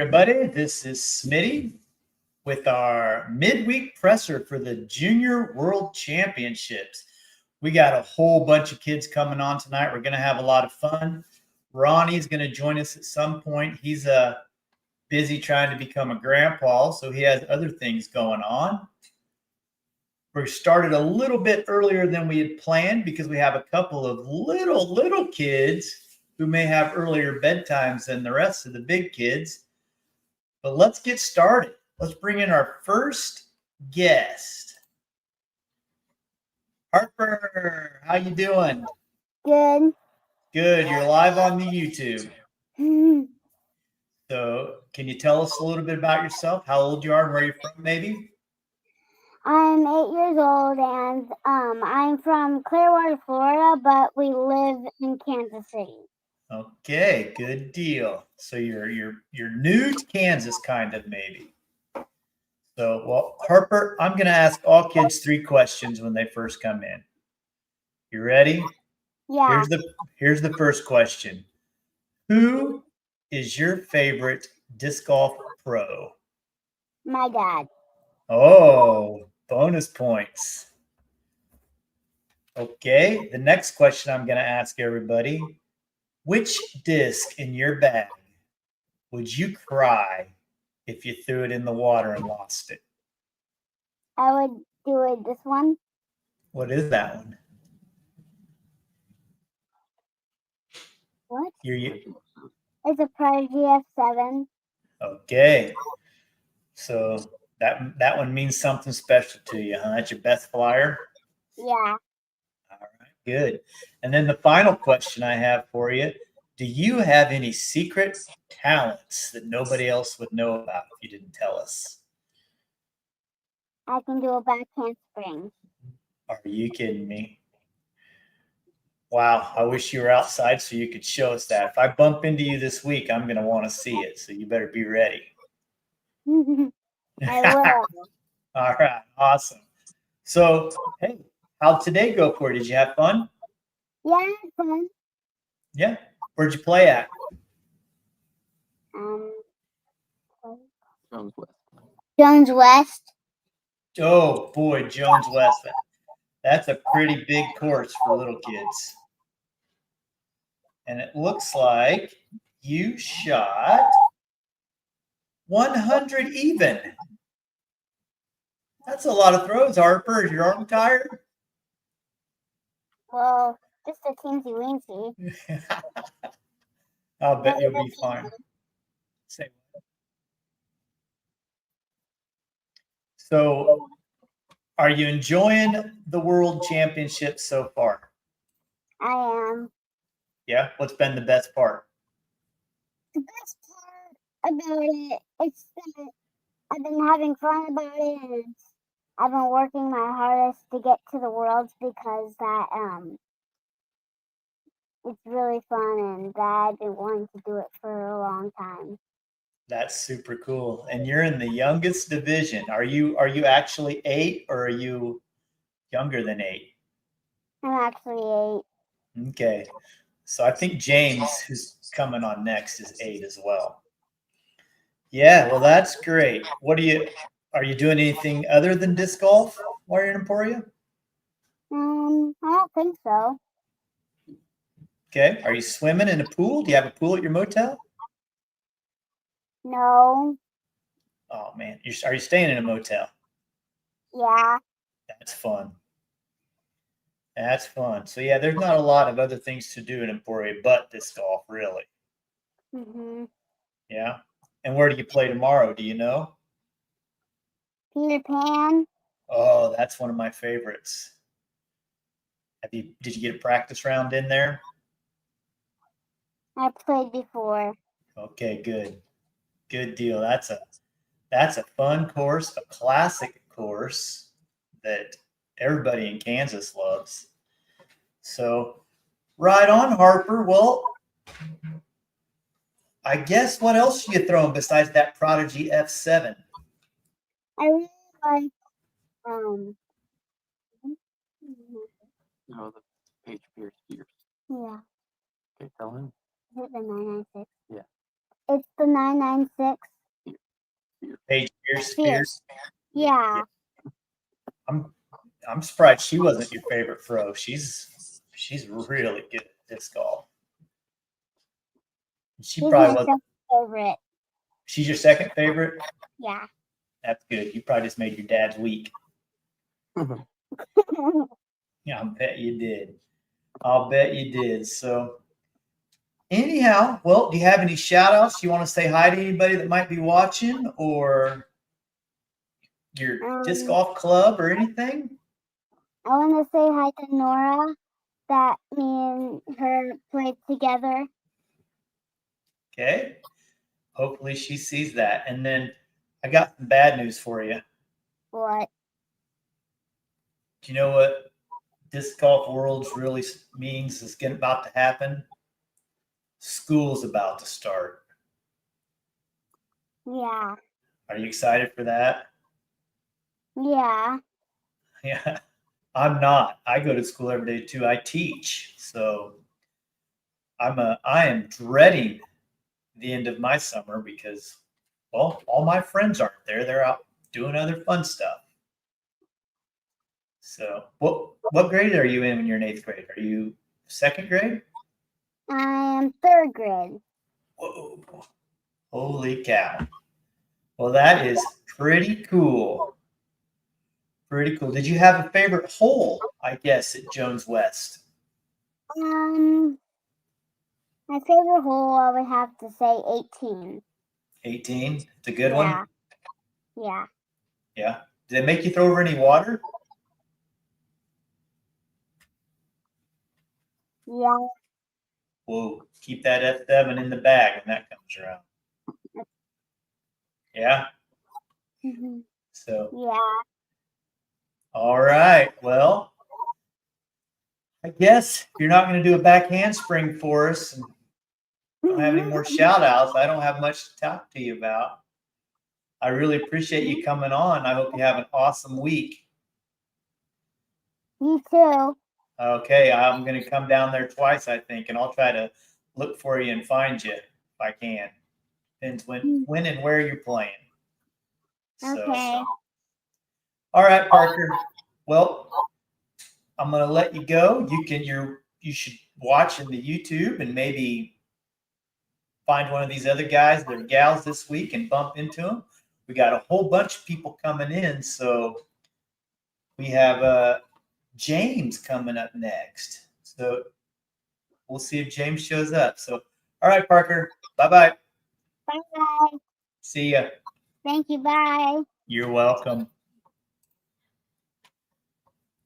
everybody. This is Smitty with our midweek presser for the Junior World Championships. We got a whole bunch of kids coming on tonight. We're going to have a lot of fun. Ronnie's going to join us at some point. He's busy trying to become a grandpa, so he has other things going on. We started a little bit earlier than we had planned because we have a couple of little kids who may have earlier bedtimes than the rest of the big kids. But let's get started. Let's bring in our first guest. Harper, how you doing? Good. Good. You're live on the YouTube. So can you tell us a little bit about yourself, how old you are and where you're from maybe? I'm 8 years old and I'm from Clearwater, Florida, but we live in Kansas City. Okay, good deal. So you're new to Kansas, kind of maybe. So, well, Harper, I'm going to ask all kids 3 questions when they first come in. You ready? Yeah. Here's the first question. Who is your favorite disc golf pro? My dad. Oh, bonus points. Okay, the next question I'm going to ask everybody. Which disc in your bag would you cry if you threw it in the water and lost it? I would do it this one. What is that one? What? It's a Prodigy F7. Okay. So that one means something special to you, huh? That's your best flyer? Yeah. All right, good. And then the final question I have for you, do you have any secret talents that nobody else would know about if you didn't tell us? I can do a back handspring. Are you kidding me? Wow, I wish you were outside so you could show us that. If I bump into you this week, I'm going to want to see it, so you better be ready. I will. All right, awesome. So, hey, how'd today go for you? Did you have fun? Yeah, fun. Yeah. Where'd you play at? Jones West. Oh, boy, Jones West. That's a pretty big course for little kids. And it looks like you shot 100 even. That's a lot of throws, Harper. Is your arm tired? Well, just a teensy weensy. I'll bet you'll be fine. So, are you enjoying the World Championship so far? I am. Yeah? What's been the best part? The best part about it is that I've been having fun about it, and I've been working my hardest to get to the Worlds because that it's really fun, and I've been wanting to do it for a long time. That's super cool. And you're in the youngest division. Are you actually 8 or are you younger than 8? I'm actually 8. Okay. So I think James, who's coming on next, is 8 as well. Yeah, well, that's great. Are you doing anything other than disc golf while you're in Emporia? I don't think so. Okay. Are you swimming in a pool? Do you have a pool at your motel? No. Oh, man. Are you staying in a motel? Yeah. That's fun. That's fun. So, yeah, there's not a lot of other things to do in Emporia but disc golf, really. Mm-hmm. Yeah. And where do you play tomorrow? Do you know? Peter Pan. Oh, that's one of my favorites. Did you get a practice round in there? I played before. Okay, good. Good deal. That's a fun course, a classic course that everybody in Kansas loves. So, right on, Harper. Well, I guess what else are you throwing besides that Prodigy F7? I really like No, the Page Pierce Pierce. Yeah. Okay, tell him. Is it the 996? Yeah. It's the 996 Pierce. Paige Pierce. Fierce. Yeah. I'm surprised she wasn't your favorite pro. She's really good at disc golf. She She's probably my was. second favorite. She's your second favorite. Yeah. That's good. You probably just made your dad's week. Yeah, I bet you did. I'll bet you did. So, anyhow, well, do you have any shout outs? You want to say hi to anybody that might be watching or your disc golf club or anything? I want to say hi to Nora, that me and her played together. Okay. Hopefully she sees that. And then I got some bad news for you. What? Do you know what disc golf worlds really means is getting about to happen? School's about to start. Yeah. Are you excited for that? Yeah. Yeah. I'm not. I go to school every day too. I teach. So I am dreading the end of my summer because, well, all my friends aren't there. They're out doing other fun stuff. So what grade are you in when you're in 8th grade? Are you 2nd grade? I am 3rd grade. Whoa. Holy cow. Well, that is pretty cool. Pretty cool. Did you have a favorite hole, I guess, at Jones West? My favorite hole, I would have to say 18. 18? It's a good one? Yeah. Yeah. Did it make you throw over any water? Yeah. Whoa. Keep that F7 in the bag when that comes around. Yeah? Mm-hmm. So. Yeah. All right. Well, I guess if you're not going to do a back handspring for us and don't have any more shout outs, I don't have much to talk to you about. I really appreciate you coming on. I hope you have an awesome week. You too. Okay. I'm going to come down there twice, I think, and I'll try to look for you and find you if I can. Depends when and where you're playing. So, Okay. all right, Parker. Well, I'm going to let you go. You should watch in the YouTube and maybe find one of these other guys that are gals this week and bump into them. We got a whole bunch of people coming in. So we have James coming up next. So we'll see if James shows up. So, all right, Parker. Bye-bye. Bye. See ya. Thank you. Bye. You're welcome.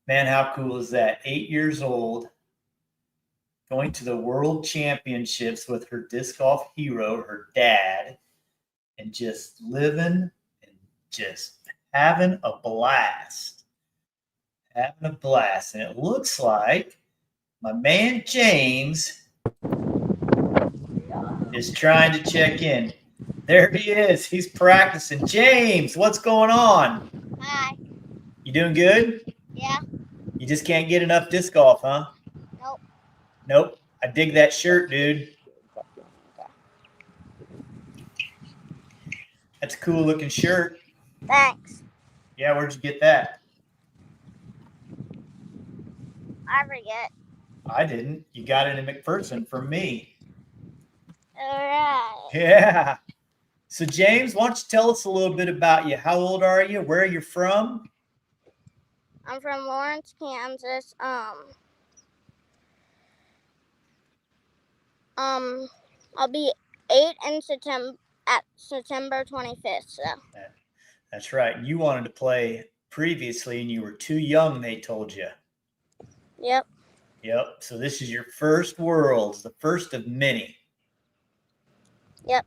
Man, how cool is that? 8 years old, going to the World Championships with her disc golf hero, her dad, and just living and just having a blast. Having a blast. And it looks like my man James is trying to check in. There he is. He's practicing. James, what's going on? Hi. You doing good? Yeah. You just can't get enough disc golf, huh? Nope. Nope. I dig that shirt, dude. That's a cool looking shirt. Thanks. Yeah, where'd you get that? I forget. I didn't. You got it in McPherson from me. All right. Yeah. So, James, why don't you tell us a little bit about you? How old are you? Where are you from? I'm from Lawrence, Kansas. I'll be 8 in September 25th. So. That's right. You wanted to play previously, and you were too young. They told you. Yep. Yep. So this is your first Worlds, the first of many. Yep.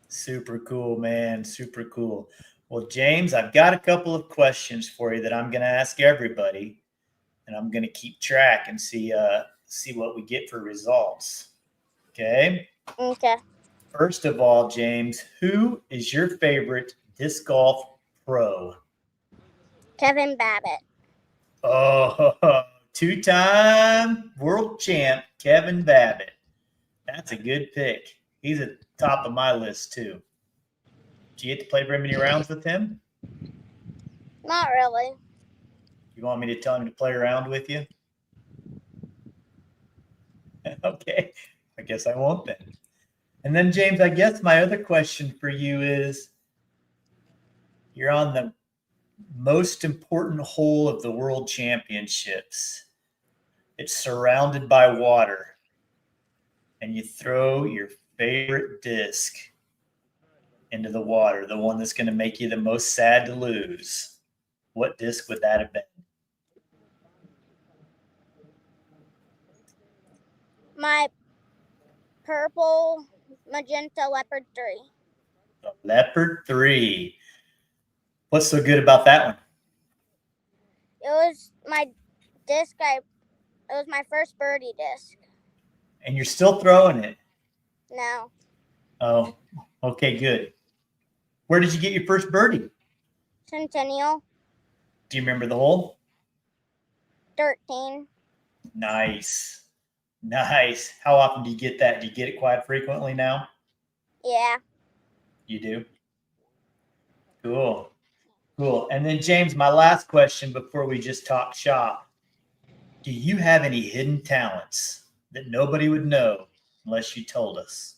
Super cool, man. Super cool. Well, James, I've got a couple of questions for you that I'm going to ask everybody, and I'm going to keep track and see what we get for results. Okay? Okay. First of all, James, who is your favorite disc golf pro? Kevin Babbitt. Oh, two-time world champ, Kevin Babbitt. That's a good pick. He's at the top of my list, too. Did you get to play very many rounds with him? Not really. You want me to tell him to play around with you? Okay, I guess I won't then. And then, James, I guess my other question for you is, you're on the most important hole of the World Championships. It's surrounded by water, and you throw your favorite disc into the water, the one that's going to make you the most sad to lose. What disc would that have been? My purple magenta leopard 3. The Leopard 3. What's so good about that one? It was my disc. It was my first birdie disc. And you're still throwing it. No. Oh, okay, good. Where did you get your first birdie? Centennial. Do you remember the hole? 13. Nice. Nice. How often do you get that? Do you get it quite frequently now? Yeah. You do? Cool. Cool. And then, James, my last question before we just talk shop. Do you have any hidden talents that nobody would know unless you told us?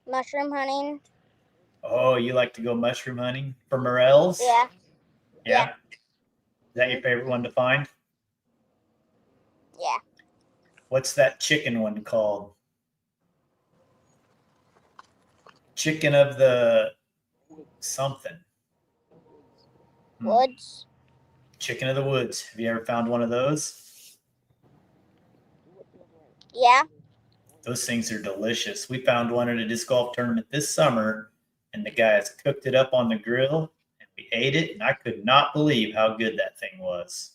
Mushroom hunting. Oh, you like to go mushroom hunting for morels? Yeah. Yeah. Is that your favorite one to find? Yeah. What's that chicken one called? Chicken of the something. Woods. Chicken of the woods. Have you ever found one of those? Yeah. Those things are delicious. We found one at a disc golf tournament this summer, and the guys cooked it up on the grill, and we ate it, and I could not believe how good that thing was.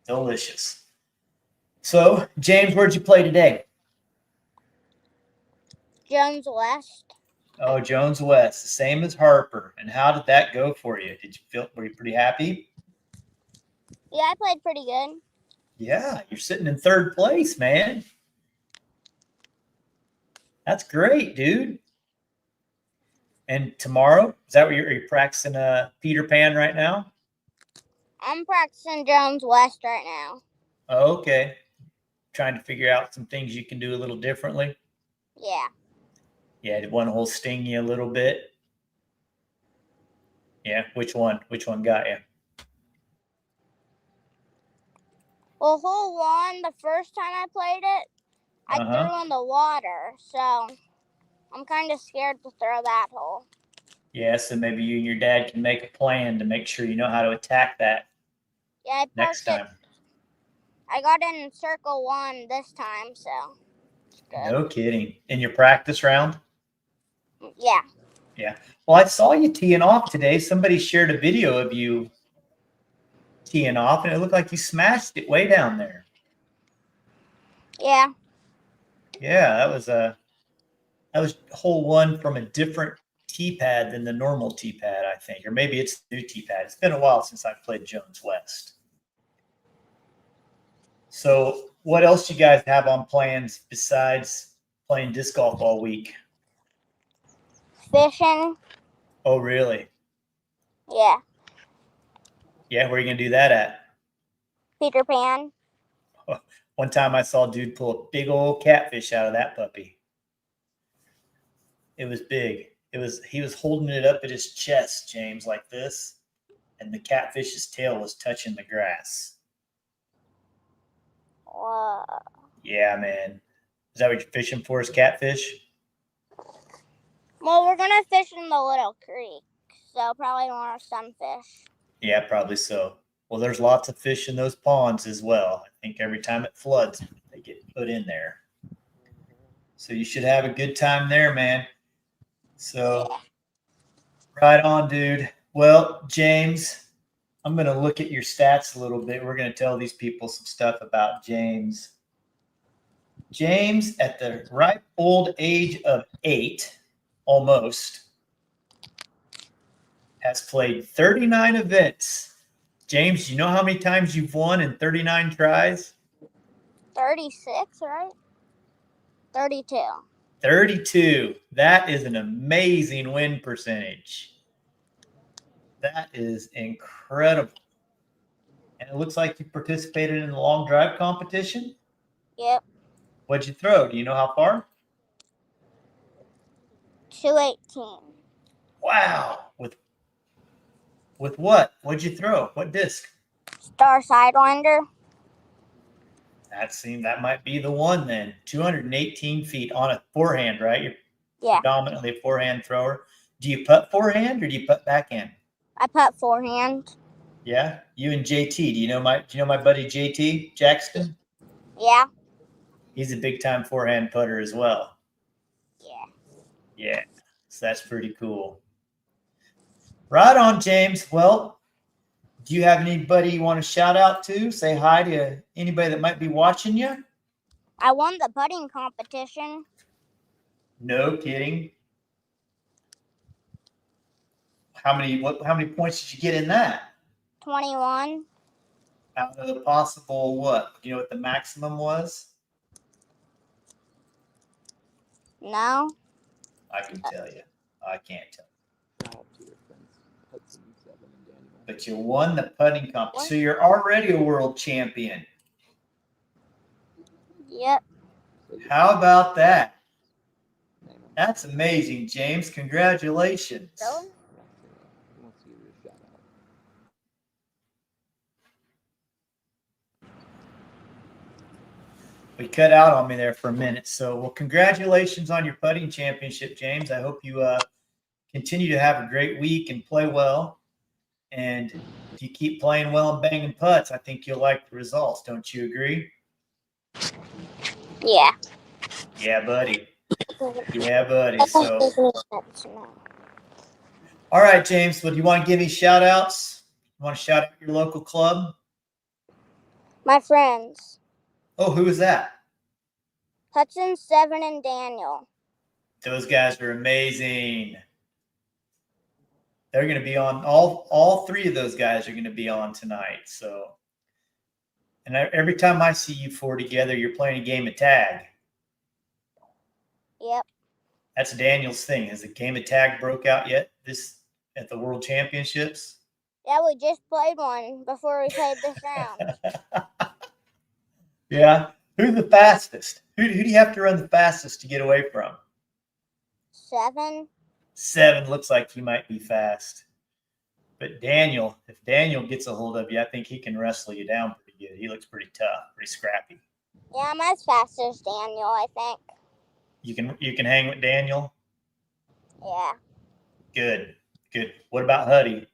Delicious. So, James, where'd you play today? Jones West. Oh, Jones West, the same as Harper. And how did that go for you? Were you pretty happy? Yeah, I played pretty good. Yeah, you're sitting in third place, man. That's great, dude. And tomorrow, is that what are you practicing Peter Pan right now? I'm practicing Jones West right now. Oh, okay. Trying to figure out some things you can do a little differently. Yeah. Yeah, did one hole sting you a little bit? Yeah, which one? Which one got you? Well, hole 1, the first time I played it, I threw in the water, so I'm kind of scared to throw that hole. Yeah, so maybe you and your dad can make a plan to make sure you know how to attack that next time. I got in circle 1 this time, so good. No kidding. In your practice round? Yeah. Yeah. Well, I saw you teeing off today. Somebody shared a video of you teeing off, and it looked like you smashed it way down there. Yeah. Yeah, that was hole 1 from a different tee pad than the normal tee pad, I think, or maybe it's the new tee pad. It's been a while since I played Jones West. So, what else you guys have on plans besides playing disc golf all week? Fishing. Oh, really? Yeah. Yeah, where are you gonna do that at? Peter Pan. One time I saw a dude pull a big old catfish out of that puppy. It was big. He was holding it up at his chest, James, like this, and the catfish's tail was touching the grass. Whoa. Yeah, man. Is that what you're fishing for, is catfish? Well, we're gonna fish in the little creek, so probably more sunfish. Yeah, probably so. Well, there's lots of fish in those ponds as well. I think every time it floods, they get put in there. So you should have a good time there, man. So, right on, dude. Well, James, I'm going to look at your stats a little bit. We're going to tell these people some stuff about James. James, at the ripe old age of 8, almost, has played 39 events. James, do you know how many times you've won in 39 tries? 36, right? 32. 32. That is an amazing win percentage. That is incredible. And it looks like you participated in the long drive competition. Yep. What'd you throw? Do you know how far? 218. Wow. With what? What'd you throw? What disc? Star Sidewinder. That might be the one then. 218 feet on a forehand, right? You're Yeah. predominantly a forehand thrower. Do you putt forehand or do you putt backhand? I putt forehand. Yeah. You and JT. Do you know my buddy JT Jackson? Yeah. He's a big time forehand putter as well. Yeah. Yeah. So that's pretty cool. Right on, James. Well, do you have anybody you want to shout out to? Say hi to anybody that might be watching you? I won the putting competition. No kidding. How many points did you get in that? 21. Out of the possible what? Do you know what the maximum was? No. I can tell you. I can't tell you. Shout out to your friends, Hudson, Seven, and Daniel. But you won the putting competition. So you're already a world champion. Yep. How about that? That's amazing, James. Congratulations. Really? He wants to give you a shout out. We cut out on me there for a minute. So, well, congratulations on your putting championship, James. I hope you continue to have a great week and play well. And if you keep playing well and banging putts, I think you'll like the results. Don't you agree? Yeah. Yeah, buddy. Yeah, buddy. So, No. all right, James. Well, do you want to give me shout outs? You want to shout out your local club? My friends. Oh, who is that? Hudson, Seven, and Daniel. Those guys are amazing. They're going to be on all three of those guys are going to be on tonight. So, and every time I see you four together, you're playing a game of tag. Yep. That's Daniel's thing. Has the game of tag broke out yet at the World Championships? Yeah, we just played one before we played this round. Yeah. Who's the fastest? Who do you have to run the fastest to get away from? 7. 7 looks like he might be fast. But Daniel, if Daniel gets a hold of you, I think he can wrestle you down pretty good. He looks pretty tough, pretty scrappy. Yeah, I'm as fast as Daniel, I think. You can hang with Daniel? Yeah. Good. What about Huddy?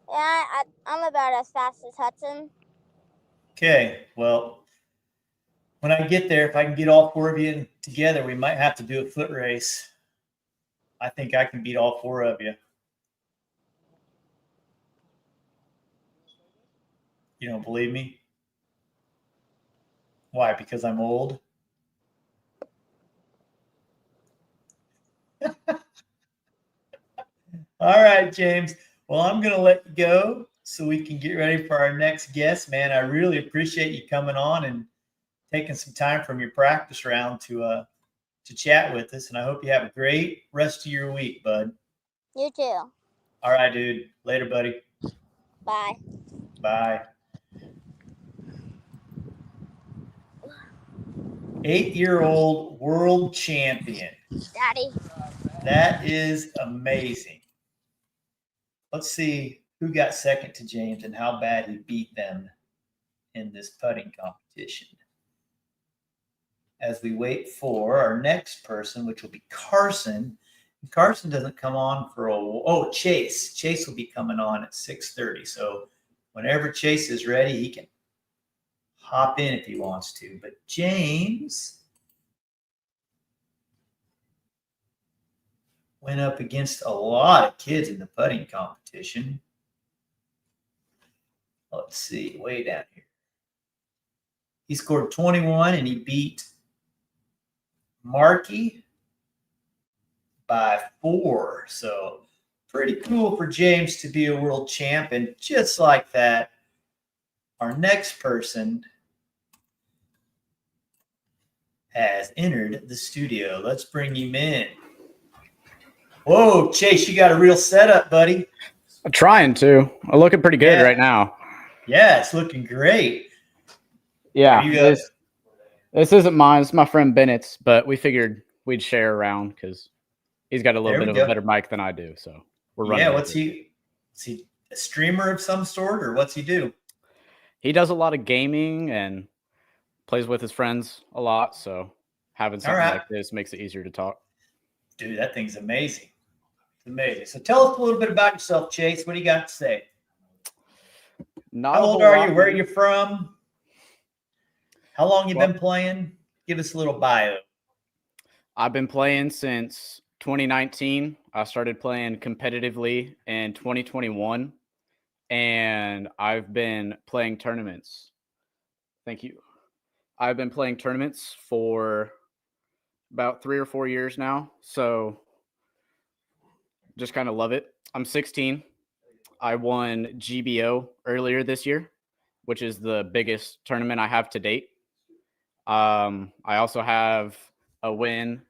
Yeah, I'm about as fast as Hudson. Okay, well, when I get there, if I can get all four of you together, we might have to do a foot race. I think I can beat all four of you. You don't believe me? Why? Because I'm old? All right, James. Well, I'm going to let you go so we can get ready for our next guest, man. I really appreciate you coming on and taking some time from your practice round to chat with us. And I hope you have a great rest of your week, bud. You too. All right, dude. Later, buddy. Bye. Bye. 8-year-old world champion. Daddy. That is amazing. Let's see who got second to James and how bad he beat them in this putting competition. As we wait for our next person, which will be Carson. Carson doesn't come on for Chayce. Chayce will be coming on at 6:30. So whenever Chayce is ready, he can hop in if he wants to. But James went up against a lot of kids in the putting competition. Let's see, way down here. He scored 21 and he beat Markey by 4. So pretty cool for James to be a world champ. And just like that, our next person has entered the studio. Let's bring him in. Whoa, Chayce, you got a real setup, buddy. I'm trying to. I'm looking pretty good right now. Yeah, it's looking great. Yeah, this isn't mine. It's my friend Bennett's, but we figured we'd share around because he's got a little bit of a better mic than I do. So we're running. Yeah, is he a streamer of some sort, or what's he do? He does a lot of gaming and plays with his friends a lot. So having something like this makes it easier to talk. Dude, that thing's amazing. It's amazing. So tell us a little bit about yourself, Chayce. What do you got to say? How old are you? Where are you from? How long you been playing? Give us a little bio. I've been playing since 2019. I started playing competitively in 2021, and I've been playing tournaments. Thank you. I've been playing tournaments for about 3 or 4 years now, so just kind of love it. I'm 16. I won GBO earlier this year, which is the biggest tournament I have to date. I also have a win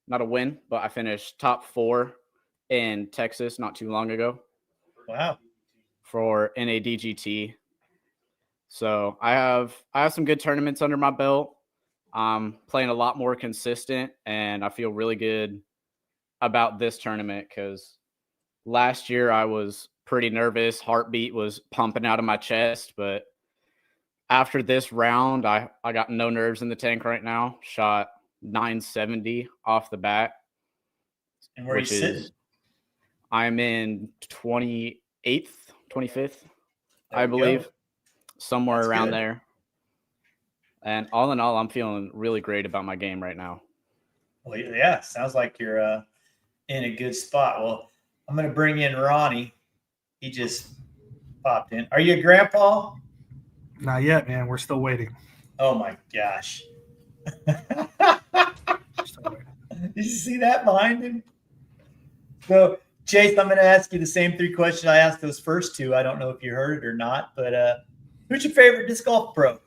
not a win, but I finished top 4 in Texas not too long ago. Wow. For NADGT. So I have some good tournaments under my belt. I'm playing a lot more consistent, and I feel really good about this tournament because last year I was pretty nervous. Heartbeat was pumping out of my chest, but after this round, I got no nerves in the tank right now. Shot 970 off the bat. And where are you sitting? I'm in 28th, 25th, I believe. Somewhere around there. And all in all, I'm feeling really great about my game right now. Well, yeah, sounds like you're in a good spot. Well, I'm going to bring in Ronnie. He just popped in. Are you a grandpa? Not yet, man. We're still waiting. Oh, my gosh. Did you see that behind him? So, Chayce, I'm going to ask you the same 3 questions I asked those first 2. I don't know if you heard it or not, but who's your favorite disc golf pro?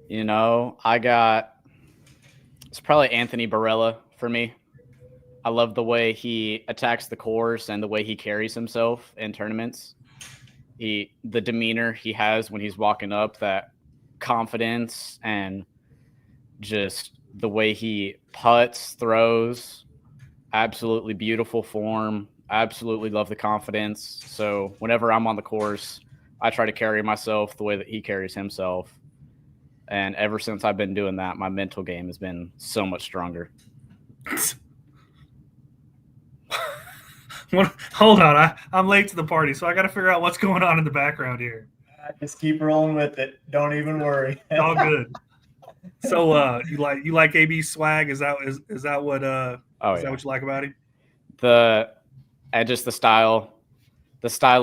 You know, it's probably Anthony Barella for me. I love the way he attacks the course and the way he carries himself in tournaments. The demeanor he has when he's walking up, that confidence, and just the way he putts, throws, absolutely beautiful form. Absolutely love the confidence. So whenever I'm on the course, I try to carry myself the way that he carries himself. And ever since I've been doing that, my mental game has been so much stronger. Hold on. I'm late to the party, so I got to figure out what's going on in the background here. Just keep rolling with it. Don't even worry. All good. So you like AB swag? Is that what that what you like about him? Just the style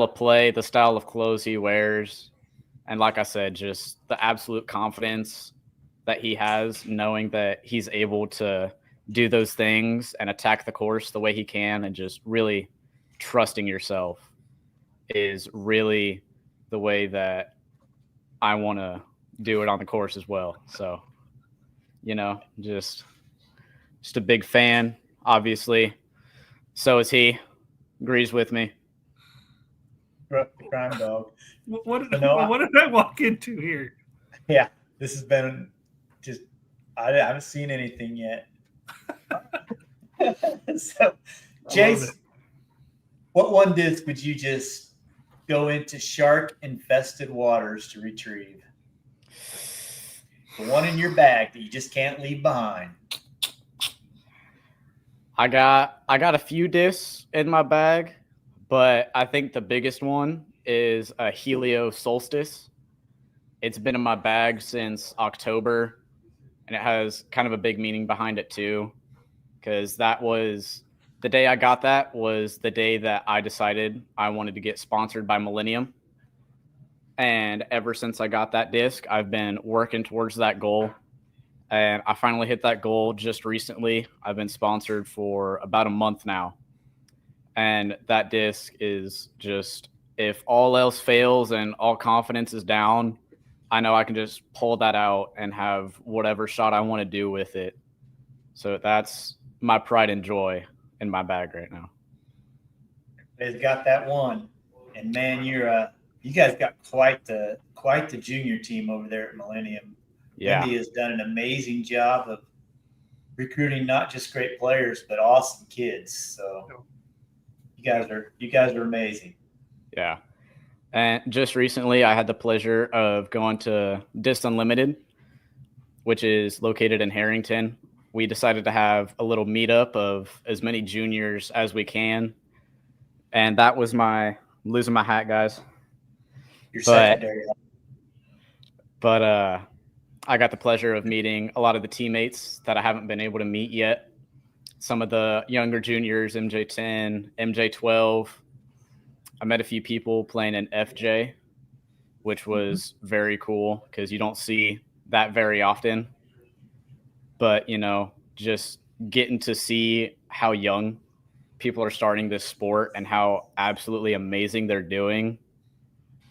of play, the style of clothes he wears, and like I said, just the absolute confidence that he has, knowing that he's able to do those things and attack the course the way he can, and just really trusting yourself is really the way that I want to do it on the course as well. So, you know, just a big fan, obviously. So is he. Agrees with me. Crime dog. What did I walk into here? Yeah, this has been just, I haven't seen anything yet. So, Chayce, what one disc would you just go into shark-infested waters to retrieve? The one in your bag that you just can't leave behind. I got a few discs in my bag, but I think the biggest one is a Helio Solstice. It's been in my bag since October, and it has kind of a big meaning behind it too, because that was the day I got that was the day that I decided I wanted to get sponsored by Millennium. And ever since I got that disc, I've been working towards that goal. And I finally hit that goal just recently. I've been sponsored for about a month now. And that disc is just, if all else fails and all confidence is down, I know I can just pull that out and have whatever shot I want to do with it. So that's my pride and joy in my bag right now. They've got that one, and man, you guys got quite the junior team over there at Millennium. Yeah. Lindy has done an amazing job of recruiting not just great players but awesome kids. So you guys are amazing. Yeah. And just recently, I had the pleasure of going to Dist Unlimited, which is located in Harrington. We decided to have a little meetup of as many juniors as we can. And that was I'm losing my hat, guys. Your secondary. But I got the pleasure of meeting a lot of the teammates that I haven't been able to meet yet. Some of the younger juniors, MJ10, MJ12. I met a few people playing in FJ, which was very cool because you don't see that very often. But, just getting to see how young people are starting this sport and how absolutely amazing they're doing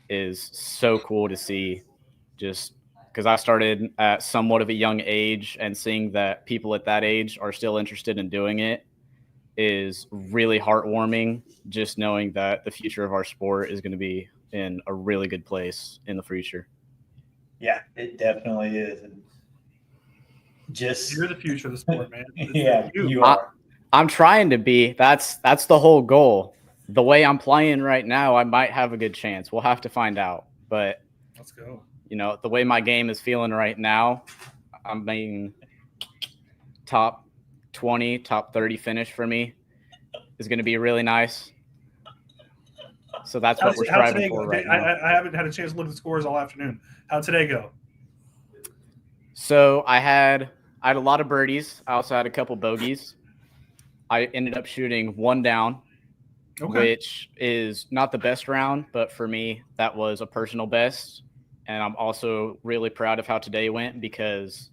is so cool to see. Just because I started at somewhat of a young age, and seeing that people at that age are still interested in doing it is really heartwarming, just knowing that the future of our sport is going to be in a really good place in the future. Yeah, it definitely is. And you're the future of the sport, man. Yeah, you are. I'm trying to be. That's the whole goal. The way I'm playing right now, I might have a good chance. We'll have to find out. But let's go. The way my game is feeling right now, I'm being top 20, top 30 finish for me is going to be really nice. So that's what we're striving for right now. I haven't had a chance to look at the scores all afternoon. How'd today go? So I had a lot of birdies. I also had a couple bogeys. I ended up shooting one down, which is not the best round, but for me, that was a personal best. And I'm also really proud of how today went because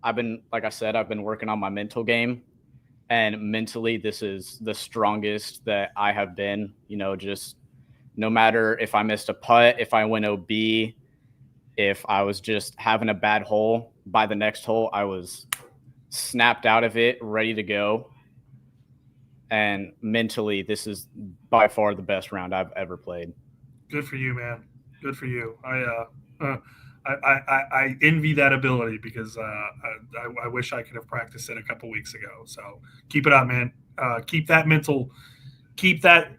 like I said, I've been working on my mental game. And mentally, this is the strongest that I have been, just no matter if I missed a putt, if I went OB, if I was just having a bad hole, by the next hole, I was snapped out of it, ready to go. And mentally, this is by far the best round I've ever played. Good for you, man. Good for you. I envy that ability because I wish I could have practiced it a couple weeks ago. So keep it up, man. Keep that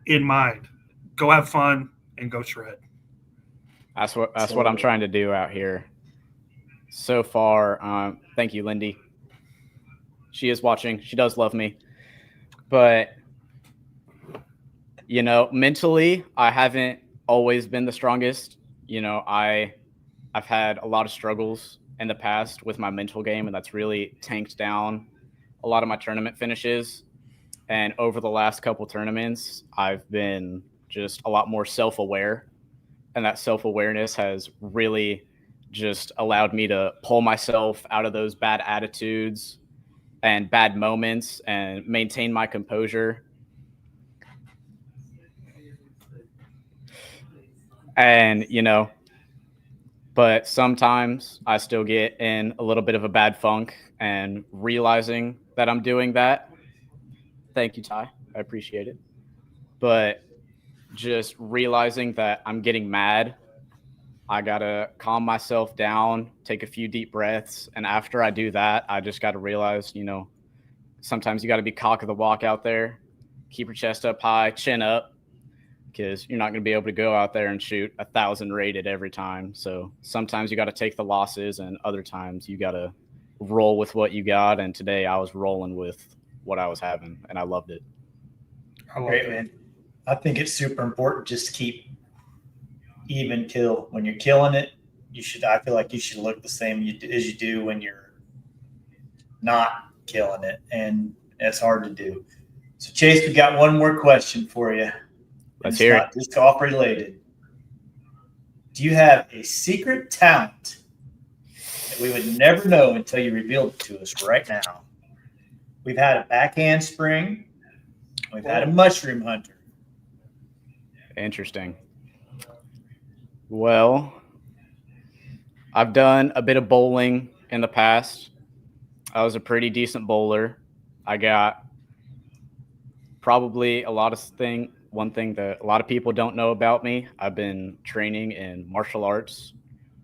in mind. Go have fun and go shred. That's what I'm trying to do out here. So far, thank you, Lindy. She is watching. She does love me. But, mentally, I haven't always been the strongest. I've had a lot of struggles in the past with my mental game, and that's really tanked down a lot of my tournament finishes. And over the last couple tournaments, I've been just a lot more self-aware. And that self-awareness has really just allowed me to pull myself out of those bad attitudes and bad moments and maintain my composure. And, but sometimes I still get in a little bit of a bad funk, and realizing that I'm doing that. Thank you, Ty. I appreciate it. But just realizing that I'm getting mad, I got to calm myself down, take a few deep breaths. And after I do that, I just got to realize, sometimes you got to be cock of the walk out there, keep your chest up high, chin up, because you're not going to be able to go out there and shoot 1,000 rated every time. So sometimes you got to take the losses, and other times you got to roll with what you got. And today I was rolling with what I was having, and I loved it. Great, man. I think it's super important just to keep even kill. When you're killing it, I feel like you should look the same as you do when you're not killing it. And it's hard to do. So Chayce, we got one more question for you. Let's hear it. It's golf related. Do you have a secret talent that we would never know until you revealed it to us right now? We've had a backhand spring. We've had a mushroom hunter. Interesting. Well, I've done a bit of bowling in the past. I was a pretty decent bowler. I got probably one thing that a lot of people don't know about me. I've been training in martial arts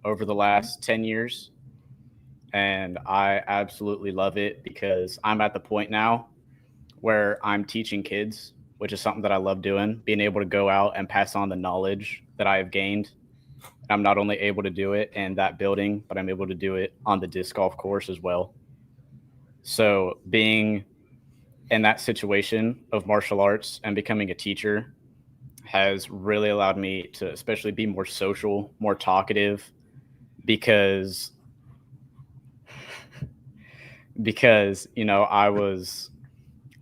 over the last 10 years, and I absolutely love it because I'm at the point now where I'm teaching kids, which is something that I love doing, being able to go out and pass on the knowledge that I have gained. I'm not only able to do it in that building, but I'm able to do it on the disc golf course as well. So being in that situation of martial arts and becoming a teacher has really allowed me to especially be more social, more talkative, because I was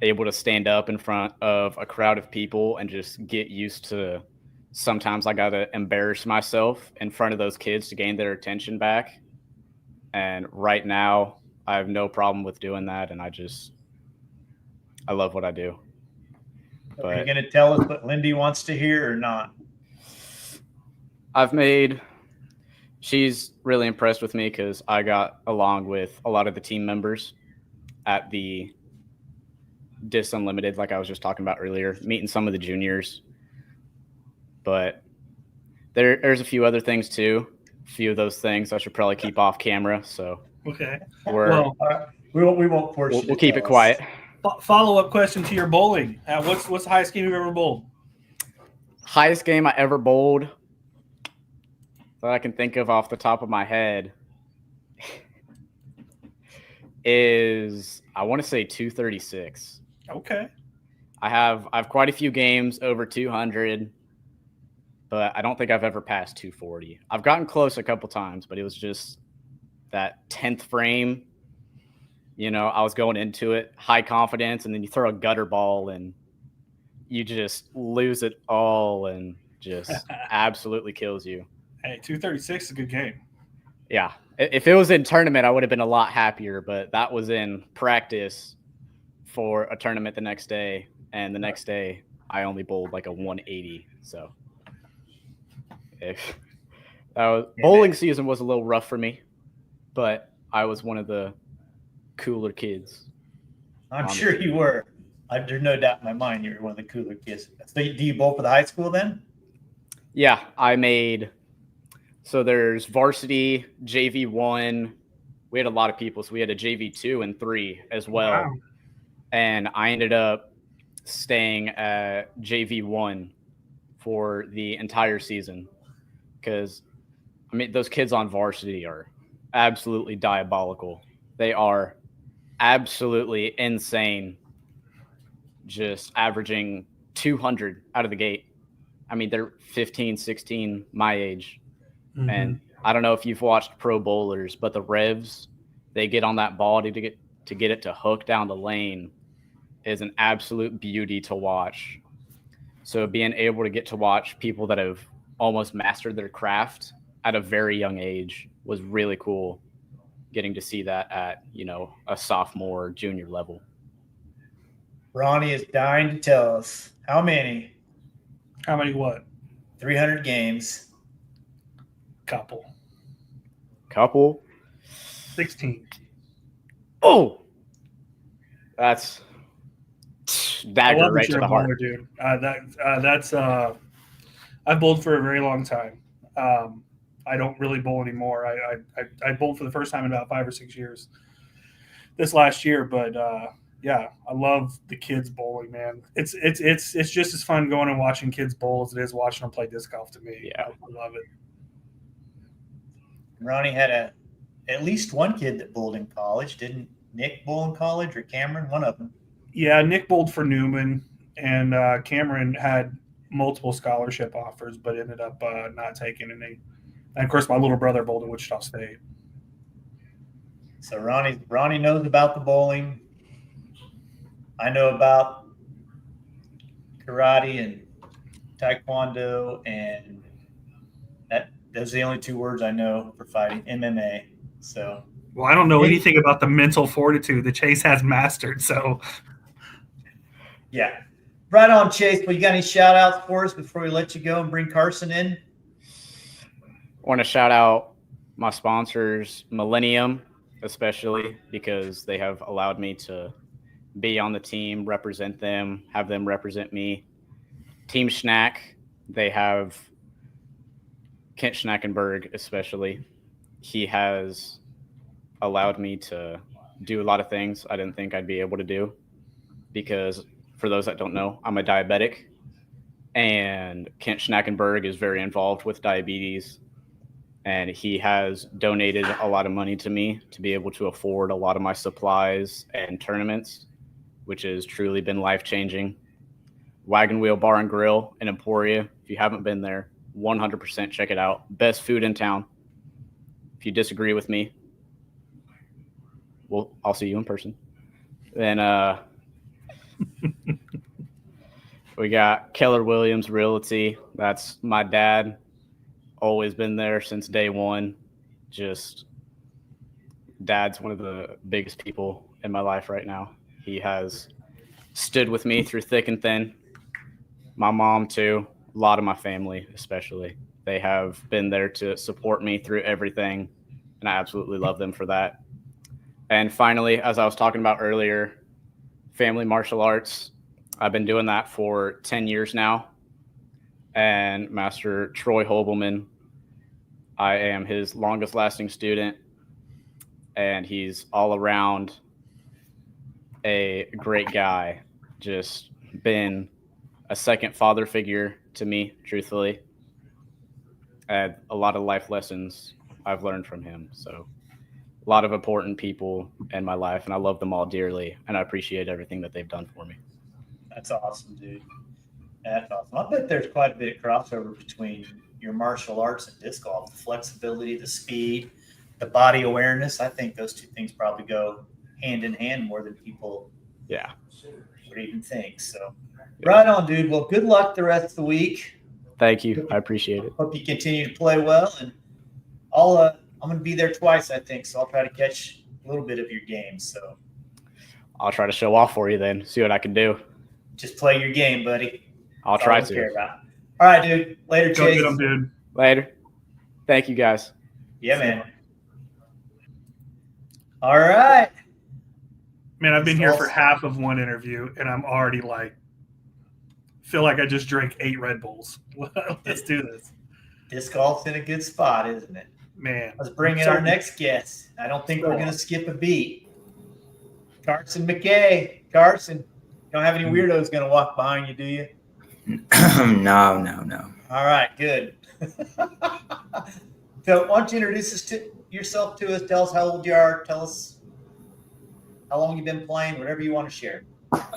able to stand up in front of a crowd of people and just get used to, sometimes I got to embarrass myself in front of those kids to gain their attention back. And right now I have no problem with doing that. And I love what I do. Are you going to tell us what Lindy wants to hear or not? She's really impressed with me because I got along with a lot of the team members at the Dis Unlimited, like I was just talking about earlier, meeting some of the juniors. But there's a few other things too. A few of those things I should probably keep off camera. So Okay. we won't force you. We'll keep it quiet. Follow-up question to your bowling. What's the highest game you've ever bowled? Highest game I ever bowled that I can think of off the top of my head is, I want to say 236. Okay. I have quite a few games over 200, but I don't think I've ever passed 240. I've gotten close a couple times, but it was just that 10th frame. I was going into it high confidence, and then you throw a gutter ball and you just lose it all and just absolutely kills you. Hey, 236 is a good game. Yeah. If it was in tournament, I would have been a lot happier, but that was in practice for a tournament the next day. And the next day I only bowled like a 180. So bowling season was a little rough for me, but I was one of the cooler kids. I'm sure you were. There's no doubt in my mind you were one of the cooler kids. So do you bowl for the high school then? Yeah, so there's varsity, JV1. We had a lot of people, so we had a JV2 and 3 as well. Wow. And I ended up staying at JV1 for the entire season because, those kids on varsity are absolutely diabolical. They are absolutely insane, just averaging 200 out of the gate. They're 15, 16, my age. Mm-hmm. And I don't know if you've watched pro bowlers, but the revs they get on that ball to get it to hook down the lane is an absolute beauty to watch. So being able to get to watch people that have almost mastered their craft at a very young age was really cool. Getting to see that at, a sophomore, junior level. Ronnie is dying to tell us how many what? 300 games. Couple. 16. Oh, that's dagger right to the heart, bowler, dude. I've bowled for a very long time. I don't really bowl anymore. I bowled for the first time in about 5 or 6 years this last year, but yeah, I love the kids bowling, man. It's just as fun going and watching kids bowl as it is watching them play disc golf to me. Yeah, I love it. Ronnie had at least one kid that bowled in college. Didn't Nick bowl in college, or Cameron? One of them. Yeah, Nick bowled for Newman, and Cameron had multiple scholarship offers, but ended up not taking any. And of course, my little brother bowled at Wichita State. So Ronnie knows about the bowling. I know about karate and taekwondo, and those are the only 2 words I know for fighting, MMA. So, well, I don't know anything about the mental fortitude that Chayce has mastered. So, yeah, right on, Chayce. Well, you got any shout outs for us before we let you go and bring Carson in? I want to shout out my sponsors, Millennium, especially because they have allowed me to be on the team, represent them, have them represent me. Team Schnack, they have Kent Schnackenberg, especially. He has allowed me to do a lot of things I didn't think I'd be able to do because, for those that don't know, I'm a diabetic, and Kent Schnackenberg is very involved with diabetes, and he has donated a lot of money to me to be able to afford a lot of my supplies and tournaments, which has truly been life-changing. Wagon Wheel Bar and Grill in Emporia. If you haven't been there, 100% check it out. Best food in town. If you disagree with me, I'll see you in person. Then we got Keller Williams Realty. That's my dad. Always been there since day one. Just dad's one of the biggest people in my life right now. He has stood with me through thick and thin. My mom too. A lot of my family, especially. They have been there to support me through everything, and I absolutely love them for that. And finally, as I was talking about earlier, family martial arts. I've been doing that for 10 years now. And Master Troy Hobelman, I am his longest lasting student, and he's all around a great guy. Just been a second father figure to me, truthfully. And a lot of life lessons I've learned from him. So a lot of important people in my life, and I love them all dearly, and I appreciate everything that they've done for me. That's awesome, dude. That's awesome. I bet there's quite a bit of crossover between your martial arts and disc golf. The flexibility, the speed, the body awareness. I think those two things probably go hand in hand more than people would even think. So right on, dude. Well, good luck the rest of the week. Thank you. I appreciate it. Hope you continue to play well, and I'm going to be there twice, I think, so I'll try to catch a little bit of your game. So I'll try to show off for you then, see what I can do. Just play your game, buddy. I'll try That's all I to. care about. All right, dude. Later, Go Chayce. get them, dude. Later. Thank you, guys. Yeah, man. All right. Man, I've been here for half of one interview, and I'm already feel like I just drank 8 Red Bulls. Let's do this. Disc golf's in a good spot, isn't it? Man. Let's bring in our next guest. I don't think we're going to skip a beat. Carson McKay. Carson, you don't have any weirdos going to walk behind you, do you? No. All right, good. So why don't you introduce yourself to us? Tell us how old you are. Tell us how long you've been playing, whatever you want to share.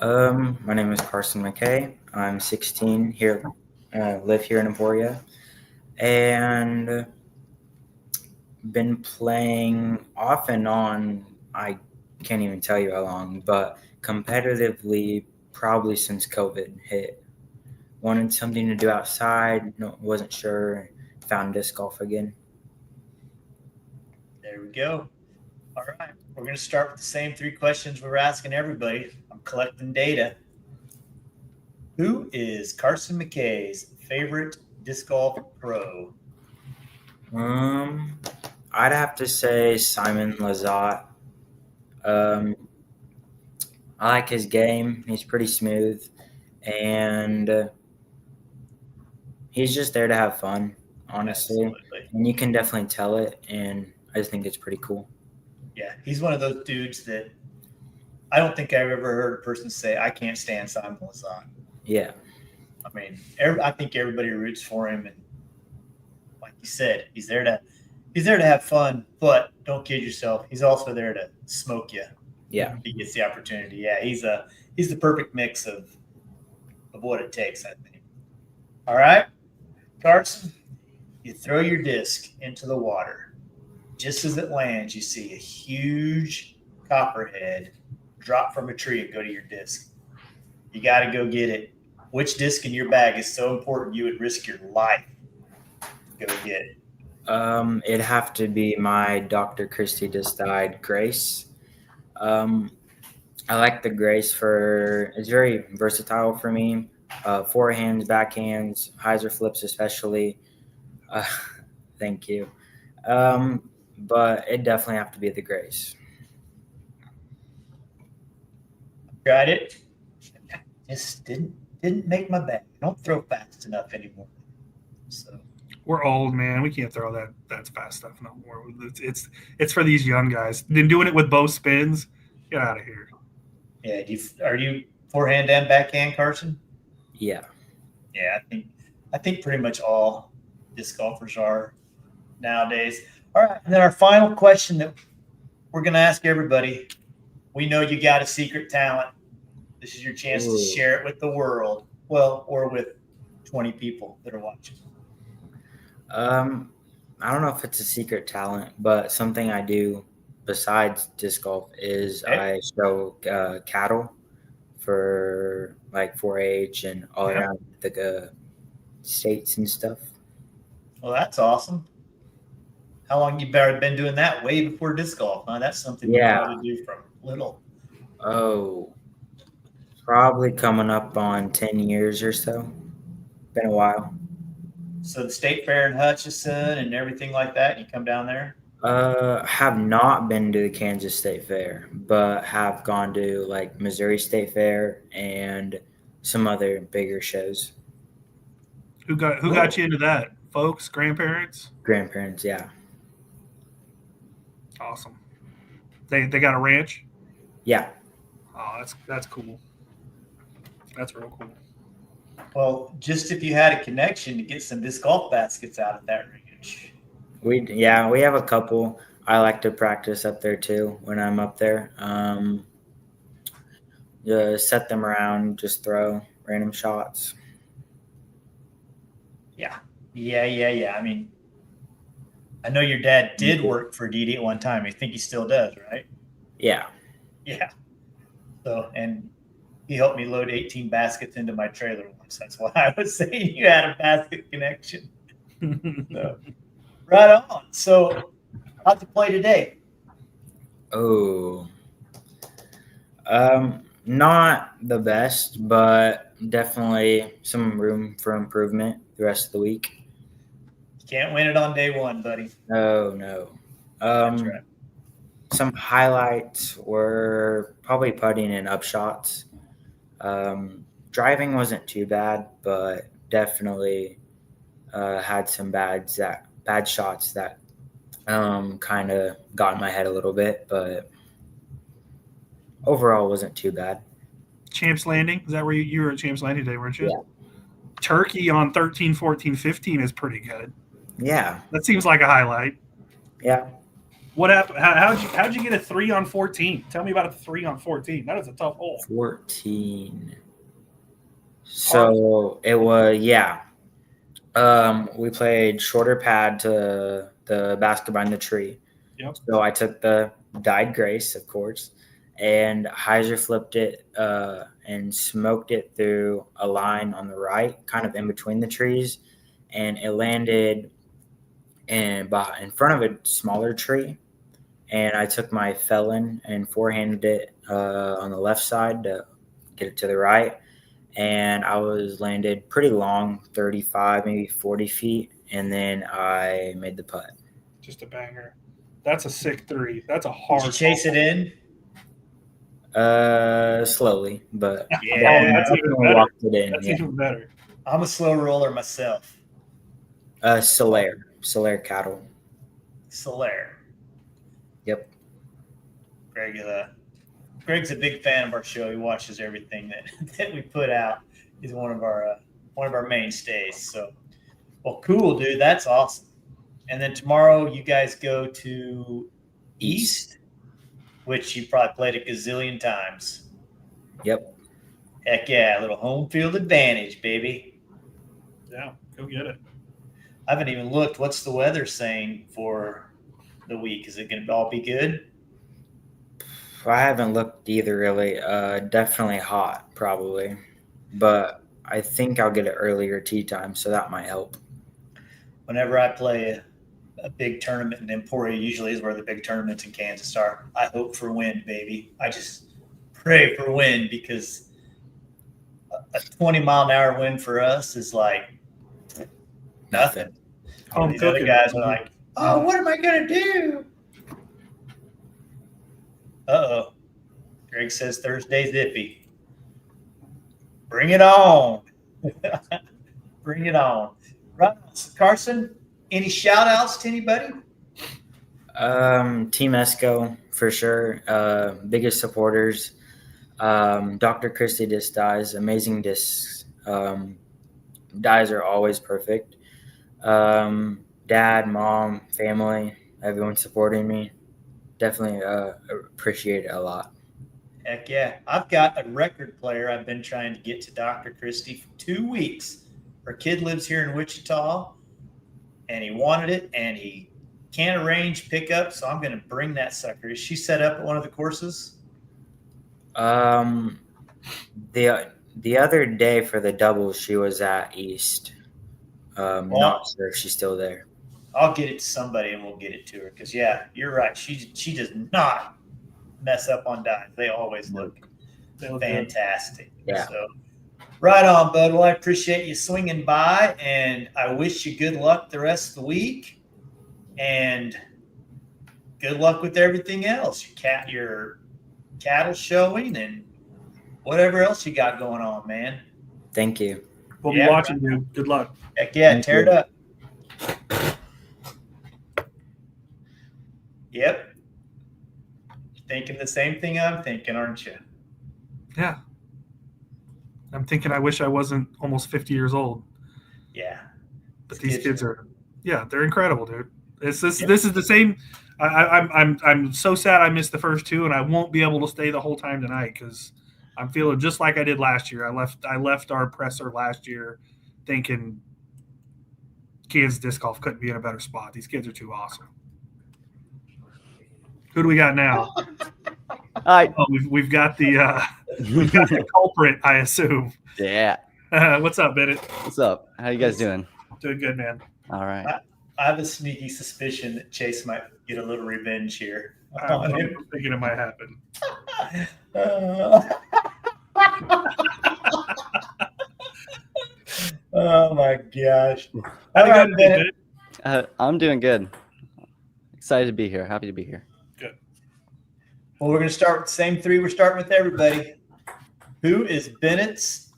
My name is Carson McKay. I'm 16 here, live here in Emporia, and been playing off and on. I can't even tell you how long, but competitively probably since COVID hit. Wanted something to do outside. Wasn't sure. Found disc golf again. There we go. All right. We're going to start with the same 3 questions we're asking everybody. I'm collecting data. Who is Carson McKay's favorite disc golf pro? I'd have to say Simon Lizotte. I like his game. He's pretty smooth, and he's just there to have fun, honestly. Absolutely. And you can definitely tell it, and I just think it's pretty cool. Yeah, he's one of those dudes that I don't think I've ever heard a person say, I can't stand Simon Lizotte. Yeah. I mean, I think everybody roots for him, and like you said, he's there to have fun, but don't kid yourself. He's also there to smoke you. Yeah. If he gets the opportunity. Yeah, he's the perfect mix of what it takes, I think. All right, Carson, you throw your disc into the water. Just as it lands, you see a huge copperhead drop from a tree and go to your disc. You got to go get it. Which disc in your bag is so important you would risk your life to go get it? It'd have to be my Dr. Christie just died Grace. I like the Grace it's very versatile for me. Forehands, backhands, hyzer flips especially. Thank you. But it definitely have to be the Grace. Tried it. Just didn't make my bag. I don't throw fast enough anymore. So We're old, man. We can't throw that fast stuff no more. It's for these young guys. Been doing it with both spins. Get out of here. yeah, are you forehand and backhand, Carson? Yeah. Yeah, I think pretty much all disc golfers are nowadays. All right, and then our final question that we're going to ask everybody. We know you got a secret talent. This is your chance to share it with the world. Well, or with 20 people that are watching. I don't know if it's a secret talent, but something I do besides disc golf is I show cattle for like 4-H and all around the states and stuff. Well, that's awesome. How long you been doing that? Way before disc golf, huh? That's something you wanted to do from little. Oh, probably coming up on 10 years or so. Been a while. So the state fair in Hutchinson and everything like that, you come down there? Have not been to the Kansas State Fair, but have gone to like Missouri State Fair and some other bigger shows. Who got you into that? Folks, grandparents? Grandparents, yeah. Awesome. They got a ranch? Yeah. Oh, that's cool. That's real cool. Well, just if you had a connection to get some disc golf baskets out of that ranch. We have a couple. I like to practice up there too when I'm up there. Set them around, just throw random shots. Yeah. I mean, I know your dad did work for DD at one time. I think he still does, right? Yeah. Yeah. So, and he helped me load 18 baskets into my trailer once. That's why I was saying you had a basket connection. So, right on. So, how'd you play today? Oh. Not the best, but definitely some room for improvement the rest of the week. Can't win it on day one, buddy. Oh, no. That's right. Some highlights were probably putting and up shots. Driving wasn't too bad, but definitely had some bad shots that kind of got in my head a little bit, but overall wasn't too bad. Champs Landing? Is that where you were at Champs Landing today, weren't you? Yeah. Turkey on 13, 14, 15 is pretty good. Yeah. That seems like a highlight. Yeah. What happened? How'd you get a 3 on 14? Tell me about a 3 on 14. That is a tough hole. 14. So it was, we played shorter pad to the basket behind the tree. Yep. So I took the dyed Grace, of course, and hyzer flipped it and smoked it through a line on the right, kind of in between the trees, and it landed in front of a smaller tree. And I took my felon and forehanded it on the left side to get it to the right. And I was landed pretty long, 35, maybe 40 feet. And then I made the putt. Just a banger. That's a sick 3. That's a hard. Did you chase it in? Slowly, but that's even better. Walked it in. That's even better. I'm a slow roller myself. Solaire cattle. Solaire. Yep. Greg's a big fan of our show. He watches everything that we put out. He's one of our mainstays. So, well, cool, dude. That's awesome. And then tomorrow you guys go to East, which you probably played a gazillion times. Yep. Heck yeah, a little home field advantage, baby. Yeah, go get it. I haven't even looked. What's the weather saying for the week? Is it going to all be good? I haven't looked either, really. Definitely hot, probably. But I think I'll get an earlier tee time, so that might help. Whenever I play a big tournament in Emporia, usually is where the big tournaments in Kansas are. I hope for wind, baby. I just pray for wind because a 20-mile-an-hour wind for us is like nothing. These other guys are like, Oh, what am I going to do? Uh-oh. Greg says Thursday's iffy. Bring it on. Bring it on. Right. Carson, any shout outs to anybody? Team Esco for sure. Biggest supporters. Dr. Christy Disc Dies, amazing discs. Dies are always perfect. Dad, mom, family, everyone supporting me. Definitely appreciate it a lot. Heck yeah. I've got a record player I've been trying to get to Dr. Christie for 2 weeks. Her kid lives here in Wichita, and he wanted it, and he can't arrange pickup, so I'm going to bring that sucker. Is she set up at one of the courses? The other day for the doubles, she was at East. Not sure if she's still there. I'll get it to somebody, and we'll get it to her. Because, yeah, you're right. She does not mess up on dives. They always look fantastic. Yeah. So, right on, bud. Well, I appreciate you swinging by, and I wish you good luck the rest of the week. And good luck with everything else. Your cattle showing and whatever else you got going on, man. Thank you. We'll be watching you. Good luck. Heck yeah, Thank tear you. it up. Yep. You're thinking the same thing I'm thinking, aren't you? Yeah. I'm thinking I wish I wasn't almost 50 years old. Yeah. But these kids are, they're incredible, dude. This is the same. I'm so sad I missed the first two, and I won't be able to stay the whole time tonight because I'm feeling just like I did last year. I left our presser last year thinking Kansas disc golf couldn't be in a better spot. These kids are too awesome. Who do we got now? We've got the culprit, I assume. Yeah. What's up, Bennett? What's up? How you guys doing? Doing good, man. All right. I have a sneaky suspicion that Chayce might get a little revenge here. I'm thinking it might happen. Oh my gosh. How you All right, guys doing, Bennett. Bennett? I'm doing good. Excited to be here. Happy to be here. Good. Well, we're going to start with the same three we're starting with everybody. Who is Bennett's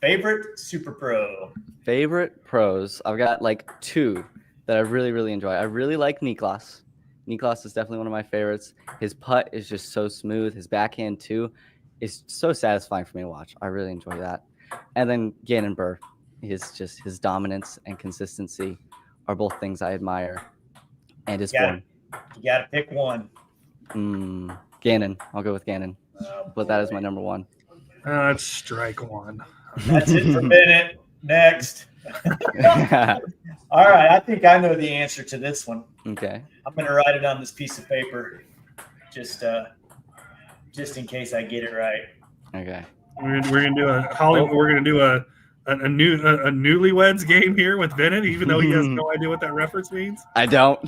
favorite Super Pro? Favorite pros? I've got like two that I really, really enjoy. I really like Niklas. Niklas is definitely one of my favorites. His putt is just so smooth. His backhand too is so satisfying for me to watch. I really enjoy that. And then Gannon Burr, his dominance and consistency are both things I admire. And his form. You got to pick one. Gannon. I'll go with Gannon. Oh, but that is my number one. That's strike one. That's it for Bennett. Next. All right. I think I know the answer to this one. Okay. I'm going to write it on this piece of paper just in case I get it right. Okay. We're gonna do a Hollywood. We're gonna do a newlyweds game here with Bennett, even though he has no idea what that reference means. I don't.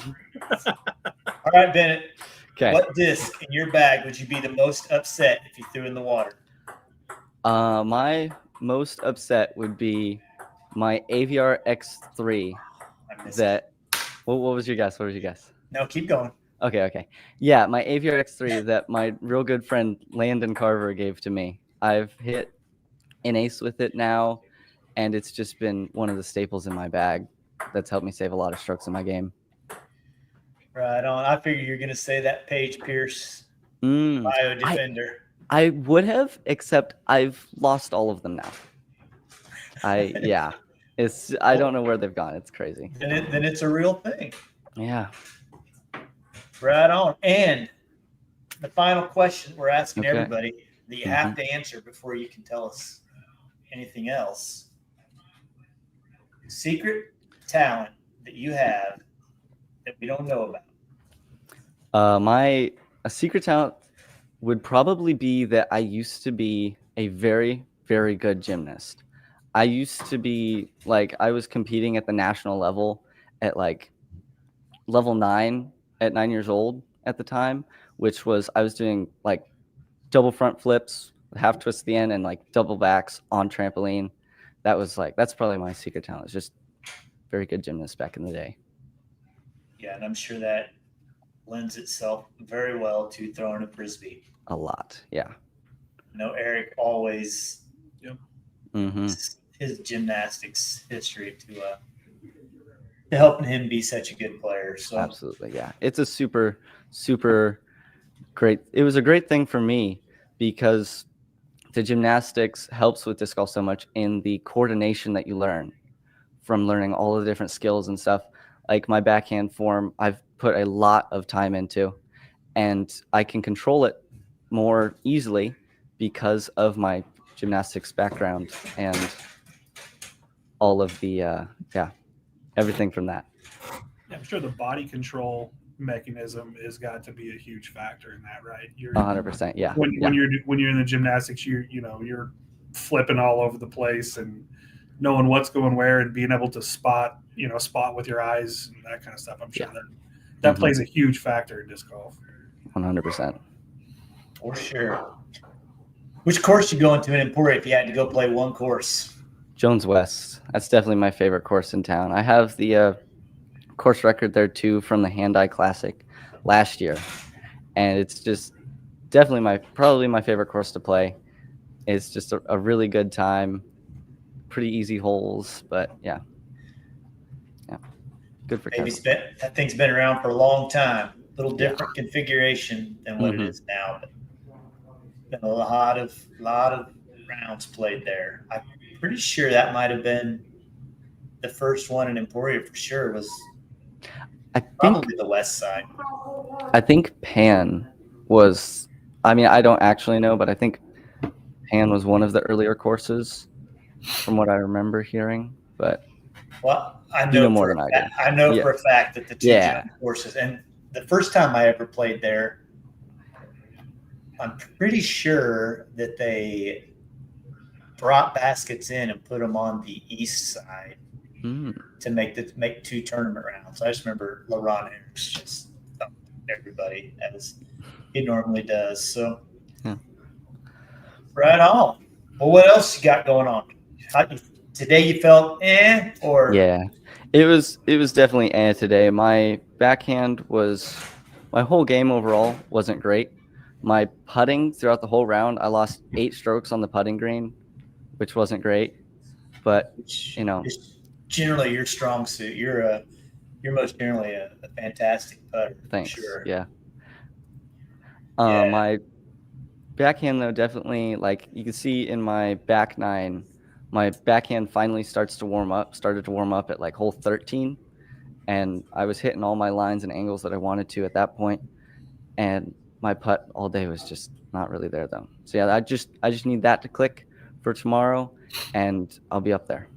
All right, Bennett. Okay. What disc in your bag would you be the most upset if you threw in the water? My most upset would be my AVR X3. What was your guess? No, keep going. Okay. Yeah, my AVR X3 that my real good friend Landon Carver gave to me. I've hit an ace with it now, and it's just been one of the staples in my bag that's helped me save a lot of strokes in my game. Right on. I figured you're going to say that Paige Pierce Bio Defender. I would have, except I've lost all of them now. I don't know where they've gone. It's crazy. Then it's a real thing. Yeah. Right on. And the final question we're asking Okay. everybody that you have to answer before you can tell us anything else. Secret talent that you have that we don't know about. A secret talent would probably be that I used to be a very, very good gymnast. I used to be I was competing at the national level at level 9 at 9 years old at the time, which was I was doing double front flips, half twist at the end, and double backs on trampoline. That's probably my secret talent. It's just very good gymnast back in the day. Yeah, and I'm sure that lends itself very well to throwing a frisbee. A lot. Yeah. I know Eric always Mm-hmm. his gymnastics history to helping him be such a good player. So Absolutely. Yeah. It's a super, super great. It was a great thing for me because the gymnastics helps with disc golf so much in the coordination that you learn from learning all the different skills and stuff. Like my backhand form, I've put a lot of time into, and I can control it more easily because of my gymnastics background and all of the everything from that. Yeah, I'm sure the body control mechanism has got to be a huge factor in that, right? You're 100%. Yeah. when you're in the gymnastics, you're flipping all over the place and knowing what's going where and being able to spot with your eyes and that kind of stuff. I'm sure that plays a huge factor in disc golf. 100%. for sure. Which course you going to in Emporia if you had to go play one course? Jones West. That's definitely my favorite course in town. I have the course record there too from the Hand-Eye Classic last year, and it's just definitely probably my favorite course to play. It's just a really good time, pretty easy holes, but yeah, good for Maybe casual. that thing's been around for a long time. A little different configuration than what it is now, but been a lot of rounds played there. I'm pretty sure that might have been the first one in Emporia for sure. Was probably the west side. I think Pan was. I mean, I don't actually know, but I think Pan was one of the earlier courses, from what I remember hearing. But well, I know, you know more than I do. I know for a fact that the two jump courses, and the first time I ever played there, I'm pretty sure that they brought baskets in and put them on the east side to make two tournament rounds. I just remember LaRon Harris just thumped everybody as he normally does. So, right on. Well, what else you got going on? Today you felt or it was definitely today. My backhand my whole game overall wasn't great. My putting throughout the whole round, I lost 8 strokes on the putting green, which wasn't great. But it's generally your strong suit. You're most generally a fantastic putter. Thanks. Sure. Yeah. My backhand though, definitely, like you can see in my back nine, my backhand finally started to warm up at like hole 13, and I was hitting all my lines and angles that I wanted to at that point, and my putt all day was just not really there though. So yeah, I just need that to click for tomorrow, and I'll be up there.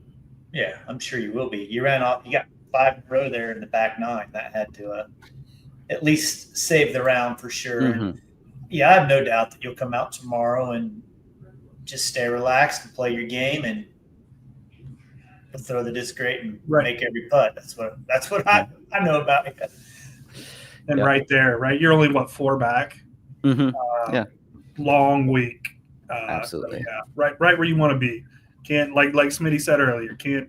Yeah, I'm sure you will be. You ran off. You got 5 in a row there in the back nine. That had to at least save the round for sure. And I have no doubt that you'll come out tomorrow and just stay relaxed and play your game and throw the disc great and make every putt. That's what I know about it. And right there, right? You're only 4 back. Long week. Absolutely. So right where you want to be. Can't like Smitty said earlier. Can't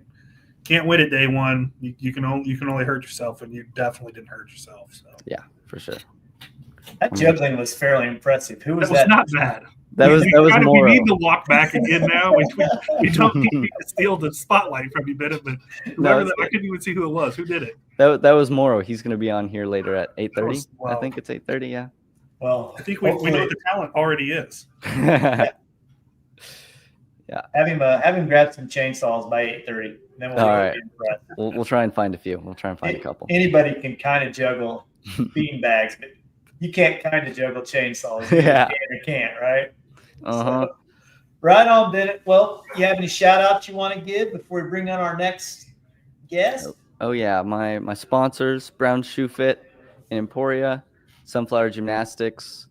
win it day one. You can only hurt yourself, and you definitely didn't hurt yourself. So yeah, for sure. That juggling was fairly impressive. Who was that? Not bad. That was Morrow. We need to walk back again now. We don't need to steal the spotlight from you, Bennett. But I couldn't even see who it was. Who did it? That was Morrow. He's going to be on here later at 8:30. I think it's 8:30. Yeah. Well, I think we know what the talent already is. Yeah. Have him grab some chainsaws by 8:30. Then we'll all right. We'll try and find a few. We'll try and find a couple. Anybody can kind of juggle bean bags, but you can't kind of juggle chainsaws. You can't, right? So, right on, Bennett. Well, you have any shout outs you want to give before we bring on our next guest? Oh yeah, my sponsors: Brown Shoe Fit in Emporia, Sunflower Gymnastics,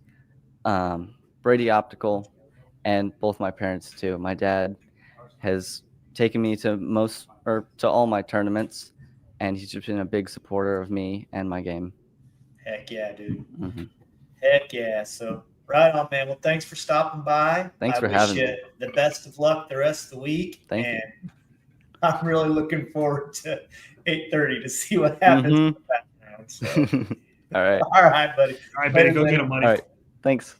Brady Optical, and both my parents too. My dad has taken me to all my tournaments, and he's just been a big supporter of me and my game. Heck yeah, dude. Heck yeah. So right on, man. Well, thanks for stopping by. Thanks for having me. I wish you the best of luck the rest of the week. Thank you. I'm really looking forward to 8:30 to see what happens. So. All right. All right, buddy. All right, Benny, go get him, buddy. All right. Thanks.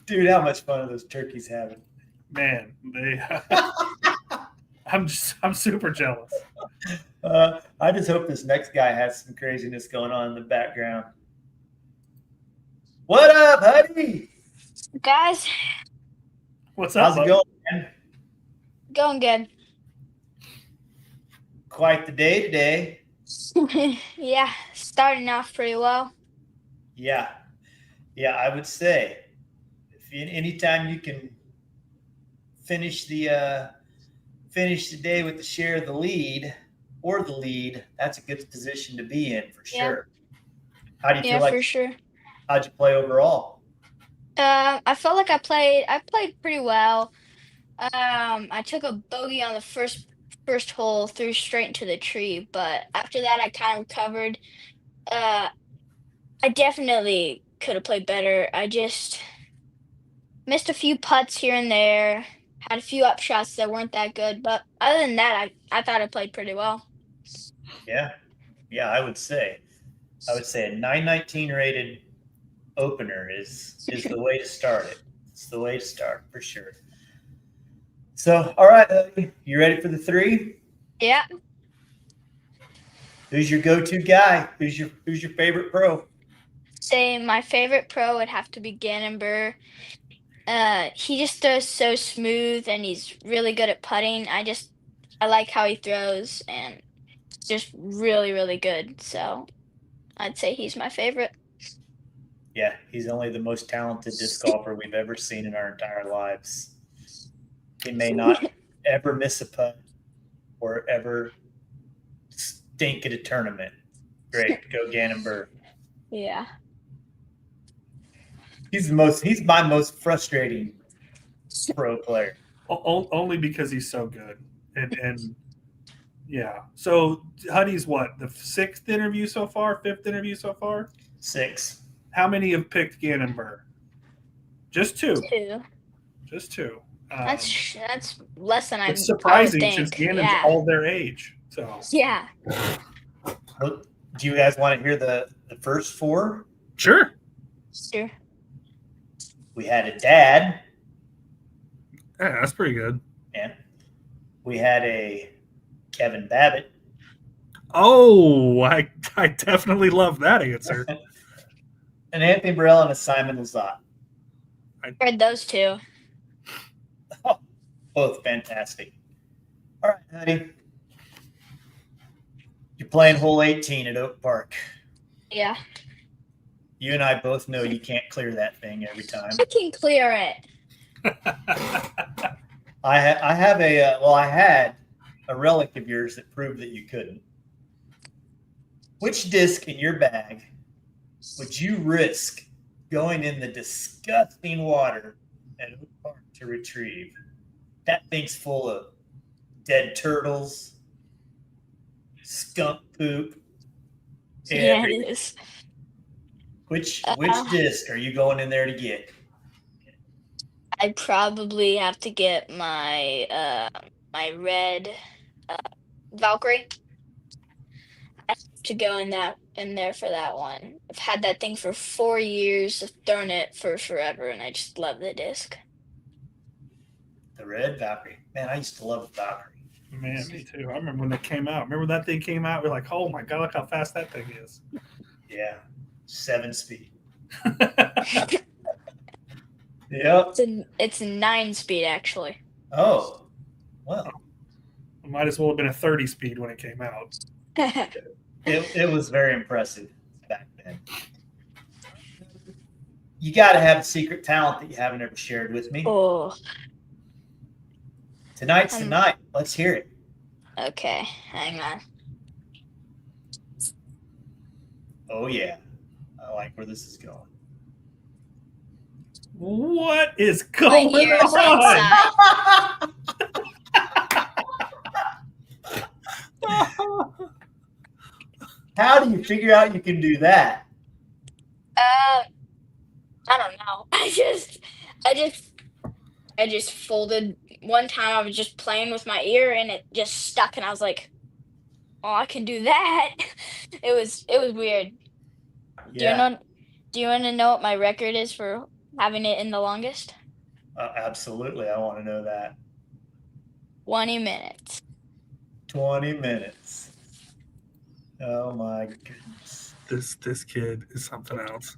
Dude, how much fun are those turkeys having? Man, I'm super jealous. I just hope this next guy has some craziness going on in the background. What up, buddy? Guys, What's up, How's it bud? going, man? going good. Quite the day today. Yeah, starting off pretty well. Yeah, I would say anytime you can finish the day with the share of the lead or the lead, that's a good position to be in for sure. How do you feel like? For sure. How'd you play overall? I felt like I played pretty well. I took a bogey on the first hole, threw straight into the tree, but after that I kind of recovered. I definitely could have played better. I just missed a few putts here and there, had a few up shots that weren't that good, but other than that, I thought I played pretty well. Yeah, I would say a 919 rated opener is the way to start it. It's the way to start for sure. So, all right, you ready for the three? Yeah. Who's your go-to guy? Who's your favorite pro? Say my favorite pro would have to be Gannon. He just throws so smooth and he's really good at putting. I like how he throws and just really, really good. So I'd say he's my favorite. Yeah, he's only the most talented disc golfer we've ever seen in our entire lives. He may not ever miss a putt or ever stink at a tournament. Great, go Gannon. Yeah. He's my most frustrating pro player. Only because he's so good. And yeah. So Huddy's what? The 6th interview so far? 5th interview so far? 6. How many have picked Gannon? Just 2. 2. Just 2. That's less than It's surprising since Gannon's all their age. So yeah. Do you guys want to hear the first 4? Sure. Sure. We had a dad. Yeah, that's pretty good. Yeah. We had a Kevin Babbitt. Oh, I definitely love that answer. An Anthony Burrell and a Simon Lizotte. I heard those 2. Oh, both fantastic. All right, honey. You're playing hole 18 at Oak Park. Yeah. You and I both know you can't clear that thing every time. I can clear it. I had a relic of yours that proved that you couldn't. Which disc in your bag would you risk going in the disgusting water at Oak Park to retrieve? That thing's full of dead turtles, skunk poop. Yeah, it is. Which disc are you going in there to get? I'd probably have to get my my red Valkyrie. I have to go in there for that one. I've had that thing for 4 years. I've thrown it for forever, and I just love the disc. The red Valkyrie. Man, I used to love the Valkyrie. Man, me too. I remember when that came out. Remember that thing came out? We're like, oh my God, look how fast that thing is. Yeah. 7 speed. Yep. It's a 9 speed actually. Oh. Well. It might as well have been a 30 speed when it came out. It was very impressive back then. You got to have a secret talent that you haven't ever shared with me. Oh. Tonight's the night. Let's hear it. Okay, hang on. Oh, yeah. I like where this is going. What is going My ears on? How do you figure out you can do that? I don't know. I just folded. One time I was just playing with my ear and it just stuck and I was like, oh, I can do that. It was weird. Yeah, Do you want to know what my record is for having it in the longest? absolutely. I want to know that. 20 minutes. 20 minutes. Oh my goodness. This kid is something else.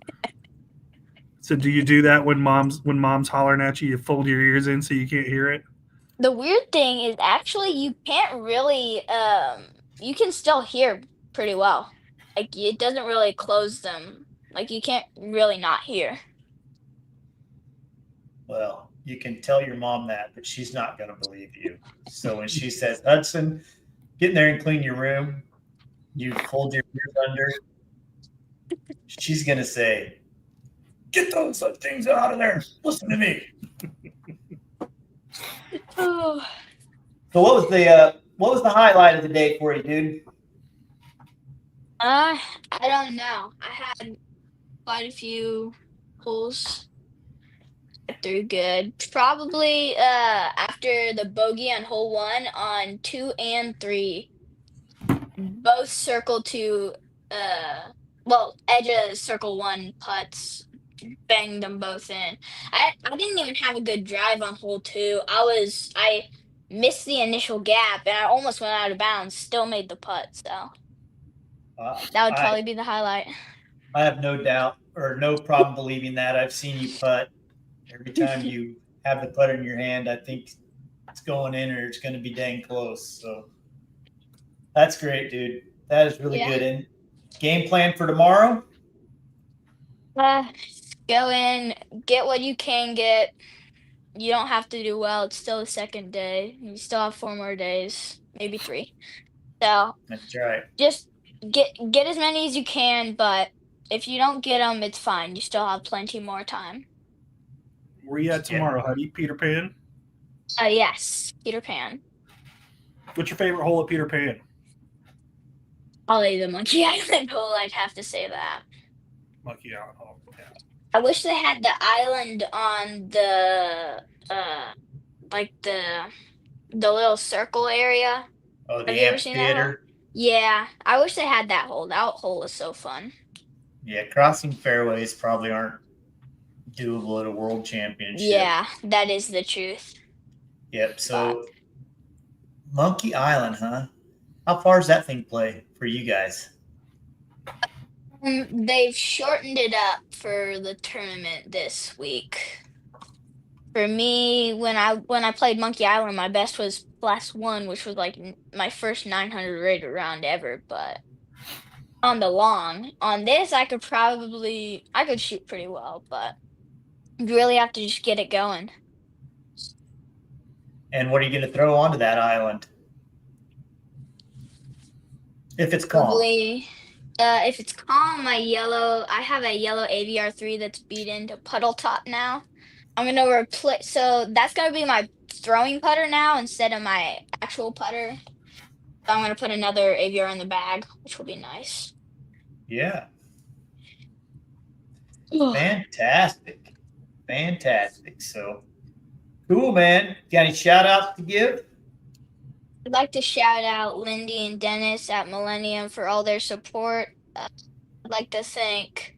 So do you do that when mom's hollering at you? You fold your ears in so you can't hear it. The weird thing is actually you can't really you can still hear pretty well. Like it doesn't really close them. Like you can't really not hear. Well, you can tell your mom that, but she's not going to believe you. So when she says, Hudson, get in there and clean your room, you fold your ears under, she's going to say, get those things out of there. Listen to me. Oh. So what was the highlight of the day for you, dude? I don't know. I had quite a few holes through good. Probably after the bogey on hole 1 on 2 and 3. Both circle to edge of circle 1 putts, banged them both in. I didn't even have a good drive on hole 2. I missed the initial gap and I almost went out of bounds, still made the putt, so that would probably be the highlight. I have no doubt or no problem believing that. I've seen you putt. Every time you have the putt in your hand, I think it's going in or it's going to be dang close. So that's great, dude. That is really good. And game plan for tomorrow? Go in, get what you can get. You don't have to do well. It's still the second day. You still have 4 more days, maybe 3. So That's right. just get as many as you can, but if you don't get them, it's fine. You still have plenty more time. Where you at tomorrow, Huddy? Peter Pan? Yes, Peter Pan. What's your favorite hole at Peter Pan? Probably the Monkey Island hole, I'd have to say that. Monkey Island hole, yeah. I wish they had the island on the like the little circle area. Oh, the Have you ever seen that hole? amphitheater? Yeah, I wish they had that hole. That hole is so fun. Yeah, crossing fairways probably aren't doable at a world championship. Yeah, that is the truth. Yep. So Monkey Island, huh? How far does that thing play for you guys? They've shortened it up for the tournament this week. For me, when I played Monkey Island, my best was +1, which was like my first 900 rated round ever. But on the long, on this, I could shoot pretty well, but you really have to just get it going. And what are you going to throw onto that island? If it's calm. Probably, if it's calm, I have a yellow AVR3 that's beat into puddle top now. I'm gonna replace, so that's gonna be my throwing putter now instead of my actual putter. So I'm gonna put another AVR in the bag, which will be nice. Yeah. Fantastic. So cool, man. Got any shout outs to give? I'd like to shout out Lindy and Dennis at Millennium for all their support. I'd like to thank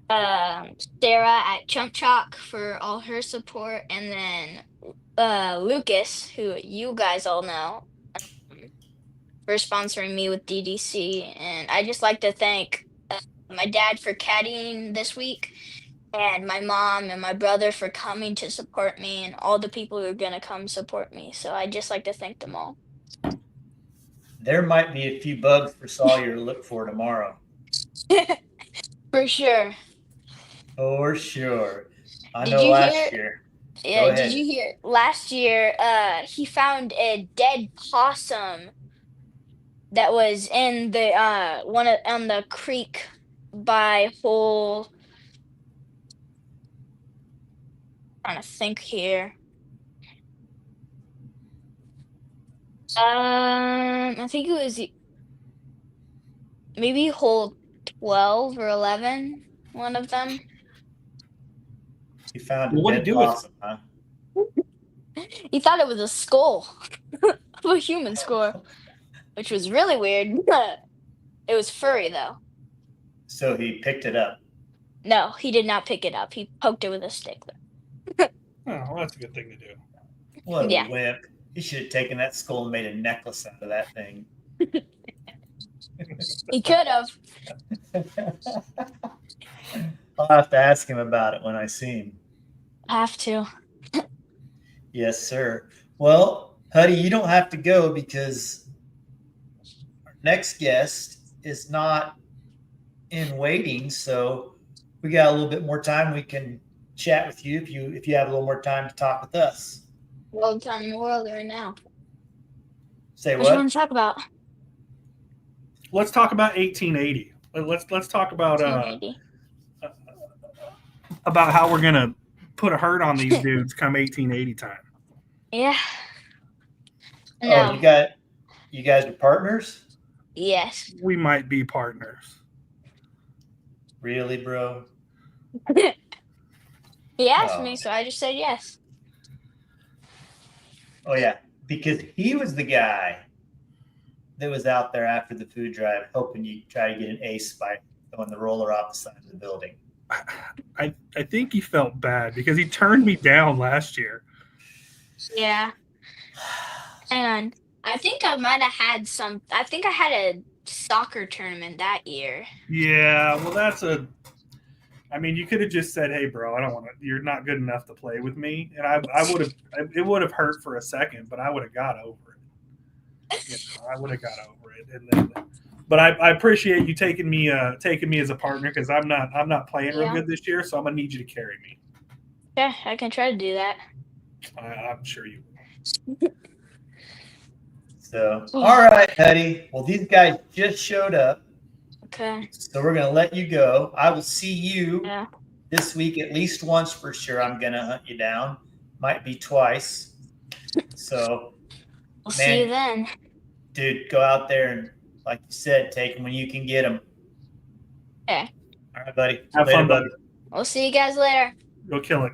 Sarah at Chump Chalk for all her support, and then Lucas, who you guys all know, for sponsoring me with DDC. And I just like to thank my dad for caddying this week, and my mom and my brother for coming to support me, and all the people who are going to come support me. So I just like to thank them all. There might be a few bugs for Sawyer to look for tomorrow. For sure. For sure. I Did know you last hear- year. Yeah, did you hear last year he found a dead possum that was in the on the creek by hole, trying to think here. I think it was maybe hole 12 or 11, one of them. You found Well, a what'd dead he do with it? possum, huh? He thought it was a skull of a human skull. which was really weird. It was furry though. So he picked it up. No, he did not pick it up. He poked it with a stick. Oh, well, that's a good thing to do. What a Yeah. wimp. He should have taken that skull and made a necklace out of that thing. He could have. I'll have to ask him about it when I see him. Have to. Yes, sir. Well, Huddy, you don't have to go because our next guest is not in waiting. So we got a little bit more time. We can chat with you if you have a little more time to talk with us. World time in the world right now. Say What do you what? want to talk about? Let's talk about 1880. Let's talk about 1880. about how we're gonna put a hurt on these dudes come 1880 time. Yeah. Oh, No. you guys are partners? Yes. We might be partners. Really, bro? He asked Oh. me, so I just said yes. Oh yeah, because he was the guy that was out there after the food drive hoping you try to get an ace by throwing the roller off the side of the building. I think he felt bad because he turned me down last year. Yeah. And I think I might have had I think I had a soccer tournament that year. Yeah, well, I mean, you could have just said, "Hey, bro, I don't want to. You're not good enough to play with me," and I would have. It would have hurt for a second, but I would have got over it. I would have got over it, and then. But I appreciate you taking me as a partner because I'm not playing real good this year, so I'm gonna need you to carry me. Yeah, I can try to do that. I'm sure you will. So, all right, Huddy. Well, these guys just showed up. Okay. So we're going to let you go. I will see you Yeah. this week at least once for sure. I'm going to hunt you down. Might be twice. So, We'll see you then. Dude, go out there and, like you said, take them when you can get them. Okay. All right, buddy. Have Later, fun, buddy. We'll see you guys later. Go kill it.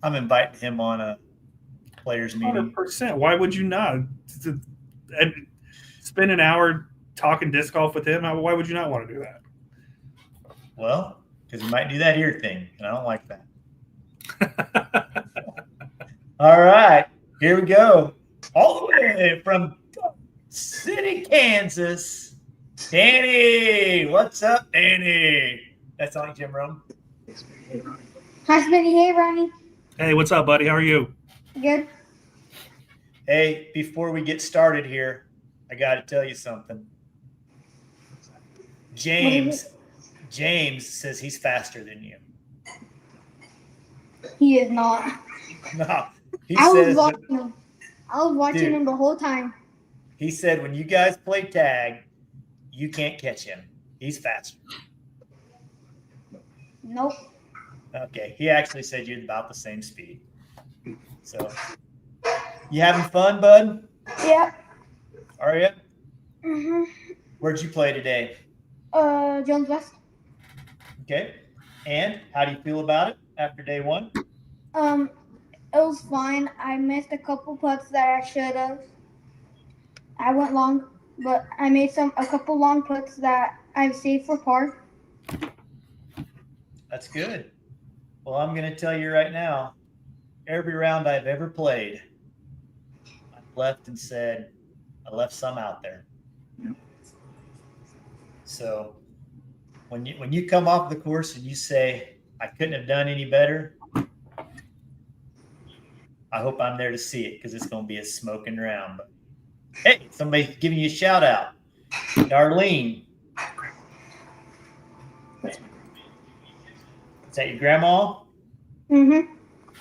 I'm inviting him on a players meeting. 100%. Why would you not? And spend an hour talking disc golf with him. Why would you not want to do that? Well, because he might do that ear thing, and I don't like that. All right, here we go. All the way from City, Kansas, Danny. What's up, Danny? That's on Jim Rome. Hi, Smitty. Hey, Ronnie. Hey, what's up, buddy? How are you? Good. Hey, before we get started here, I got to tell you something. James says he's faster than you. He is not. No, he I was says watching him. I was watching Dude. him the whole time. he said when you guys play tag, you can't catch him. He's faster. Nope. Okay, he actually said you're about the same speed. So, you having fun, bud? Yeah. Are you? Mhm. Where'd you play today? Jones West. Okay. And how do you feel about it after day one? It was fine. I missed a couple putts that I should have. I went long, but I made a couple long putts that I've saved for par. That's good. Well, I'm going to tell you right now, every round I've ever played, I've left and said, I left some out there. So when you come off the course and you say, I couldn't have done any better, I hope I'm there to see it because it's going to be a smoking round. But hey, somebody's giving you a shout out. Darlene. Is that your grandma? Mm-hmm.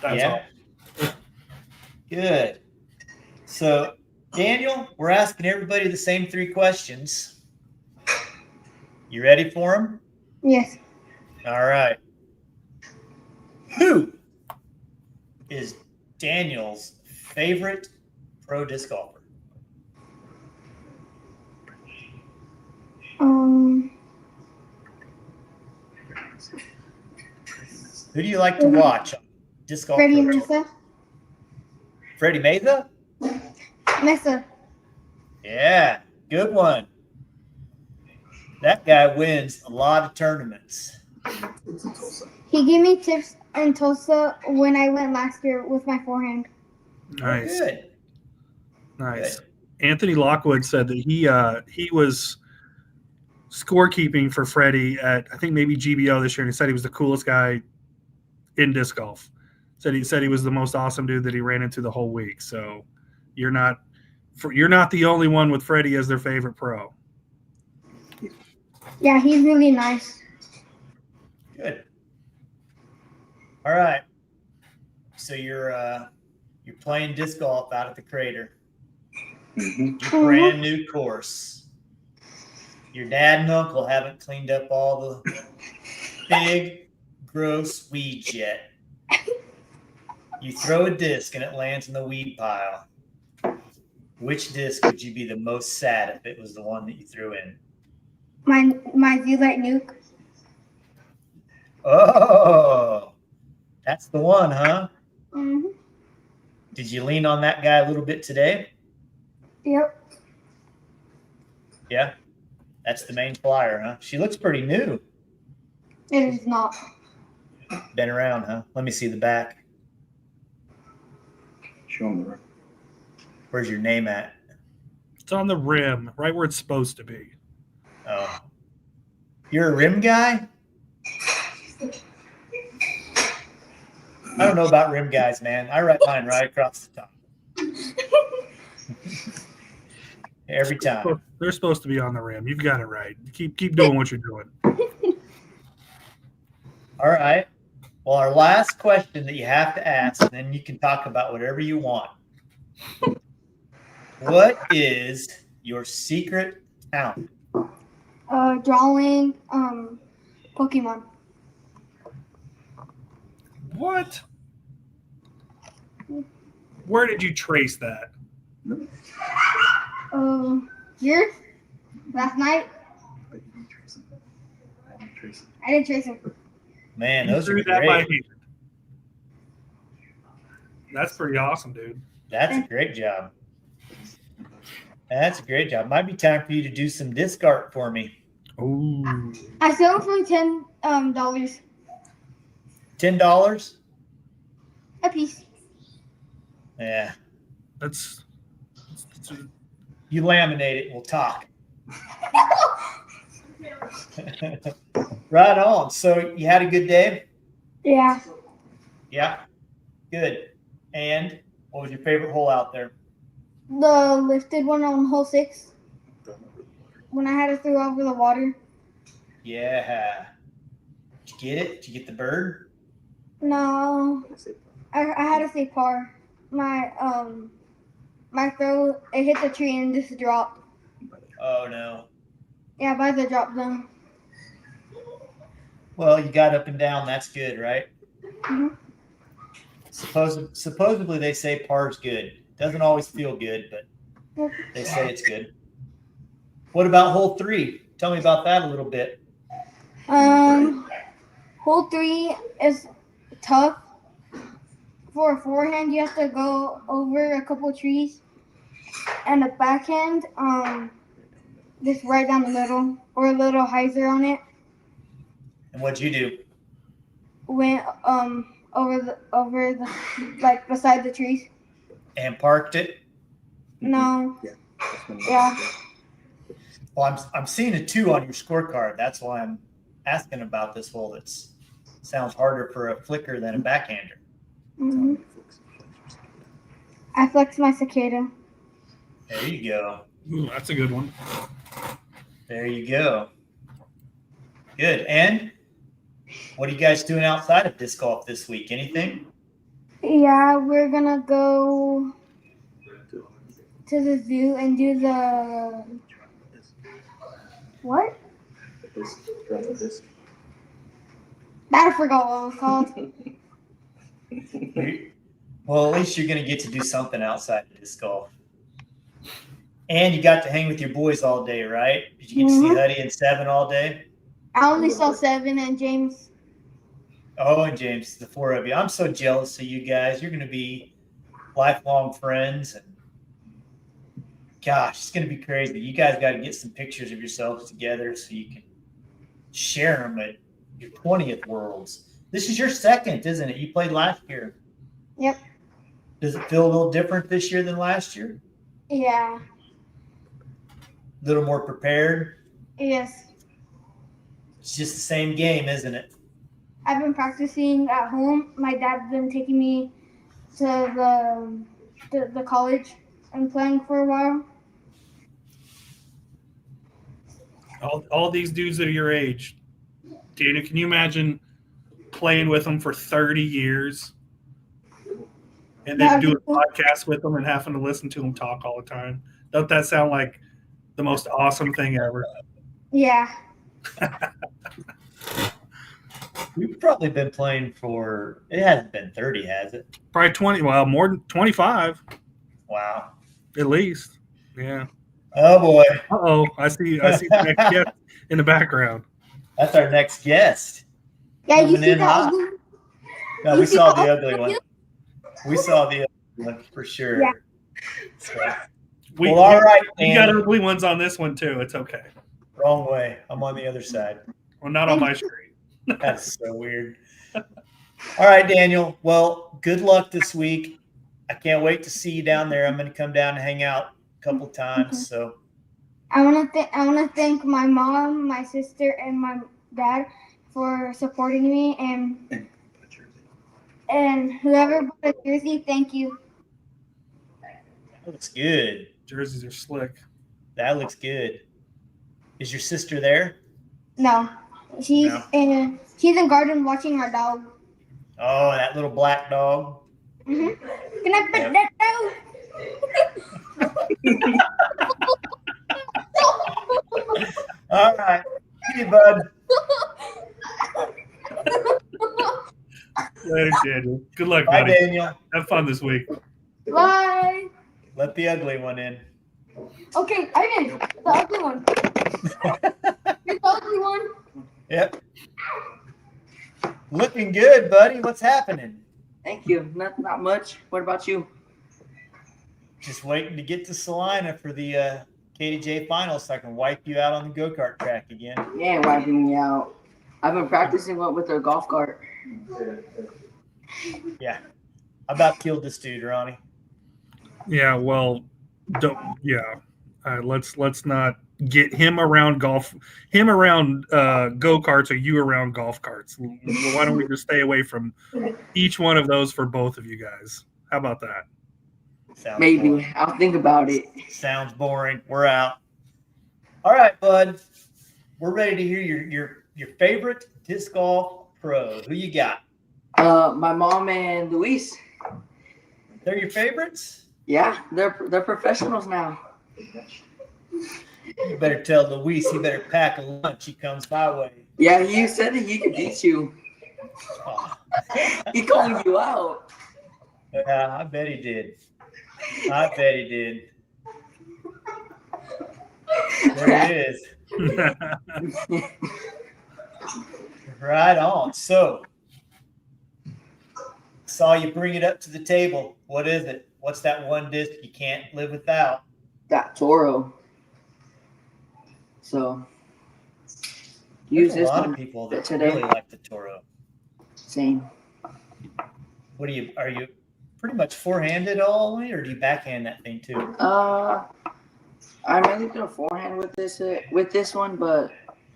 That's all. Good. So, Daniel, we're asking everybody the same 3 questions. You ready for them? Yes. All right. Who is Daniel's favorite pro disc golfer? Who do you like to watch on disc golf? Freddie Pro Tour? Mesa. Freddie Mesa? Mesa. Yeah, good one. That guy wins a lot of tournaments. He gave me tips in Tulsa when I went last year with my forehand. Nice. Oh, good. Nice. Good. Anthony Lockwood said that he was scorekeeping for Freddie at I think maybe GBO this year, and he said he was the coolest guy in disc golf. He said he was the most awesome dude that he ran into the whole week. So you're not the only one with Freddie as their favorite pro. Yeah, he's really nice. Good. All right. So you're playing disc golf out at the Crater. Your brand new course. Your dad and uncle haven't cleaned up all the big, gross weeds yet. You throw a disc and it lands in the weed pile. Which disc would you be the most sad if it was the one that you threw in? My Z-Light Nuke. Oh, that's the one, huh? Mm-hmm. Did you lean on that guy a little bit today? Yep. Yeah, that's the main flyer, huh? She looks pretty new. It is not. Been around, huh? Let me see the back. Show him the rim. Where's your name at? It's on the rim, right where it's supposed to be. Oh, you're a rim guy? I don't know about rim guys, man. I write mine right across the top. Every time. They're supposed to be on the rim. You've got it right. Keep doing what you're doing. All right. Well, our last question that you have to ask, and then you can talk about whatever you want. What is your secret talent? Drawing Pokemon. What? Where did you trace that? Here? Last night? But you didn't trace him. I didn't trace him. I didn't trace him. Man, those are Threw that by great. hand. That's pretty awesome, dude. That's a great job. That's a great job. Might be time for you to do some disc art for me. Oh. I sold for $10 $10? a piece. Yeah. That's You laminate it, we'll talk. Right on. So you had a good day? Yeah. Yeah. Good. And what was your favorite hole out there? The lifted one on hole 6. When I had to throw over the water. Yeah. Did you get it? Did you get the bird? No. I had to say par. My throw, it hit the tree and just dropped. Oh, no. Yeah, by the drop zone. Well, you got up and down. That's good, right? Mm-hmm. Supposedly they say par's good. Doesn't always feel good, but they say it's good. What about hole 3? Tell me about that a little bit. Hole 3 is tough. For a forehand, you have to go over a couple of trees. And a backhand, just right down the middle, or a little hyzer on it. And what'd you do? Went over the like beside the trees. And parked it? No. Yeah. Yeah. Well, I'm seeing a 2 on your scorecard. That's why I'm asking about this hole. That sounds harder for a flicker than a backhander. Mm-hmm. I flexed my cicada. There you go. Ooh, that's a good one. There you go. Good. And what are you guys doing outside of disc golf this week? Anything? Yeah, we're gonna go to the zoo and do the what? I forgot what it was called. Well, at least you're going to get to do something outside of disc golf. And you got to hang with your boys all day, right? Did you get to see Huddy and Seven all day? I only saw 7 and James. Oh, and James, the 4 of you. I'm so jealous of you guys. You're going to be lifelong friends. And Gosh, it's going to be crazy. You guys got to get some pictures of yourselves together so you can share them at your 20th Worlds. This is your second, isn't it? You played last year. Yep. Does it feel a little different this year than last year? Yeah. A little more prepared? Yes. It's just the same game, isn't it? I've been practicing at home. My dad's been taking me to the college and playing for a while. All these dudes that are your age, Daniel, can you imagine playing with them for 30 years and then doing a podcast with them and having to listen to them talk all the time? Doesn't that sound like the most awesome thing ever? Yeah. We've probably been playing for, it hasn't been 30, has it? Probably 20, well, more than 25. Wow. At least. Yeah. Oh, boy. Uh-oh. I see the next guest in the background. That's our next guest. Yeah, you Coming see in that hot. ugly? No, You we see saw the the ugly ugly one. one? We saw the ugly one for sure. Yeah. So, We all right, we got man. ugly ones on this one, too. It's okay. Wrong way. I'm on the other side. Well, not on my screen. That's so weird. All right, Daniel. Well, good luck this week. I can't wait to see you down there. I'm going to come down and hang out a couple times. So I want to thank my mom, my sister, and my dad for supporting me, and whoever bought a jersey, thank you. that looks good. Jerseys are slick. That looks good. Is your sister there? No, she's No. in garden watching our dog. Oh, that little black dog. Can I pet that dog? All right. See you, bud. Later, Daniel. Good luck, Bye, buddy. Daniel. Have fun this week. Bye. Let the ugly one in. Okay, I did the ugly one. Here's the ugly one. Yep. Looking good, buddy. What's happening? Thank you. Not much. What about you? Just waiting to get to Salina for the KDJ finals so I can wipe you out on the go-kart track again. You ain't wiping me out. I've been practicing with their golf cart. Yeah. I about killed this dude, Ronnie. Yeah, well, don't. Yeah, let's not get him around go karts or you around golf carts. Why don't we just stay away from each one of those for both of you guys? How about that? Sounds Maybe boring. I'll think about it. Sounds boring. We're out. All right, bud. We're ready to hear your favorite disc golf pro. Who you got? My mom and Luis. They're your favorites? Yeah, they're professionals now. You better tell Luis he better pack a lunch. He comes my way. Yeah, you said that he could beat you. Oh. He called you out. Yeah, I bet he did. I bet he did. There it is. Right on. So, saw you bring it up to the table. What is it? What's that one disc you can't live without? That Toro. So use There's this a lot one of people that today. really like the Toro. Same. What are you pretty much forehanded all the way, or do you backhand that thing too? I mainly throw forehand with this one, but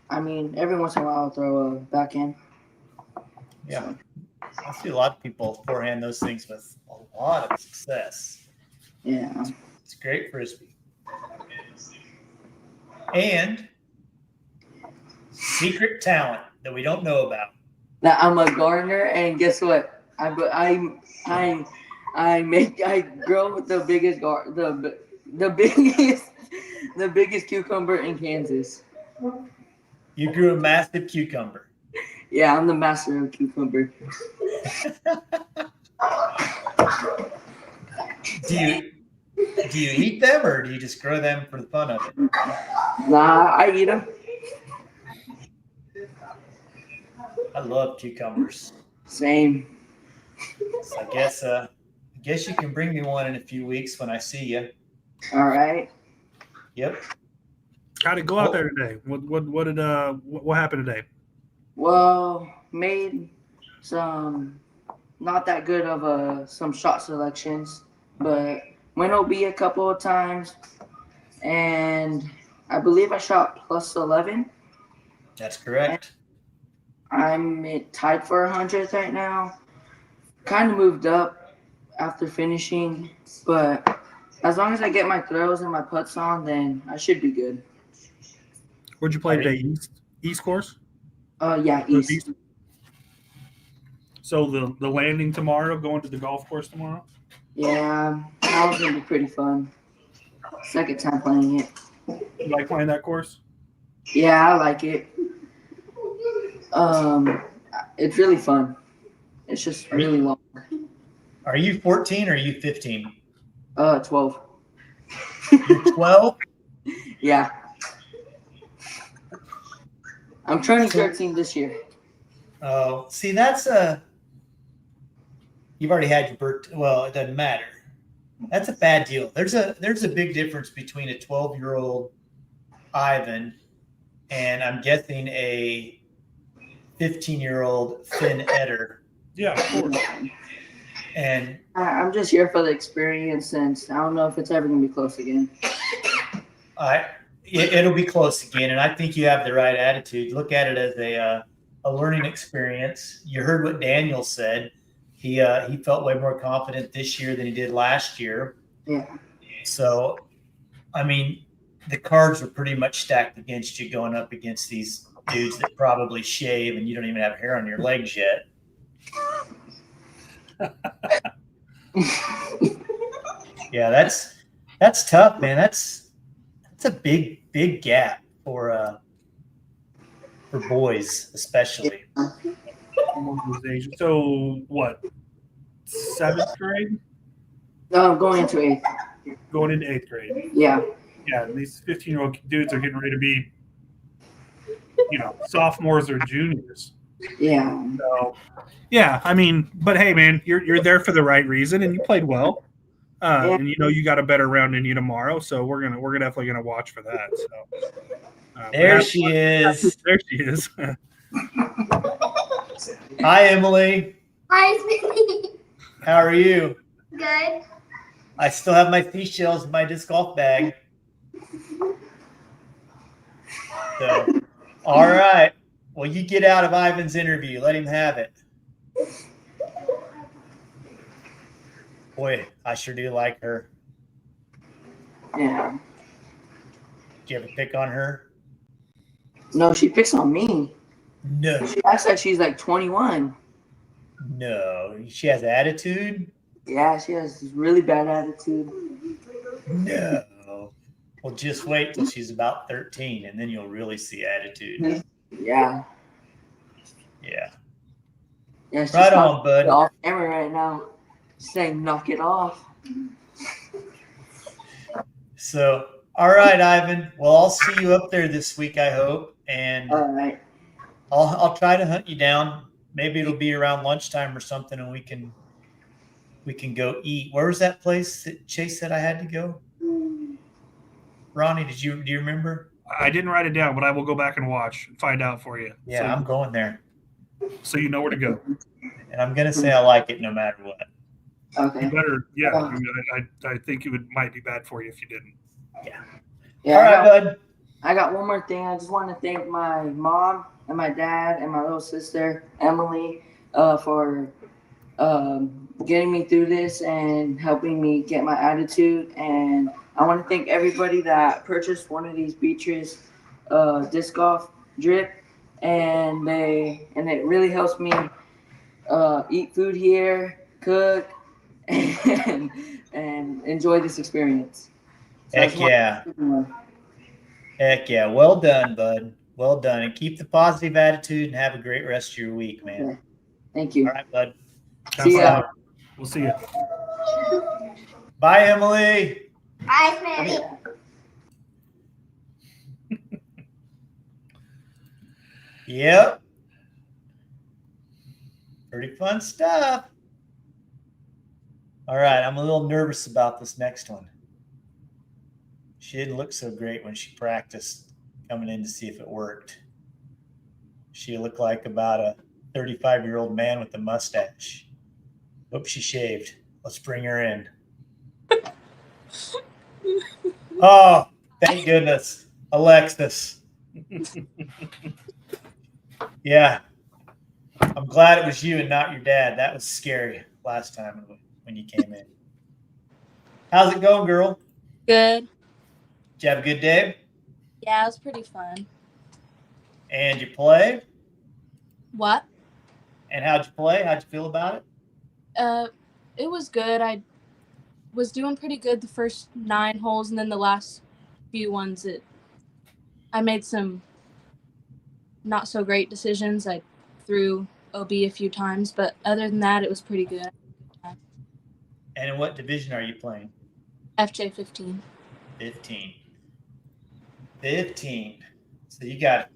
I mean every once in a while I'll throw a backhand. Yeah. So, I see a lot of people forehand those things with a lot of success. yeah. It's great frisbee. And secret talent that we don't know about. Now I'm a gardener, and guess what? I grow the biggest the biggest cucumber in Kansas. You grew a massive cucumber. Yeah, I'm the master of cucumber. Do you eat them, or do you just grow them for the fun of it? Nah, I eat them. I love cucumbers. Same. So I guess you can bring me one in a few weeks when I see you. All right. Yep. How'd it go out there today? What happened today? Well, made some not that good of some shot selections, but went OB a couple of times, and I believe I shot plus 11. That's correct. I'm tied for 100th right now. Kind of moved up after finishing, but as long as I get my throws and my putts on, then I should be good. Where'd you play today? East course? Yeah, East. So the landing tomorrow, going to the golf course tomorrow? Yeah, that was gonna be pretty fun. Second time playing it. You like playing that course? Yeah, I like it. It's really fun. It's just really long. Are you 14 or are you 15? 12. You're 12? Yeah. I'm turning 13 this year. Oh, see, that's you've already had your birthday. Well, it doesn't matter. That's a bad deal. There's a big difference between a 12-year-old Ivan and I'm guessing a 15-year-old Finn Eder. Yeah, of course. And I'm just here for the experience, since I don't know if it's ever gonna be close again. It'll be close again, and I think you have the right attitude. Look at it as a learning experience. You heard what Daniel said. He felt way more confident this year than he did last year. Yeah. So, I mean, the cards were pretty much stacked against you going up against these dudes that probably shave and you don't even have hair on your legs yet. Yeah, that's tough, man. That's a big gap for boys, especially. So what? 7th grade? No, I'm going into 8th. Going into 8th grade. Yeah. Yeah, these 15-year-old dudes are getting ready to be, sophomores or juniors. Yeah. So, yeah, I mean, but hey, man, you're there for the right reason, and you played well. Yeah. And you got a better round in you tomorrow, so we're definitely gonna watch for that. So there she is. There she is. Hi, Emily. Hi, Smitty. How are you? Good. I still have my seashells in my disc golf bag. So, all right. Well, you get out of Ivan's interview. Let him have it. Boy, I sure do like her. Yeah. Do you ever pick on her? No, she picks on me. No. She acts like she's like 21. No. She has attitude? Yeah, she has this really bad attitude. No. Well, just wait till she's about 13, and then you'll really see attitude. Yeah. Yeah. Yeah. She's Right on, bud. Off camera right now, saying "knock it off." So, all right, Ivan. Well, I'll see you up there this week, I hope, and all right. I'll try to hunt you down. Maybe it'll be around lunchtime or something, and we can go eat. Where was that place that Chayce said I had to go? Ronnie, do you remember? I didn't write it down, but I will go back and watch and find out for you. Yeah, so, I'm going there. So you know where to go. And I'm gonna say I like it no matter what. Okay. You better, yeah. I mean, I think might be bad for you if you didn't. Yeah. Yeah. All right, bud. I got one more thing. I just want to thank my mom and my dad and my little sister Emily for getting me through this and helping me get my attitude. And I want to thank everybody that purchased one of these Beatrice disc golf drip, and it really helps me eat food here, cook, and enjoy this experience. So Heck yeah. Heck yeah. Well done, bud. Well done. And keep the positive attitude and have a great rest of your week, man. Okay. Thank you. All right, bud. See ya. We'll see you. Bye, Emily. Hi, Smitty. Yep. Pretty fun stuff. All right. I'm a little nervous about this next one. She didn't look so great when she practiced coming in to see if it worked. She looked like about a 35-year-old man with a mustache. Hope she shaved. Let's bring her in. Oh, thank goodness. Alexis. Yeah. I'm glad it was you and not your dad. That was scary last time when you came in. How's it going, girl? Good. Did you have a good day? Yeah, it was pretty fun. And you play? What? And how'd you play? How'd you feel about it? It was good. I was doing pretty good the first 9 holes, and then the last few ones, I made some not so great decisions. I threw OB a few times, but other than that, it was pretty good. And in what division are you playing? FJ 15. 15. 15. So you got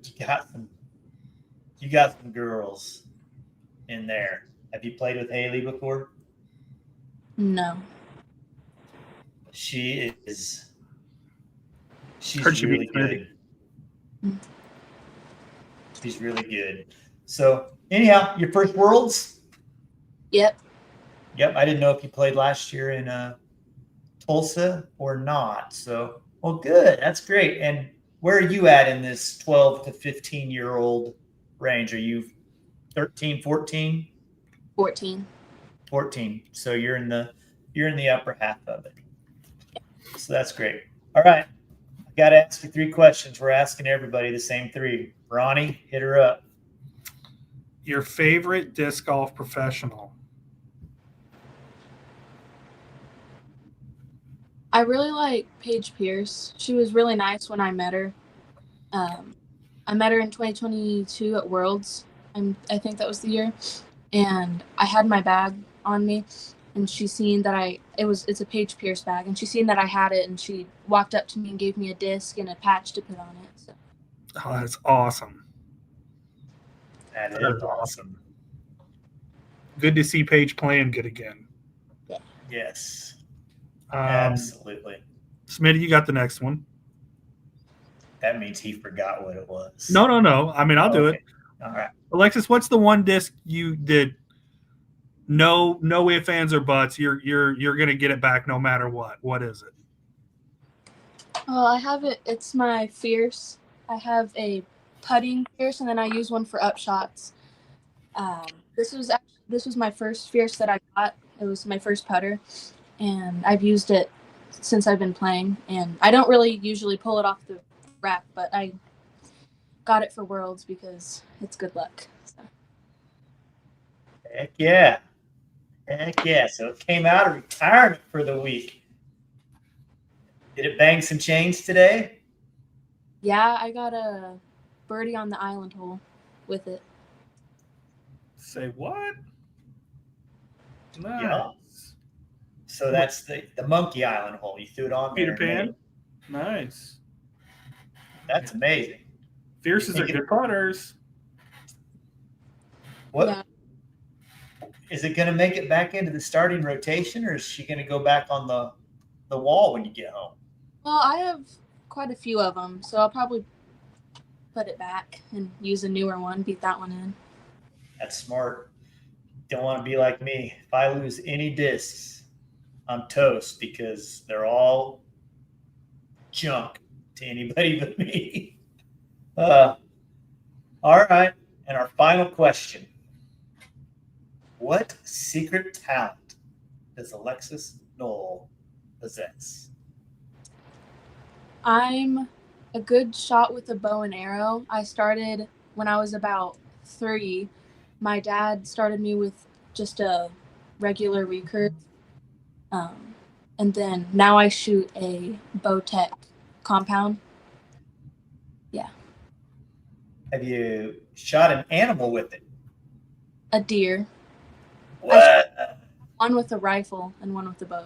some girls in there. Have you played with Haley before? No. She's Heard she really beat Smitty. good. She's really good. So anyhow, your first Worlds? Yep. Yep. I didn't know if you played last year in Tulsa or not. So, well, good. That's great. And where are you at in this 12 to 15-year-old range? Are you 13, 14? 14. 14. So you're in the upper half of it. So that's great. All right. I got to ask you 3 questions. We're asking everybody the same 3. Ronnie, hit her up. Your favorite disc golf professional? I really like Paige Pierce. She was really nice when I met her. I met her in 2022 at Worlds. I think that was the year. And I had my bag on me, and she seen that it's a Paige Pierce bag, and she seen that I had it, and she walked up to me and gave me a disc and a patch to put on it. So. Oh, that's awesome. That is awesome. Good to see Paige playing good again. Yeah. Yes. Absolutely. Smitty, you got the next one. That means he forgot what it was. No. I mean, I'll do it. All right. Alexis, what's the one disc you did? No ifs, ands, or buts. You're gonna get it back no matter what. What is it? Oh, I have it. It's my Fierce. I have a putting Fierce, and then I use one for upshots. This was my first Fierce that I got. It was my first putter, and I've used it since I've been playing. And I don't really usually pull it off the rack, but I got it for Worlds because it's good luck. So. Heck yeah. Heck yeah. So it came out of retirement for the week. Did it bang some chains today? Yeah, I got a birdie on the island hole with it. Say what? Nice. Yeah. So that's the Monkey Island hole. You threw it on Peter there. Pan. Nice. That's amazing. Fierces are good putters. What? Yeah. Is it going to make it back into the starting rotation, or is she going to go back on the wall when you get home? Well, I have quite a few of them, so I'll probably put it back and use a newer one, beat that one in. That's smart. Don't want to be like me. If I lose any discs, I'm toast because they're all junk to anybody but me. All right. And our final question. What secret talent does Alexis Knoll possess? I'm a good shot with a bow and arrow. I started when I was about 3. My dad started me with just a regular recurve. And then now I shoot a Bowtech compound. Yeah. Have you shot an animal with it? A deer. What? One with a rifle and one with a bow.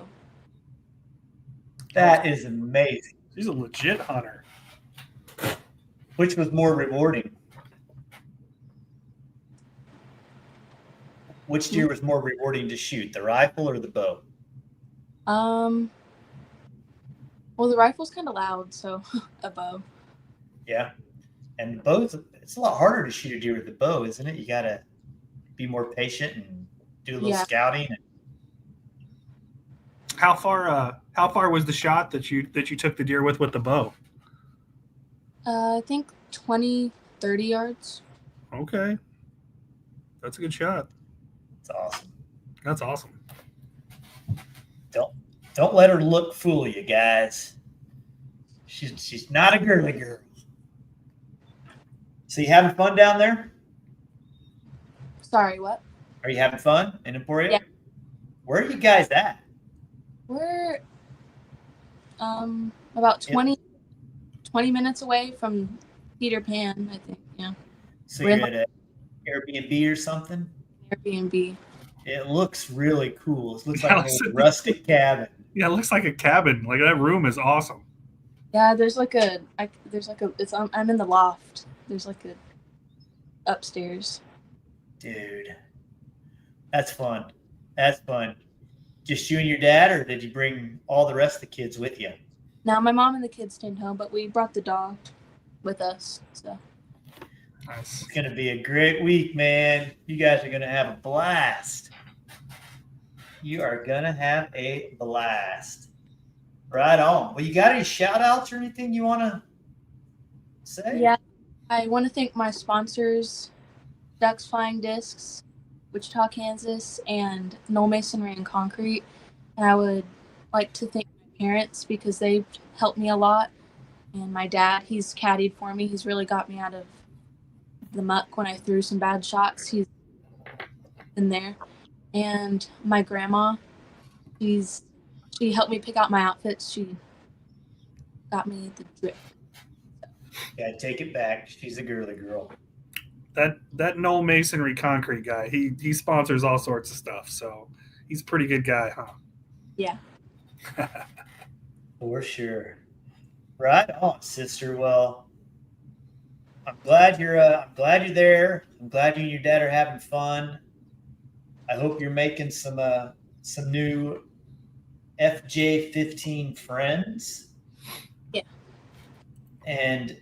That is amazing. She's a legit hunter. Which was more rewarding? Which deer was more rewarding to shoot, the rifle or the bow? Well, the rifle's kind of loud, so a bow. Yeah. And the bows, it's a lot harder to shoot a deer with the bow, isn't it? You got to be more patient and do a little scouting. How far was the shot that you took the deer with the bow? I think 20, 30 yards. Okay. That's a good shot. That's awesome. That's awesome. Don't let her look fool you, guys. She's not a girly girl. So you having fun down there? Sorry, what? Are you having fun in Emporia? Yeah. Where are you guys at? We're about 20 minutes away from Peter Pan, I think. Yeah. So you're at an Airbnb or something? Airbnb. It looks really cool. It looks like a little rustic cabin. Yeah, it looks like a cabin. Like that room is awesome. Yeah, I'm in the loft. There's like a upstairs. Dude, that's fun. That's fun. Just you and your dad, or did you bring all the rest of the kids with you? Now my mom and the kids stayed home, but we brought the dog with us. So nice. It's gonna be a great week, man. You guys are gonna have a blast. You are gonna have a blast. Right on. Well, you got any shout outs or anything you want to say? yeah, I want to thank my sponsors, Ducks Flying Discs, Wichita, Kansas, and Knoll Masonry and Concrete. And I would like to thank my parents because they've helped me a lot. And my dad, he's caddied for me. He's really got me out of the muck when I threw some bad shots. He's been there. And my grandma, she helped me pick out my outfits. She got me the drip. Yeah, take it back. She's a girly girl. That Knoll Masonry Concrete guy, he sponsors all sorts of stuff, so he's a pretty good guy, huh? Yeah. For sure. Right on, sister. Well, I'm glad you're there. I'm glad you and your dad are having fun. I hope you're making some new FJ15 friends. Yeah. And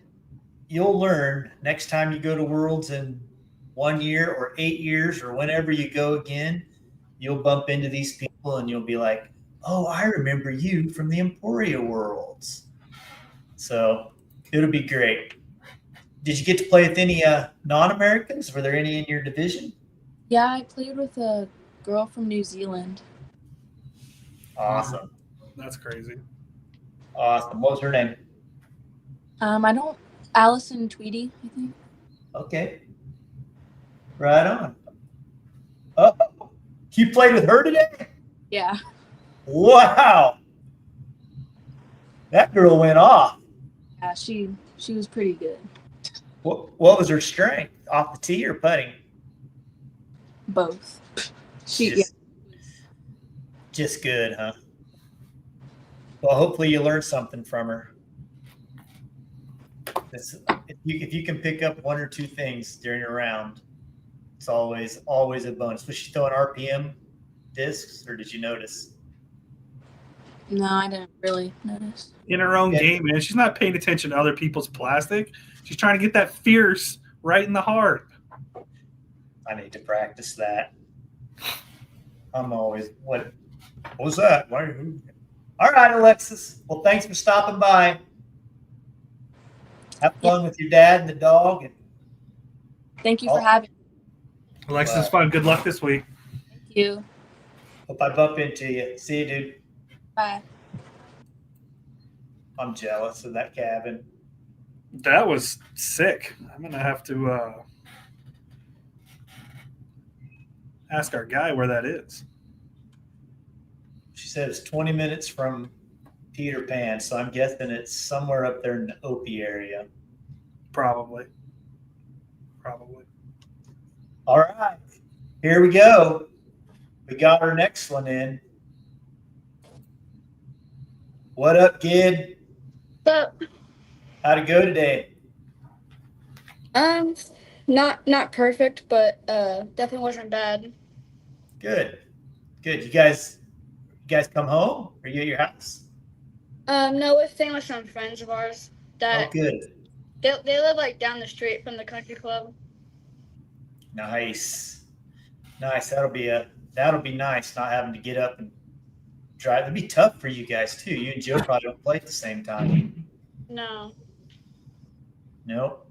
you'll learn next time you go to Worlds in 1 year or 8 years or whenever you go again, you'll bump into these people and you'll be like, oh, I remember you from the Emporia Worlds. So it'll be great. Did you get to play with any non-Americans? Were there any in your division? Yeah, I played with a girl from New Zealand. Awesome. That's crazy. Awesome. What was her name? Allison Tweedy, I think. Okay. Right on. Oh, you played with her today? Yeah. Wow. That girl went off. Yeah, she was pretty good. What was her strength? Off the tee or putting? Both. Just good, huh? Well, hopefully you learned something from her. If you can pick up one or two things during a round, it's always a bonus. Was she throwing RPM discs, or did you notice? No, I didn't really notice. In her own game, man. She's not paying attention to other people's plastic. She's trying to get that fierce right in the heart. I need to practice that. I'm always what was that? All right, Alexis. Well, thanks for stopping by. Have fun with your dad and the dog. And thank you for having me. Alexis, it's fun. Good luck this week. Thank you. Hope I bump into you. See you, dude. Bye. I'm jealous of that cabin. That was sick. I'm going to have to ask our guy where that is. She said it's 20 minutes from Peter Pan, so I'm guessing it's somewhere up there in the Opie area. Probably. All right. Here we go. We got our next one in. What up, kid? What's up? How'd it go today? Not perfect, but definitely wasn't bad. Good. You guys come home? Are you at your house? No, we're staying with some friends of ours Oh, that good. they live like down the street from the country club. Nice. That'll be nice not having to get up and drive. It'd be tough for you guys too. You and Joe probably don't play at the same time. No. Nope.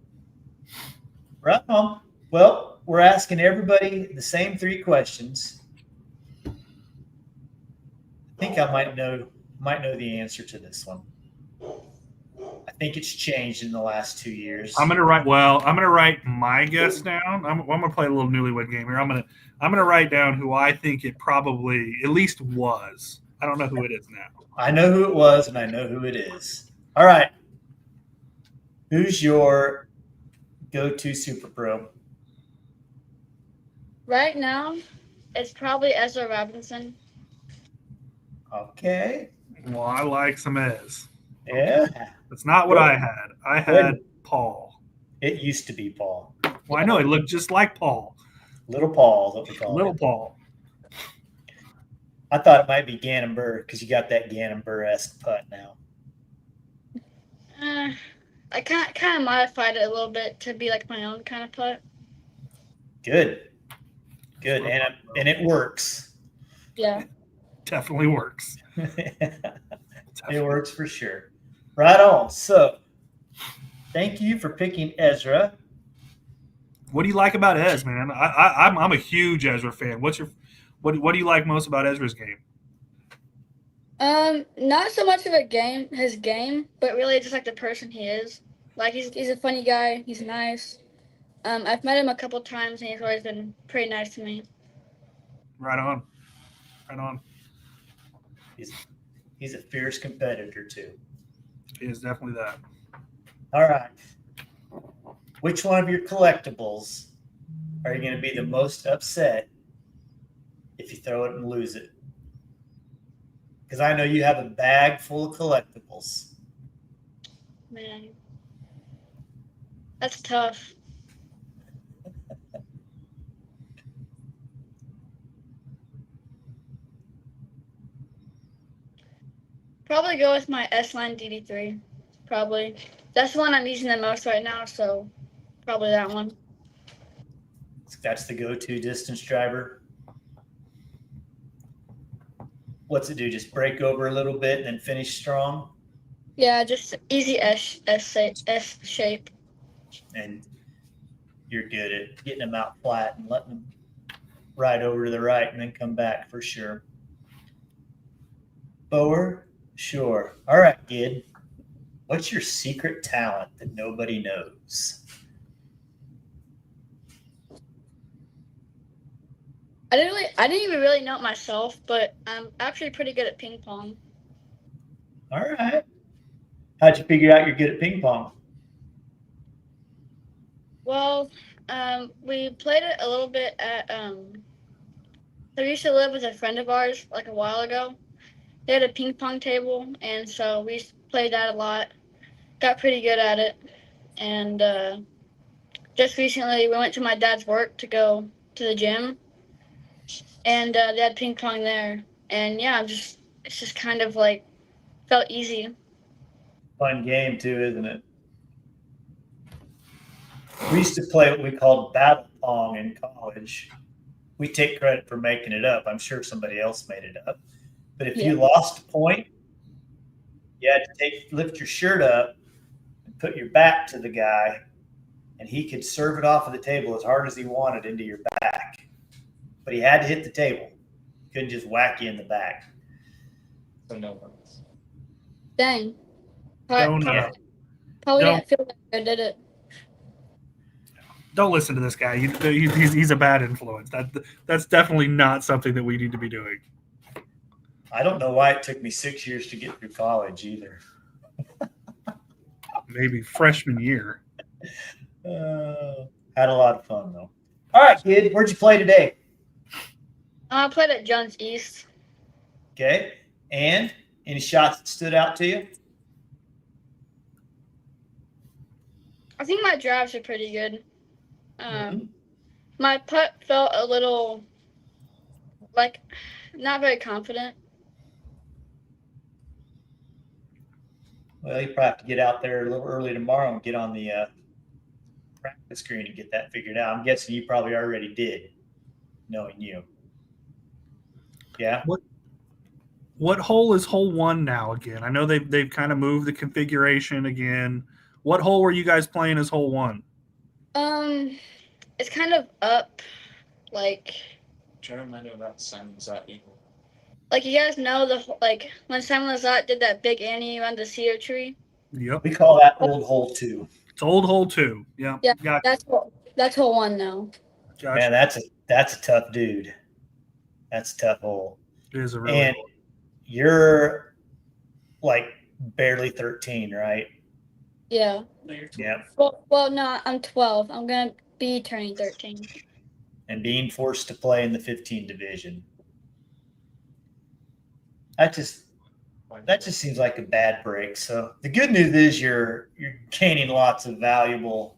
Right on. Well, we're asking everybody the same 3 questions. I think I might know the answer to this one. I think it's changed in the last 2 years. I'm gonna write my guess down. I'm gonna play a little newlywed game here. I'm gonna write down who I think it probably at least was. I don't know who it is now. I know who it was, and I know who it is. All right. Who's your go-to Super Pro? Right now, it's probably Ezra Robinson. Okay. Well, I like some Ez. Yeah. That's not what I had. I had Paul. It used to be Paul. Well, I know it looked just like Paul. Little Paul is what we call Little him. Paul. I thought it might be Gannon Burr because you got that Gannon Burr-esque putt now. I kind of modified it a little bit to be like my own kind of putt. Good. And it works. Yeah. Definitely works. It works for sure. Right on. So, thank you for picking Ezra. What do you like about Ez, man? I'm a huge Ezra fan. What do you like most about Ezra's game? Not so much of his game, but really just like the person he is. Like he's a funny guy. He's nice. I've met him a couple times, and he's always been pretty nice to me. Right on. He's a fierce competitor too. He is definitely that. All right. Which one of your collectibles are you going to be the most upset if you throw it and lose it? Because I know you have a bag full of collectibles. Man, that's tough. Probably go with my S-Line DD3. Probably. That's the one I'm using the most right now, so probably that one. That's the go-to distance driver. What's it do? Just break over a little bit and then finish strong? Yeah, just easy S shape. And you're good at getting them out flat and letting them ride over to the right and then come back for sure. Bower? Sure. All right, kid. What's your secret talent that nobody knows? I didn't even really know it myself, but I'm actually pretty good at ping pong. All right. How'd you figure out you're good at ping pong? Well, we played it a little bit at I used to live with a friend of ours like a while ago. They had a ping pong table, and so we played that a lot. Got pretty good at it, and just recently we went to my dad's work to go to the gym, and they had ping pong there, and yeah, it's just kind of like felt easy. Fun game too, isn't it? We used to play what we called battle pong in college. We take credit for making it up. I'm sure somebody else made it up. But if you lost a point, you had to lift your shirt up and put your back to the guy, and he could serve it off of the table as hard as he wanted into your back. But he had to hit the table. He couldn't just whack you in the back. So no limits. Dang. Don't Didn't feel that good, did it? Don't listen to this guy. He's a bad influence. That's definitely not something that we need to be doing. I don't know why it took me 6 years to get through college either. Maybe freshman year. Had a lot of fun though. All right, kid, where'd you play today? I played at Jones East. Okay, and any shots that stood out to you? I think my drives are pretty good. My putt felt a little like not very confident. Well, you probably have to get out there a little early tomorrow and get on the practice screen and get that figured out. I'm guessing you probably already did, knowing you. Yeah. What hole is hole 1 now again? I know they've kind of moved the configuration again. What hole were you guys playing as hole 1? It's kind of up, like. Try to remind me about Simon Zot Eagle. Like, you guys know when Simon Lazat did that big Annie around the cedar tree? Yep. We call that old hole 2. It's old hole 2. Yeah. Yeah, Gotcha. that's hole 1 now. Gotcha. Man, that's a tough dude. That's a tough hole. It is a really and you're like barely 13, right? Yeah. Yeah. Well, no, I'm 12. I'm gonna be turning 13. And being forced to play in the 15 division. That just seems like a bad break. So the good news is you're gaining lots of valuable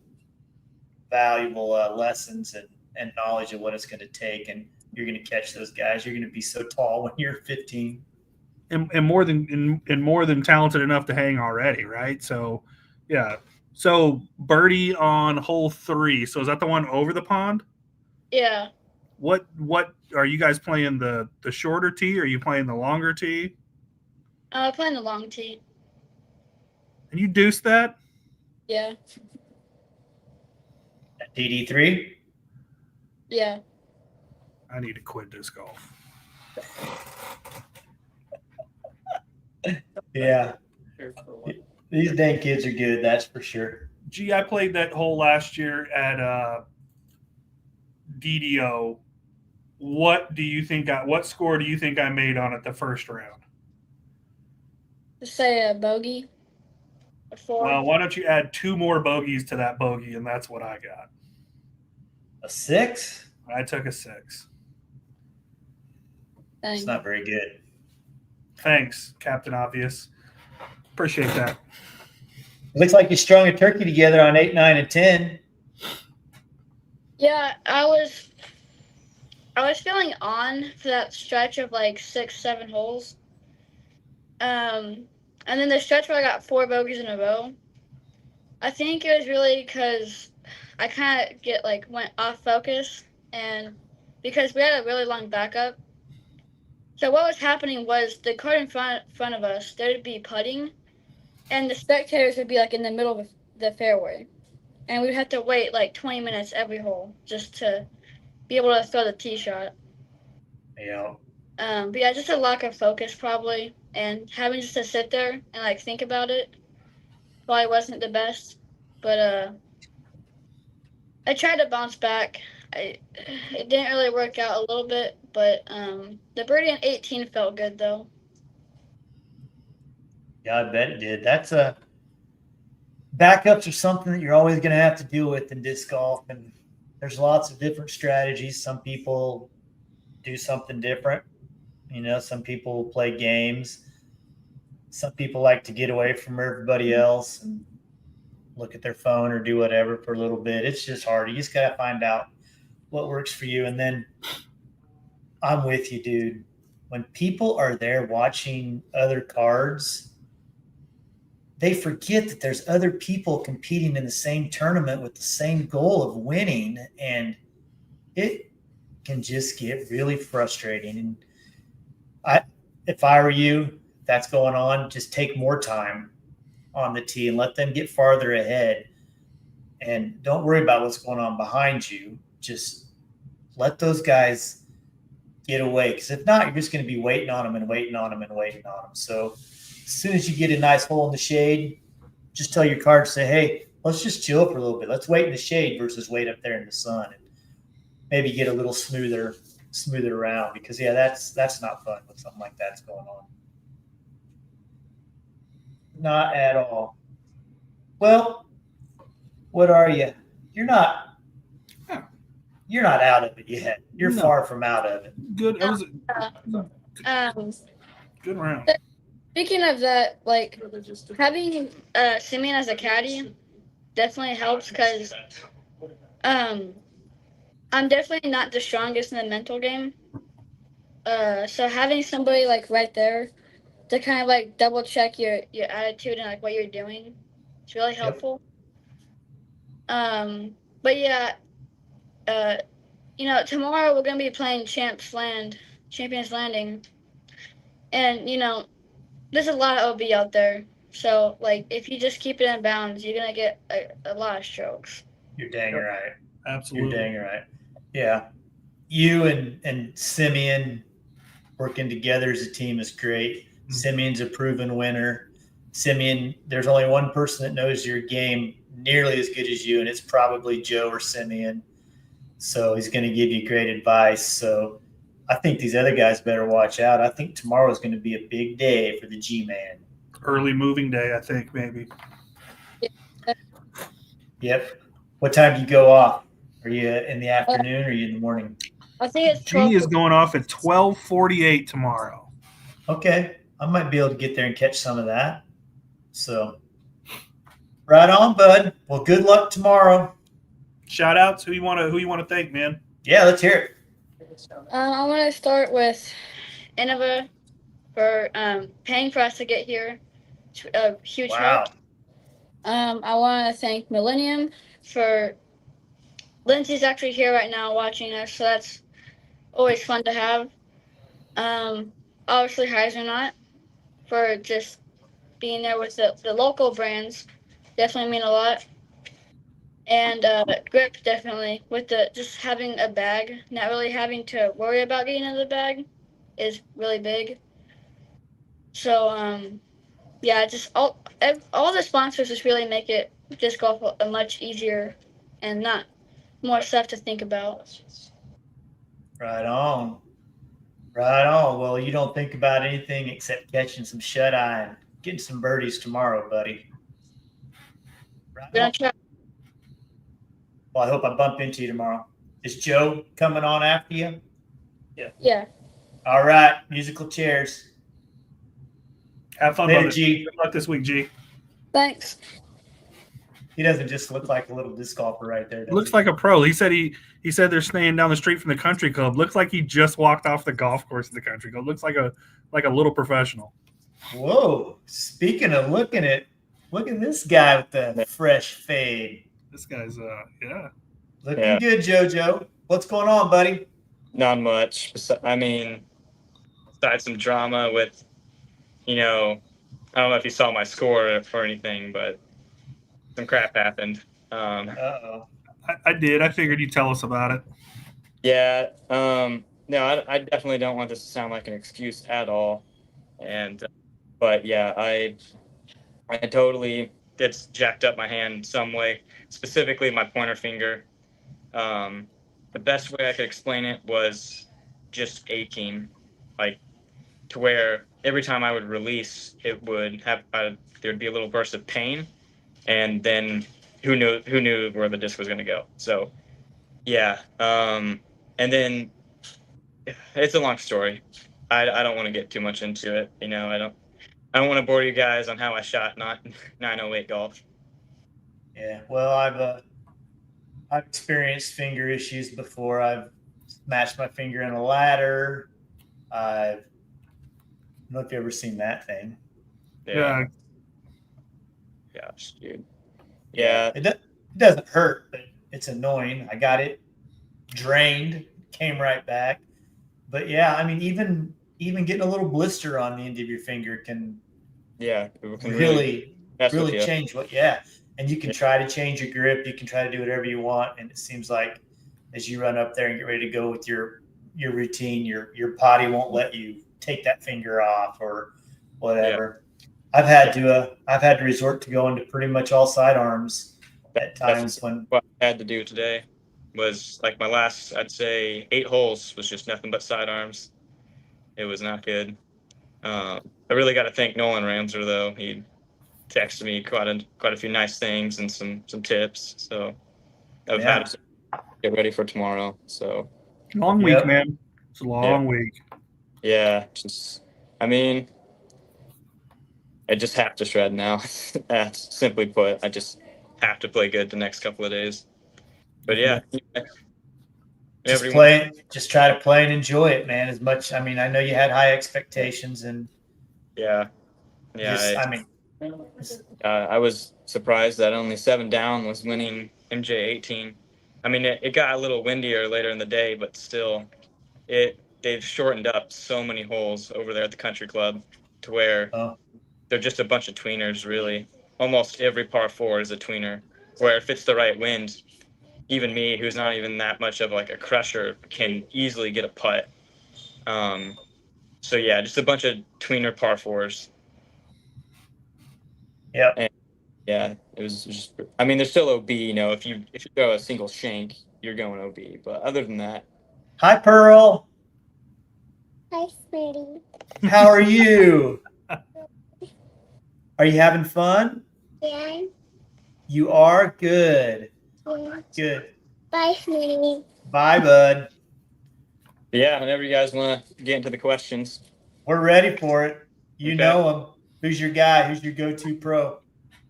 lessons and knowledge of what it's going to take, and you're going to catch those guys. You're going to be so tall when you're 15, and more than talented enough to hang already, right? So, yeah. So birdie on hole 3. So is that the one over the pond? Yeah. What are you guys playing, the shorter tee, or are you playing the longer tee? Playing the long tee. And you deuced that? Yeah. At DD3? Yeah. I need to quit disc golf. Yeah. These dang kids are good, that's for sure. Gee, I played that hole last year at DDO. What score do you think I made on it the first round? Just say a bogey. A 4. Well, why don't you add 2 more bogeys to that bogey, and that's what I got. A 6? I took a 6. It's not very good. Thanks, Captain Obvious. Appreciate that. It looks like you strung a turkey together on 8, 9, and 10. Yeah, I was feeling on for that stretch of like 6, 7 holes. And then the stretch where I got 4 bogeys in a row. I think it was really because I kind of went off focus, and because we had a really long backup. So what was happening was the cart in front of us, there'd be putting, and the spectators would be like in the middle of the fairway, and we'd have to wait like 20 minutes every hole just to be able to throw the tee shot. Yeah. But yeah, just a lack of focus probably, and having just to sit there and like think about it probably wasn't the best. But I tried to bounce back. It didn't really work out a little bit, but the birdie on 18 felt good though. Yeah, I bet it did. That's backups are something that you're always going to have to deal with in disc golf, and there's lots of different strategies. Some people do something different. Some people play games. Some people like to get away from everybody else and look at their phone or do whatever for a little bit. It's just hard. You just got to find out what works for you. And then I'm with you, dude. When people are there watching other cards, they forget that there's other people competing in the same tournament with the same goal of winning. And it can just get really frustrating. And if I were you, that's going on, just take more time on the tee and let them get farther ahead. And don't worry about what's going on behind you. Just let those guys get away. Because if not, you're just going to be waiting on them and waiting on them and waiting on them. So as soon as you get a nice hole in the shade, just tell your card, say, hey, let's just chill for a little bit. Let's wait in the shade versus wait up there in the sun. And maybe get a little smoother around, because that's not fun when something like that's going on. Not at all. Well, what are you? You're not out of it yet. You're far from out of it. Good. That was good round. Speaking of that, like having Simeon as a caddy definitely helps, because I'm definitely not the strongest in the mental game. So having somebody like right there to kind of like double check your attitude and like what you're doing. It's really helpful. But yeah, tomorrow we're gonna be playing Champions Landing, and there's a lot of OB out there. So like, if you just keep it in bounds, you're gonna get a lot of strokes. You're dang right. Absolutely. You're dang right. Yeah, you and Simeon working together as a team is great. Simeon's a proven winner. Simeon, there's only one person that knows your game nearly as good as you, and it's probably Joe or Simeon. So he's going to give you great advice. So I think these other guys better watch out. I think tomorrow is going to be a big day for the G-Man. Early moving day, I think, maybe. Yep. What time do you go off? Are you in the afternoon or are you in the morning? I think it's G is going off at 12:48 tomorrow. Okay. I might be able to get there and catch some of that. So right on, bud. Well, good luck tomorrow. Shout outs. Who you want to thank, man? Yeah, let's hear it. I want to start with Innova for paying for us to get here. A huge help. I want to thank Millennium for Lindsay's actually here right now watching us, so that's always fun to have. Obviously Heisenot for just being there with the local brands. Definitely mean a lot. And Grip, definitely, with just having a bag, not really having to worry about getting in the bag is really big. So, yeah, just all the sponsors just really make it disc golf a much easier and not more stuff to think about. Right on. Right on. Well, you don't think about anything except catching some shut-eye and getting some birdies tomorrow, buddy. Right on. Well, I hope I bump into you tomorrow. Is Joe coming on after you? Yeah. All right. Musical chairs. Have fun, Later, brother. G. Good luck this week, G. Thanks. He doesn't just look like a little disc golfer right there. Looks like a pro. He said they're staying down the street from the country club. Looks like he just walked off the golf course in the country club. Looks like a little professional. Whoa. Speaking of look at this guy with the fresh fade. This guy's Looking good, JoJo. What's going on, buddy? Not much. I mean, besides some drama with, I don't know if you saw my score or anything, but some crap happened. Uh-oh. I did. I figured you'd tell us about it. Yeah. No, I definitely don't want this to sound like an excuse at all. But yeah, I totally it's jacked up my hand some way, specifically my pointer finger. The best way I could explain it was just aching, like to where every time I would release, it would have there'd be a little burst of pain, and then who knew where the disc was going to go. So yeah, and then it's a long story. I don't want to get too much into it. I don't want to bore you guys on how I shot not 908 golf. Yeah, well, I've experienced finger issues before. I've smashed my finger in a ladder. I don't know if you've ever seen that thing. Yeah. Gosh, dude. Yeah. It doesn't hurt, but it's annoying. I got it drained, came right back. But yeah, I mean, even getting a little blister on the end of your finger can really change what. Yeah. And you can try to change your grip. You can try to do whatever you want. And it seems like as you run up there and get ready to go with your routine, your body won't let you take that finger off or whatever. Yeah. I've had to resort to going to pretty much all sidearms at times. When what I had to do today was like my last, I'd say 8 holes was just nothing but sidearms. It was not good. I really got to thank Nolan Ramser though. He texted me quite a few nice things and some tips. So I've had to get ready for tomorrow. So long week, man. It's a long week. Yeah, I just have to shred now. Simply put, I just have to play good the next couple of days. But yeah. Just try to play and enjoy it, man. As much. I mean, I know you had high expectations, and Yeah. Just, Yeah. I mean, I was surprised that only 7 down was winning MJ 18. I mean, it got a little windier later in the day, but still, they've shortened up so many holes over there at the country club to where oh, they're just a bunch of tweeners, really. Almost every par 4 is a tweener, where if it's the right wind, even me, who's not even that much of like a crusher, can easily get a putt. So yeah, just a bunch of tweener par 4s. yep. And yeah, it was just. I mean, there's still OB. You know, if you throw a single shank, you're going OB. But other than that, Hi, Pearl. Hi, Smitty. How are you? Are you having fun? Yeah. You are? Good. Yeah. Good. Bye, Smitty. Bye, bud. yeah, whenever you guys want to get into the questions, We're ready for it. You Okay. know him. Who's your guy? Who's your go-to pro?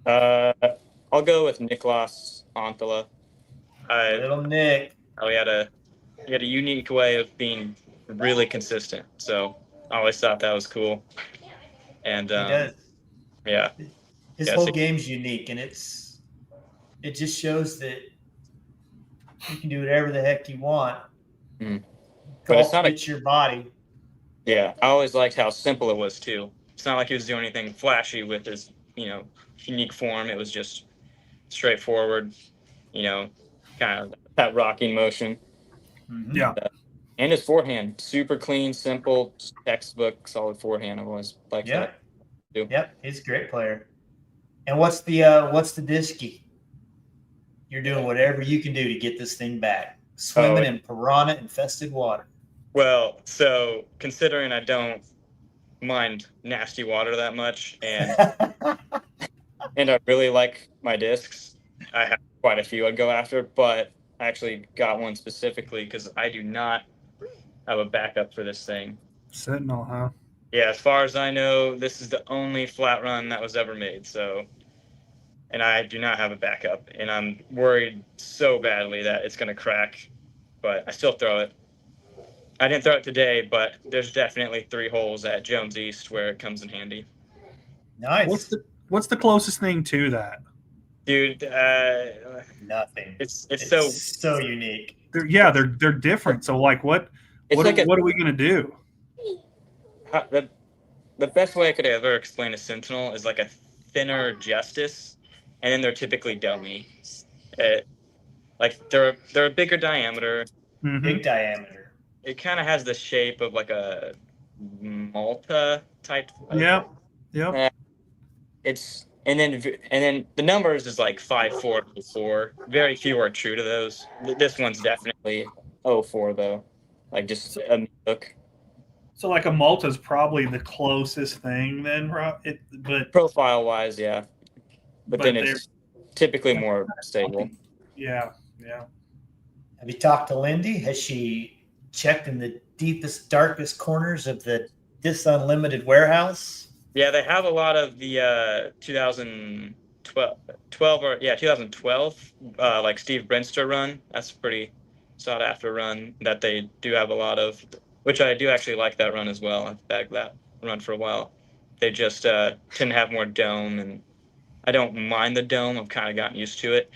I'll go with Niklas Antala. Little Nick. He had a unique way of being really consistent. So I always thought that was cool. And He does. yeah, His Yeah, whole so- game's unique, and it just shows that you can do whatever the heck you want. Mm. But Golf it's not a- fits your body. yeah, I always liked how simple it was too. It's not like he was doing anything flashy with his, unique form. It was just straightforward, kind of that rocking motion. Mhm. Yeah. And his forehand, super clean, simple, just textbook, solid forehand. I've always liked Yeah. that. too. Yep. He's a great player. And what's the disky? You're doing whatever you can do to get this thing back. Swimming in piranha infested water. Well, so considering I don't mind nasty water that much, and I really like my discs, I have quite a few I'd go after, but I actually got one specifically because I do not have a backup for this thing. Sentinel, huh? Yeah, as far as I know, this is the only flat run that was ever made. So, and I do not have a backup, and I'm worried so badly that it's going to crack, but I still throw it. I didn't throw it today, but there's definitely 3 holes at Jones East where it comes in handy. Nice. What's the closest thing to that? Dude, Nothing. It's so unique. They're different. So like what are we gonna do? The best way I could ever explain a Sentinel is like a thinner Justice, and then they're typically dummy. Like they're a bigger diameter. Mm-hmm. Big diameter. It kind of has the shape of like a Malta type. Yep. It's and then the numbers is like 5.4 4. Very few are true to those. This one's definitely 0.4 though, like just a look. So like a Malta is probably the closest thing then, but profile wise, yeah. But then they're- it's typically more stable. Yeah. Have you talked to Lindy? Has she checked in the deepest, darkest corners of this unlimited warehouse? Yeah, they have a lot of the 2012 like Steve Brinster run. That's a pretty sought after run that they do have a lot of, which I do actually like that run as well. I've bagged that run for a while. They just tend to have more dome, and I don't mind the dome. I've kind of gotten used to it.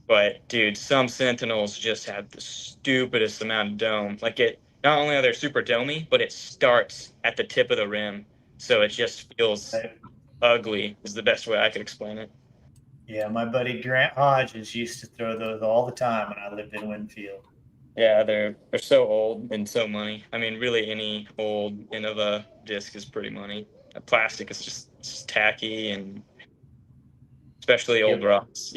But dude, some Sentinels just have the stupidest amount of dome. Like not only are they super domey, but it starts at the tip of the rim. So it just feels ugly is the best way I could explain it. Yeah, my buddy Grant Hodges used to throw those all the time when I lived in Winfield. Yeah, they're so old and so money. I mean, really any old Innova disc is pretty money. Plastic is just tacky, and especially old rocks.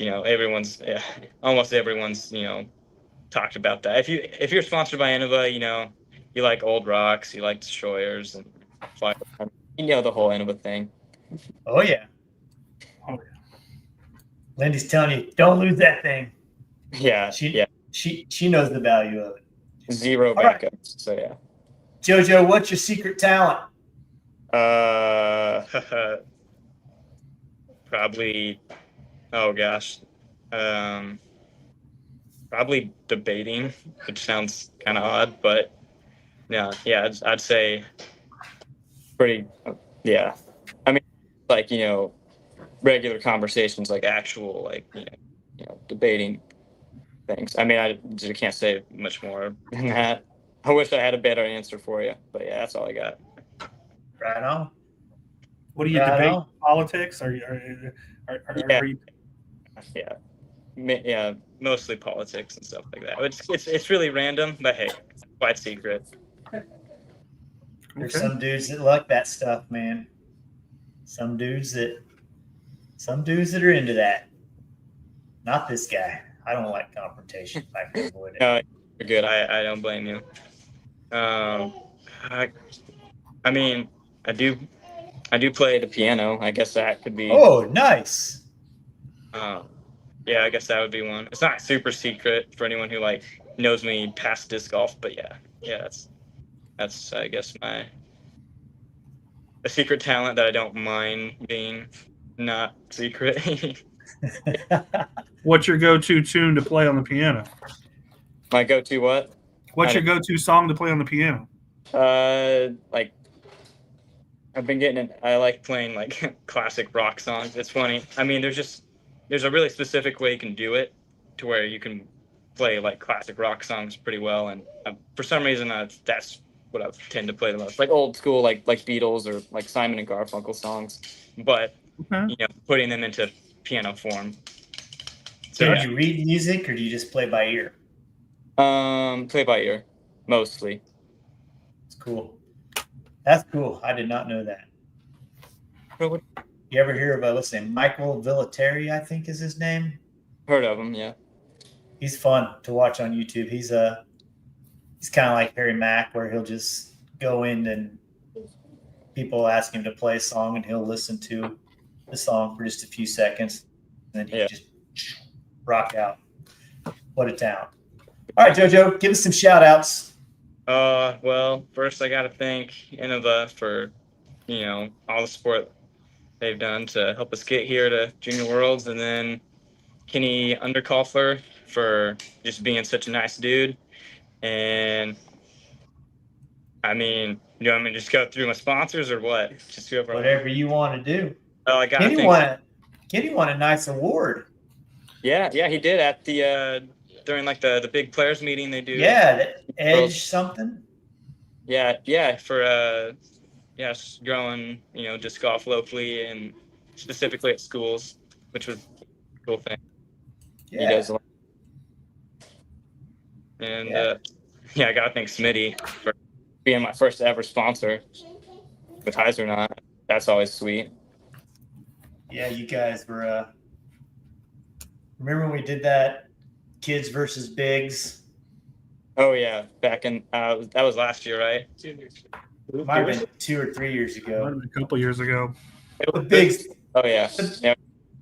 Almost everyone's talked about that. If you're sponsored by Innova, you like old rocks, you like destroyers, and the whole Innova thing. Oh yeah. Lindy's telling you, don't lose that thing. Yeah. She knows the value of it. Zero All backups. right. So yeah. JoJo, what's your secret talent? Probably. Oh gosh. Probably debating, which sounds kind of odd, but yeah, I'd say pretty. Yeah, like, regular conversations, like actual, like, debating things. I mean, I can't say much more than that. I wish I had a better answer for you, but yeah, that's all I got. Right on. What do you Right debate? on. Politics? Are Yeah. you Yeah, mostly politics and stuff like that. It's really random, but hey, it's quite secret. There's Okay. some dudes that like that stuff, man. Some dudes that are into that. Not this guy. I don't like confrontation. I can avoid it. No, you're good. I don't blame you. I mean, I do play the piano. I guess that could be. Oh, nice. Yeah, I guess that would be one. It's not super secret for anyone who like knows me past disc golf, but yeah, that's I guess a secret talent that I don't mind being not secret. What's your go-to tune to play on the piano? My go-to what? What's your go-to song to play on the piano? Like I've been getting it. I like playing like classic rock songs. It's funny. I mean, there's a really specific way you can do it to where you can play like classic rock songs pretty well. And for some reason, that's what I tend to play the most, like old school, like Beatles or like Simon and Garfunkel songs. But putting them into piano form. So do you read music or do you just play by ear? Play by ear, mostly. It's cool. That's cool. I did not know that. You ever hear of let's say Michael Villateri, I think is his name? Heard of him, yeah. He's fun to watch on YouTube. He's kind of like Harry Mack, where he'll just go in and people ask him to play a song and he'll listen to the song for just a few seconds and then he just rock out. What a talent. All right, JoJo, give us some shout outs. Well, first I got to thank Innova for, all the support they've done to help us get here to Junior Worlds, and then Kenny Underkoffler for just being such a nice dude. And I mean, you want me to just go through my sponsors or what? Just go over whatever you want to do. Oh, I got Kenny won a nice award. Yeah, he did at the during like the big players meeting they do. Yeah, the Edge something. Yeah, for growing, disc golf locally and specifically at schools, which was a cool thing. Yeah. He does a lot. And I gotta thank Smitty for being my first ever sponsor with Heisernaut. That's always sweet. Yeah, you guys were remember when we did that kids versus bigs? Oh yeah, back in that was last year, right? It might have been 2 or 3 years ago. Might have been a couple years ago. The bigs. Oh yeah.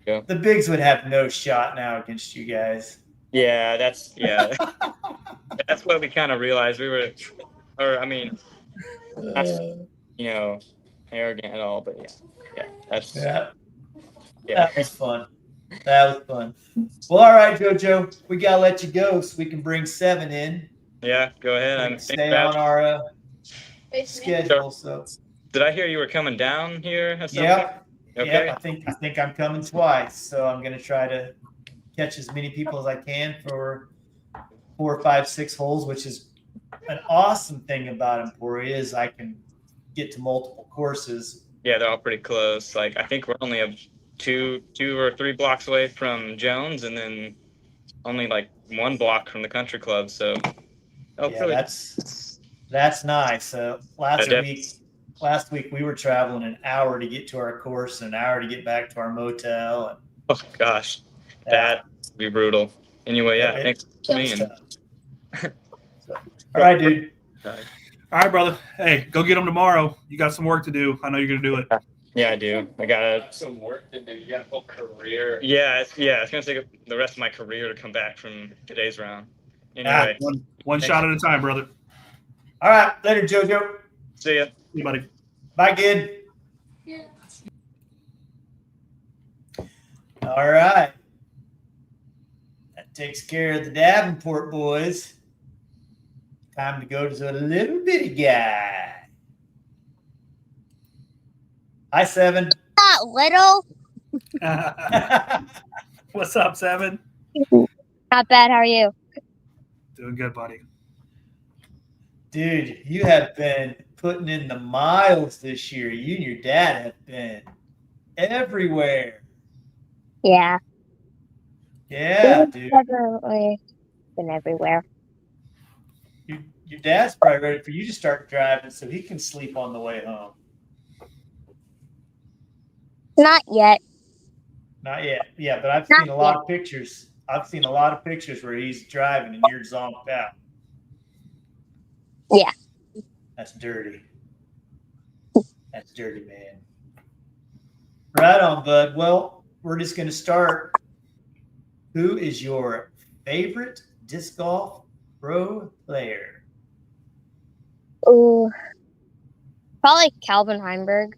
The bigs would have no shot now against you guys. Yeah, that's what we kind of realized. We were, not arrogant at all, but that was fun. That was fun. Well, all right, JoJo, we gotta let you go so we can bring 7 in. Yeah, go ahead. I'm stay on our schedule. So, did I hear you were coming down here? Or something? Yeah. Okay. Yeah, I think I'm coming twice, so I'm gonna try to catch as many people as I can for 4, 5, 6 holes, which is an awesome thing about Emporia is I can get to multiple courses. Yeah, they're all pretty close. Like I think we're only 2 or 3 blocks away from Jones, and then only like 1 block from the country club. So, that's nice. Last week we were traveling an hour to get to our course and an hour to get back to our motel. And, oh gosh, that would be brutal. Anyway, thanks for me. All right, dude. All right, brother. Hey, go get them tomorrow. You got some work to do. I know you're gonna do it. Yeah, I do. I got some work to do. You got a whole career. Yeah, it's gonna take the rest of my career to come back from today's round. Anyway, one shot at a time, brother. All right, later, JoJo. See ya. See you, buddy. Bye, kid. Yeah. All right. That takes care of the Davenport boys. Time to go to the little bitty guy. Hi, 7. That What, little? What's up, Seven? Not bad. How are you? Doing good, buddy. Dude, you have been putting in the miles this year. You and your dad have been everywhere. Yeah. Yeah, dude. Definitely been everywhere. Your dad's probably ready for you to start driving so he can sleep on the way home. Not yet. Not yet. Yeah, but I've Not seen a lot of pictures. I've seen a lot of pictures where he's driving and you're zonked out. Yeah. That's dirty. That's dirty, man. Right on, bud. Well, we're just going to start. Who is your favorite disc golf pro player? Ooh. Probably Calvin Heimberg.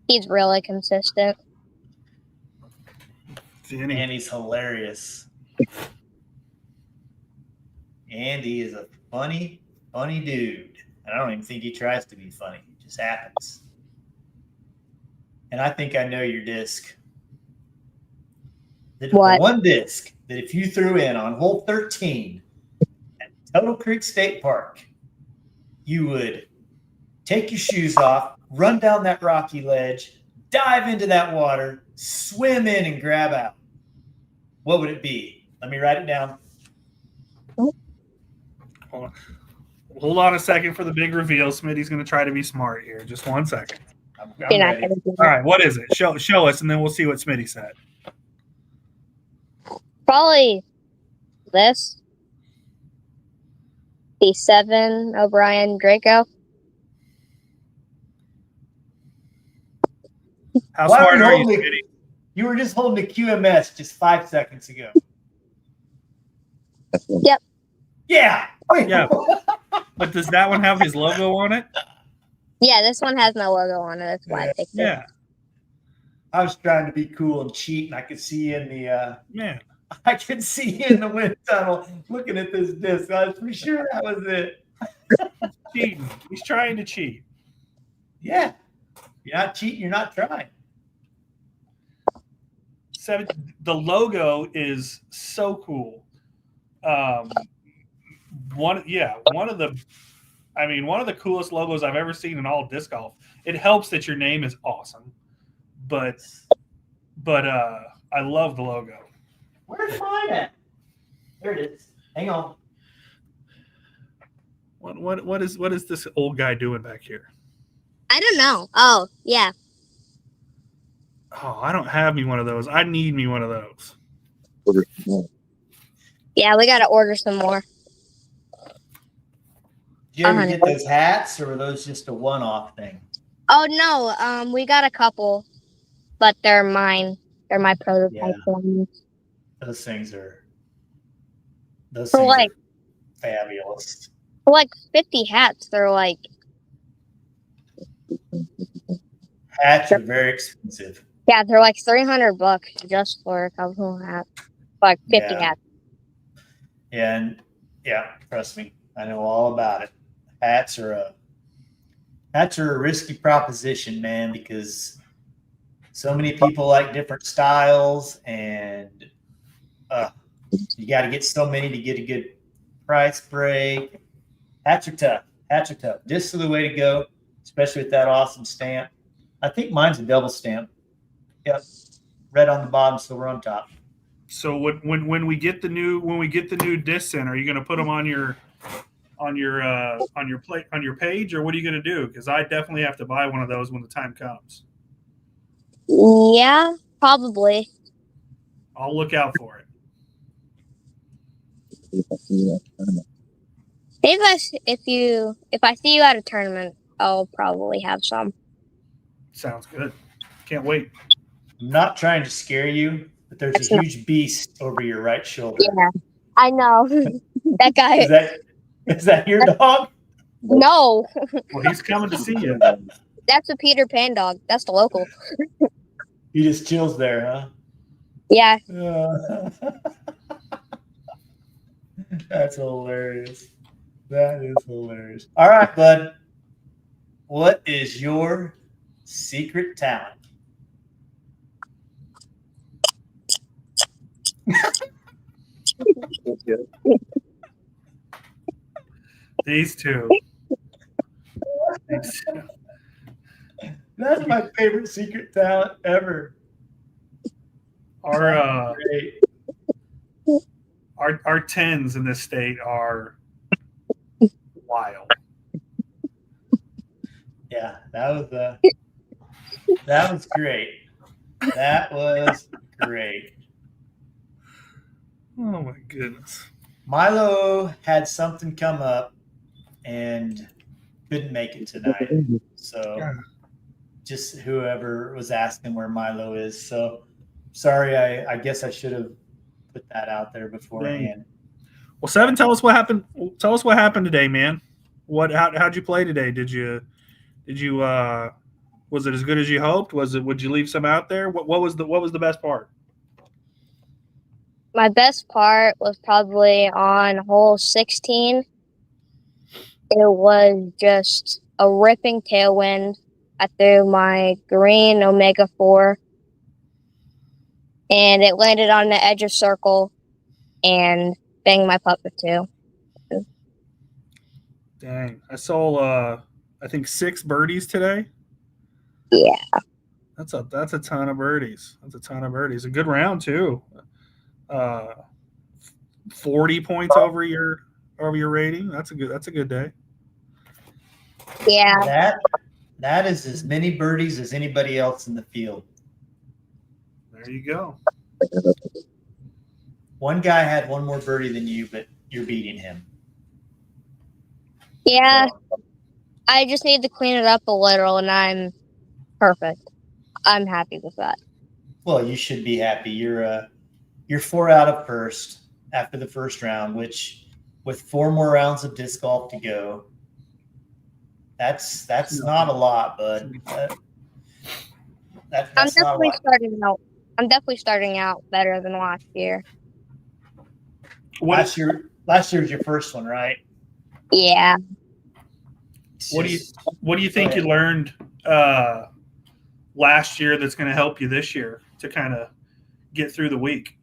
He's really consistent. And he's hilarious. Andy is a funny dude. And I don't even think he tries to be funny. It just happens. And I think I know your disc. The one disc that if you threw in on hole 13 at Tuttle Creek State Park, you would take your shoes off, run down that rocky ledge, dive into that water, swim in and grab out. What would it be? Let me write it down. Hold on a second for the big reveal. Smitty's going to try to be smart here. Just 1 second. I'm ready. All right, what is it? Show us, and then we'll see what Smitty said. Probably this. The 7 O'Brien Draco. How smart are you, Smitty? You were just holding the QMS just 5 seconds ago. Yep. Yeah. Yeah. But does that one have his logo on it? Yeah, this one has my logo on it. That's why I picked it. Yeah. I was trying to be cool and cheat, and I could see you in the man. I could see you in the wind tunnel looking at this disc. I was for sure that was it. Cheating. He's trying to cheat. Yeah. You're not cheating, you're not trying. The logo is so cool. One of the coolest logos I've ever seen in all disc golf. It helps that your name is awesome, but I love the logo. Where's mine at? There it is. Hang on. What is this old guy doing back here? I don't know. Oh, yeah. Oh, I don't have me one of those. I need me one of those. Yeah, we got to order some more. Did you ever get those hats, or were those just a one-off thing? Oh, no. We got a couple, but they're mine. They're my prototype ones. Those things are fabulous. For like 50 hats, they're like... Hats are very expensive. Yeah, they're like $300 just for a couple of hats. Like 50 hats. Yeah, and trust me, I know all about it. Hats are a risky proposition, man, because so many people like different styles, and you got to get so many to get a good price break. Hats are tough. Discs are the way to go, especially with that awesome stamp. I think mine's a double stamp. Yep, red on the bottom, silver on top. So when we get the new discs in, are you going to put them on your page, or what are you going to do? Because I definitely have to buy one of those when the time comes. Yeah, probably. I'll look out for it. If I see you at a tournament, I'll probably have some. Sounds good. Can't wait. I'm not trying to scare you, but there's a huge beast over your right shoulder. Yeah, I know. That guy. Is that your dog? No. Well, he's coming to see you. That's a Peter Pan dog. That's the local. He just chills there, huh? Yeah. That's hilarious. That is hilarious. All right, bud. What is your secret talent? These two. That's my favorite secret talent ever. Our Great. our tens in this state are wild. Yeah, that was great. That was great. Oh my goodness. Milo had something come up and couldn't make it tonight. So just whoever was asking where Milo is. So sorry, I guess I should have put that out there beforehand. Well, Seven, tell us what happened. Tell us what happened today, man. How'd you play today? Did you was it as good as you hoped? Would you leave some out there? What was the best part? My best part was probably on hole 16. It was just a ripping tailwind. I threw my green Omega 4, and it landed on the edge of circle and banged my putt for 2. Dang, I saw I think 6 birdies today. Yeah, That's a ton of birdies. That's a ton of birdies. A good round too. 40 points over your rating. That's a good day. yeah. That is as many birdies as anybody else in the field. There you go. One guy had one more birdie than you, but you're beating him. Yeah, So, I just need to clean it up a little, and I'm perfect. I'm happy with that. well, you should be happy. You're 4 out of first after the first round, which with 4 more rounds of disc golf to go, that's not a lot, bud. That's not a lot. I'm definitely starting out better than last year. Last year was your first one, right? Yeah. What do you think you learned last year that's going to help you this year to kind of get through the week?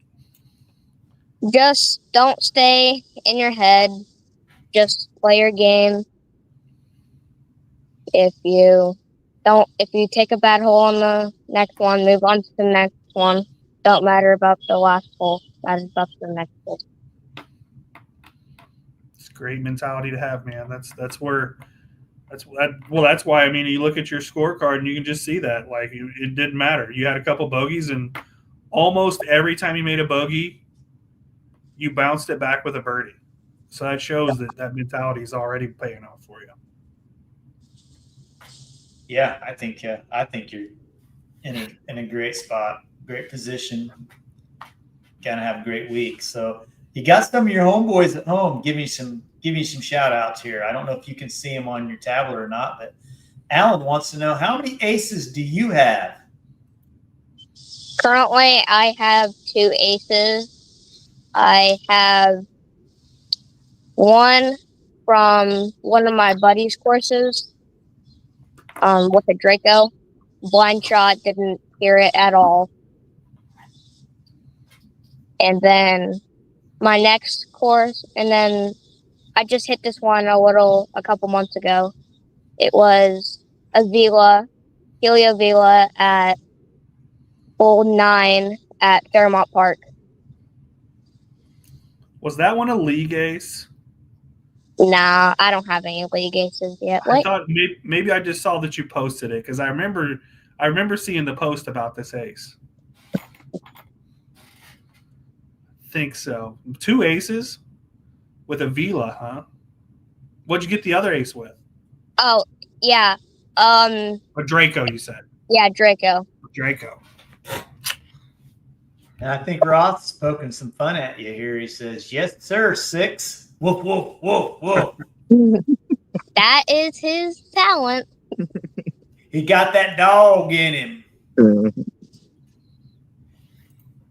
Just don't stay in your head. Just play your game. If you take a bad hole on the next one, move on to the next one. Don't matter about the last hole. Matters about the next hole. It's a great mentality to have, man. That's why. I mean, you look at your scorecard and you can just see that. Like it didn't matter. You had a couple bogeys, and almost every time you made a bogey, you bounced it back with a birdie. So that shows that mentality is already paying off for you. Yeah, I think you're in a great spot, great position. Gonna have a great week. So you got some of your homeboys at home. Give me some shout outs here. I don't know if you can see them on your tablet or not, but Alan wants to know, how many aces do you have? Currently, I have 2 aces. I have one from one of my buddies' courses with a Draco. Blind shot, didn't hear it at all. And then my next course, and then I just hit this one a couple months ago. It was a Helio Vila at hole 9 at Fairmont Park. Was that one a league ace? Nah, I don't have any league aces yet. I thought maybe I just saw that you posted it because I remember seeing the post about this ace. Think so. 2 aces with a Vila, huh? What'd you get the other ace with? Oh, yeah. A Draco, you said. Yeah, Draco. Draco. And I think Roth's poking some fun at you here. He says, "Yes, sir, 6. Woof, woof, woof, woof." That is his talent. He got that dog in him.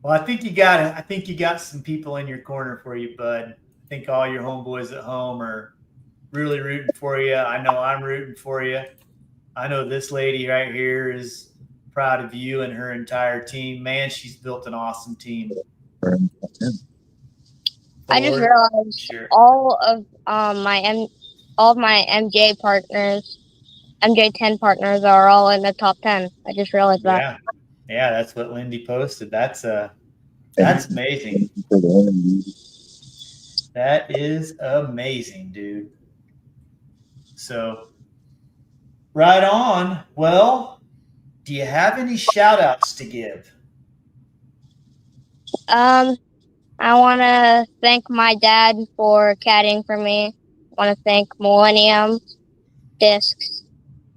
Well, I think you got some people in your corner for you, bud. I think all your homeboys at home are really rooting for you. I know I'm rooting for you. I know this lady right here is proud of you and her entire team. Man, she's built an awesome team. I just For realized sure. all of my MJ partners, MJ10 partners are all in the top 10. I just realized that. Yeah. Yeah, that's what Lindy posted. That's amazing. That is amazing, dude. So right on. Well, do you have any shout outs to give? I want to thank my dad for caddying for me. I want to thank Millennium Discs.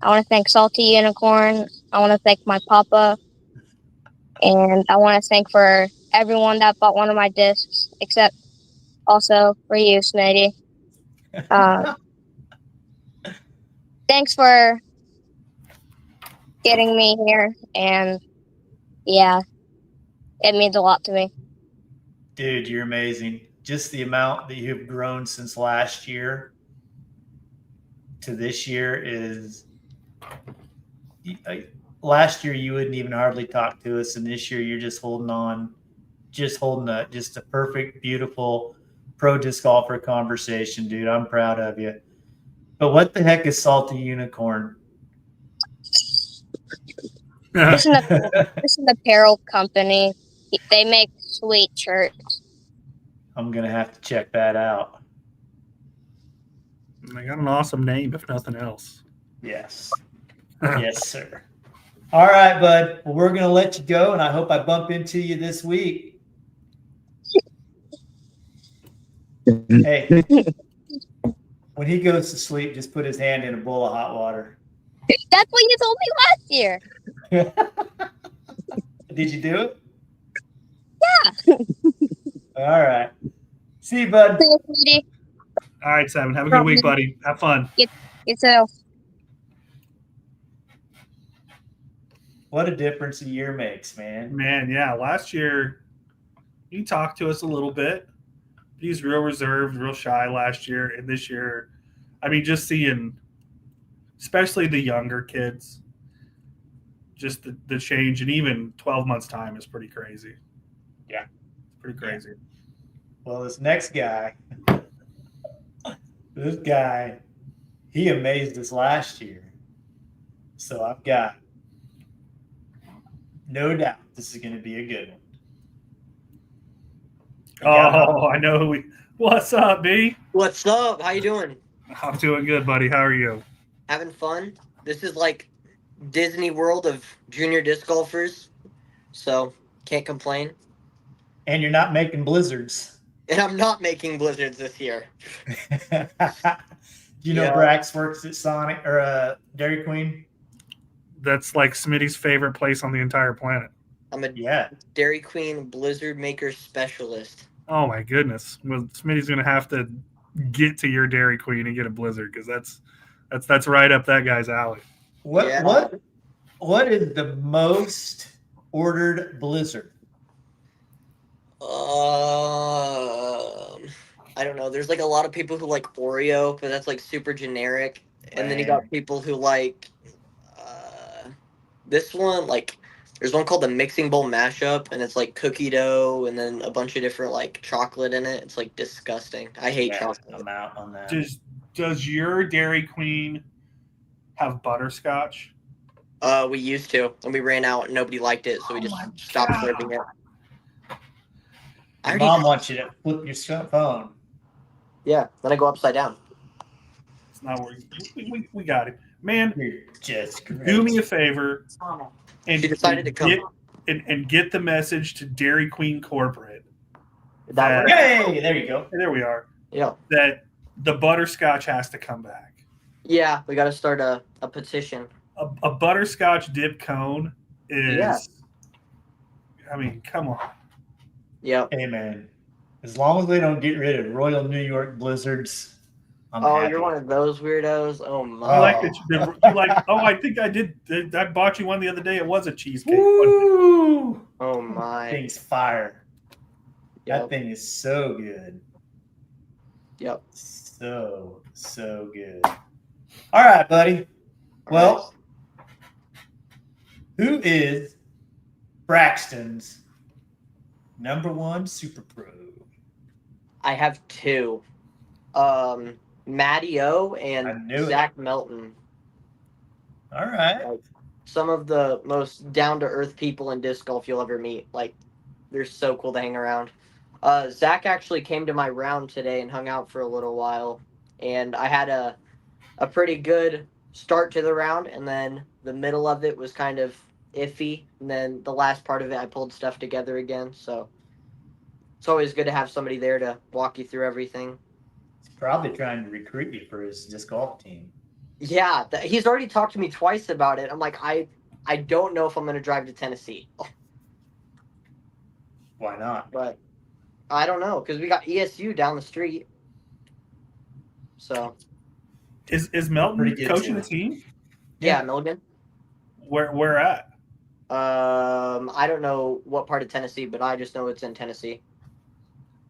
I want to thank Salty Unicorn. I want to thank my papa. And I want to thank for everyone that bought one of my discs, except also for you, Smitty. Thanks for getting me here. And yeah, it means a lot to me. Dude, you're amazing. Just the amount that you've grown since last year to this year is. Last year you wouldn't even hardly talk to us, and this year you're just holding on, just a perfect, beautiful pro disc golfer conversation, dude. I'm proud of you. But what the heck is Salty Unicorn? This is an apparel company. They make sweet shirts. I'm gonna have to check that out. They got an awesome name, if nothing else. Yes. Yes, sir. All right, bud. Well, we're going to let you go, and I hope I bump into you this week. Hey, when he goes to sleep, just put his hand in a bowl of hot water. That's what you told me last year. Did you do it? Yeah. All right. See you, bud. See you, All right, Simon. Have a good week, buddy. Have fun. You too. What a difference a year makes, man. Man, yeah. Last year, he talked to us a little bit. He's real reserved, real shy last year. And this year, I mean, just seeing, especially the younger kids, just the change. And even 12 months' time is pretty crazy. Yeah. Pretty crazy. Yeah. Well, this next guy, he amazed us last year. So I've got no doubt this is going to be a good one. Oh, I know who we. What's up, B? What's up? How you doing? I'm doing good, buddy. How are you? Having fun. This is like Disney World of junior disc golfers, so can't complain. And you're not making blizzards. And I'm not making blizzards this year. You know, Brax works at Sonic or Dairy Queen. That's like Smitty's favorite place on the entire planet. I'm a Dairy Queen blizzard maker specialist. Oh my goodness! Well, Smitty's gonna have to get to your Dairy Queen and get a blizzard because that's right up that guy's alley. What is the most ordered blizzard? I don't know. There's like a lot of people who like Oreo, but that's like super generic. And then you got people who like this one. Like, there's one called the Mixing Bowl Mashup, and it's like cookie dough and then a bunch of different like chocolate in it. It's like disgusting. I hate chocolate. I'm out on that. Does your Dairy Queen have butterscotch? We used to, and we ran out, and nobody liked it, so we just stopped serving it. Mom wants you to flip your phone. Yeah, then I go upside down. It's not working. We got it, man. You're just great. Do me a favor and she decided to come and get the message to Dairy Queen Corporate. Hey, there you go. There we are. Yeah. That the butterscotch has to come back. Yeah, we got to start a petition. A butterscotch dip cone is. Yeah. I mean, come on. Yeah. Hey, man. As long as they don't get rid of Royal New York blizzards, I'm happy. You're one of those weirdos. Oh my! I think I did. I bought you one the other day. It was a cheesecake. Woo! Oh my! That thing's fire. Yep. That thing is so good. Yep. So good. All right, buddy. Well, who is Braxton's #1 Super Pro? I have two. Maddie O and knew it. Zach Melton. All right. Like, some of the most down to earth people in disc golf you'll ever meet. Like, they're so cool to hang around. Zach actually came to my round today and hung out for a little while, and I had a pretty good start to the round, and then the middle of it was kind of iffy, and then the last part of it I pulled stuff together again. So it's always good to have somebody there to walk you through everything. He's probably trying to recruit you for his disc golf team. Yeah, he's already talked to me twice about it. I'm like, I don't know if I'm going to drive to Tennessee. Why not? But I don't know, because we got ESU down the street. So Is Melton coaching the team? Yeah, Milligan. Where at? I don't know what part of Tennessee, but I just know it's in Tennessee.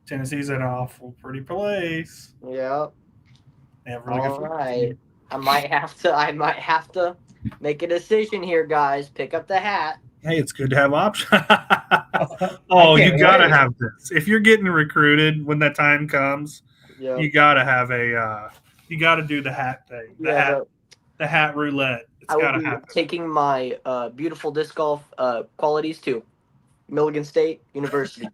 Tennessee's an awful pretty place. Yeah. They have really All good right. I might have to make a decision here, guys. Pick up the hat. Hey, it's good to have options. Oh, you gotta have this. If you're getting recruited when that time comes, Yep. you gotta have you gotta do the hat thing. The hat roulette. It's I will gotta be happen. taking my beautiful disc golf qualities to Milligan State University.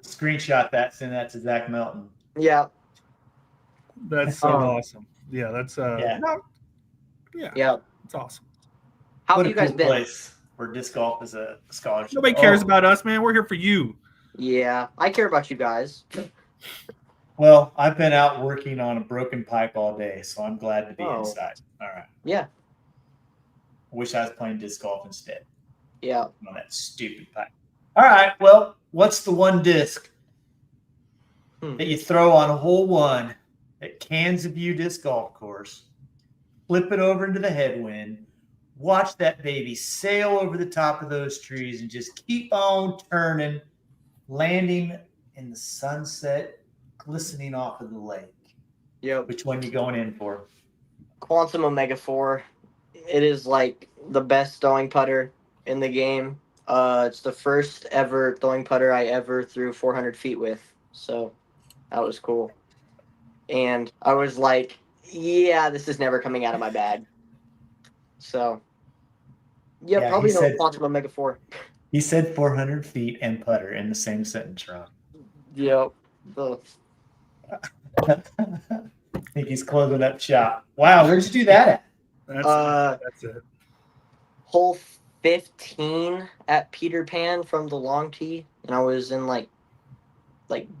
Screenshot that, send that to Zach Melton. Yeah. That's so awesome. Yeah, that's Yeah. Yeah. It's awesome. How What have a you guys cool been? place where disc golf is a scholarship. Nobody cares about us, man. We're here for you. Yeah, I care about you guys. Well, I've been out working on a broken pipe all day, so I'm glad to be inside. All right. Yeah. Wish I was playing disc golf instead. Yeah. On that stupid pipe. All right. Well, what's the one disc that you throw on hole one at Kansas View Disc Golf Course, flip it over into the headwind, watch that baby sail over the top of those trees and just keep on turning, landing in the sunset, glistening off of the lake? Yep. Which one you going in for? Quantum Omega 4. It is like the best throwing putter in the game. It's the first ever throwing putter I ever threw 400 feet with. So that was cool. And I was like, yeah, this is never coming out of my bag. So, yeah, probably no Quantum Omega 4. He said 400 feet and putter in the same sentence, Ron. Yep. I think he's closing up shop. Wow, where'd you do that at? That's it. Hole 15 at Peter Pan from the long tee, and I was in like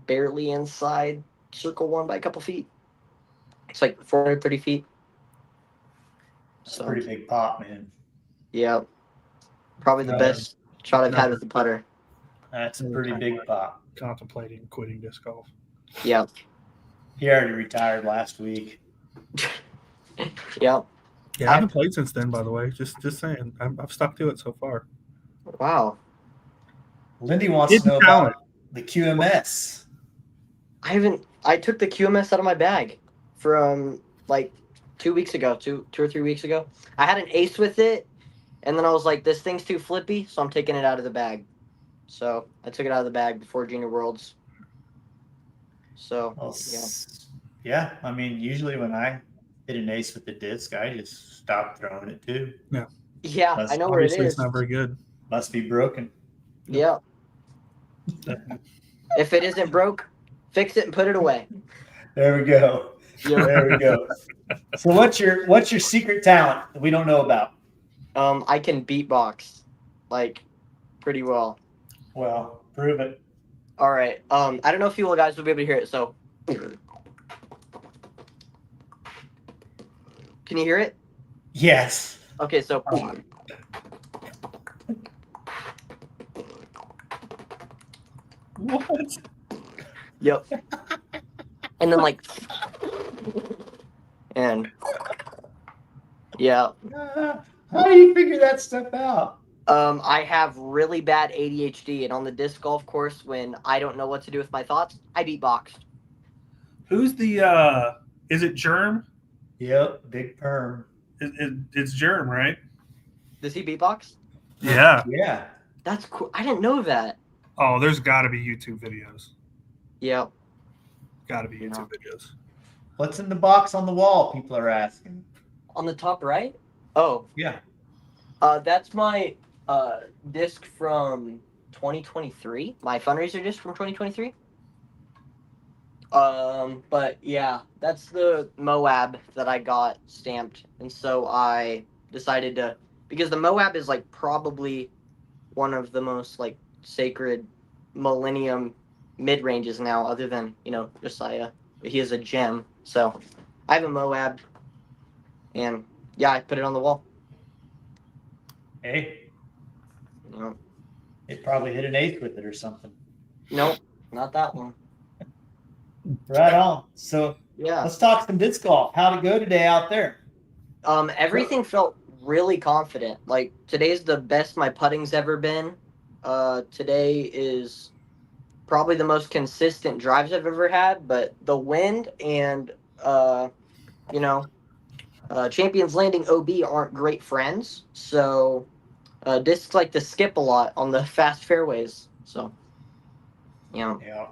barely inside circle one by a couple feet. It's like 430 feet. That's a pretty big pop, man. Yeah. Probably the best shot I've had with the putter. That's a pretty big pop. Contemplating quitting disc golf. Yeah. He already retired last week. Yep. Yeah, I haven't played since then, by the way. Just saying. I've stuck to it so far. Wow. Lindy wants to know about the QMS. I took the QMS out of my bag from like 2 weeks ago, two or 3 weeks ago. I had an ace with it, and then I was like, this thing's too flippy, so I'm taking it out of the bag. So I took it out of the bag before Junior Worlds. So, yeah, I mean, usually when I hit an ace with the disc, I just stop throwing it too. Yeah. Yeah, I know where it is. It's not very good. Must be broken. Yeah. If it isn't broke, fix it and put it away. There we go. Yeah. There we go. So what's your secret talent that we don't know about? I can beatbox, like, pretty well. Well, prove it. All right. I don't know if you guys will be able to hear it. So, can you hear it? Yes. Okay. So. What? Yep. And then and yeah. How do you figure that stuff out? I have really bad ADHD, and on the disc golf course, when I don't know what to do with my thoughts, I beatbox. Who's the is it Germ? Yep, Big Perm. It's Germ, right? Does he beatbox? Yeah. Yeah. That's cool. I didn't know that. Oh, there's got to be YouTube videos. Yeah. Got to be YouTube videos. What's in the box on the wall? People are asking. On the top right? Oh, Yeah. that's my disc from 2023. My fundraiser disc from 2023. But yeah, that's the Moab that I got stamped, and so I decided to, because the Moab is like probably one of the most like sacred Millennium mid ranges now, other than Josiah. He is a gem, so I have a Moab, and yeah, I put it on the wall. Hey, You it probably hit an eighth with it or something. Nope, not that one. Right on. So Yeah. let's talk some disc golf. How'd it go today out there? Everything felt really confident. Like today's the best my putting's ever been. Today is probably the most consistent drives I've ever had, but the wind and Champions Landing OB aren't great friends, so discs like to skip a lot on the fast fairways. So Yeah.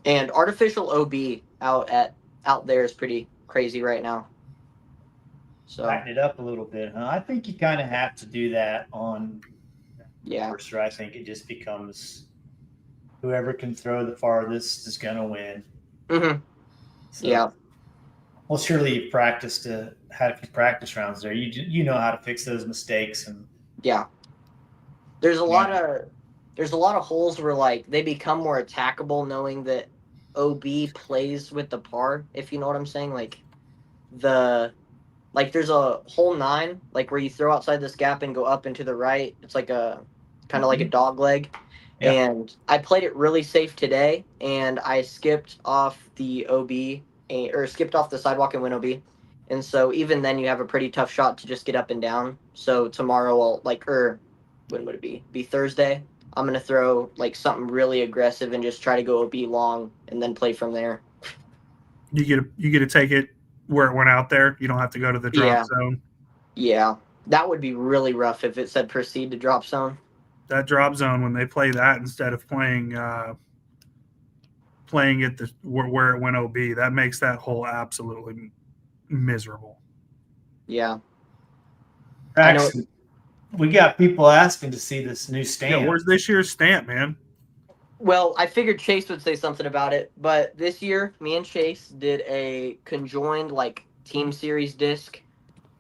And artificial OB out there is pretty crazy right now. So Tighten it up a little bit, huh? I think you kind of have to do that on course, or I think it just becomes whoever can throw the farthest is going to win. Mm-hmm. So, yeah. Well, surely you've practiced had a few practice rounds there. You know how to fix those mistakes, and yeah. There's a lot of holes where like they become more attackable, knowing that OB plays with the par. If you know what I'm saying, like there's a hole 9, like where you throw outside this gap and go up and to the right. It's like a kind of like a dog leg. Yeah. And I played it really safe today, and I skipped off the OB or skipped off the sidewalk and went OB. And so even then, you have a pretty tough shot to just get up and down. So tomorrow, when would it be? Be Thursday. I'm gonna throw like something really aggressive and just try to go OB long and then play from there. You get to take it where it went out there. You don't have to go to the drop zone. Yeah, that would be really rough if it said proceed to drop zone. That drop zone, when they play that instead of playing at where it went OB, that makes that hole absolutely miserable. Yeah. Braxton, we got people asking to see this new stamp. Yeah, where's this year's stamp, man? Well, I figured Chayce would say something about it, but this year, me and Chayce did a conjoined team series disc.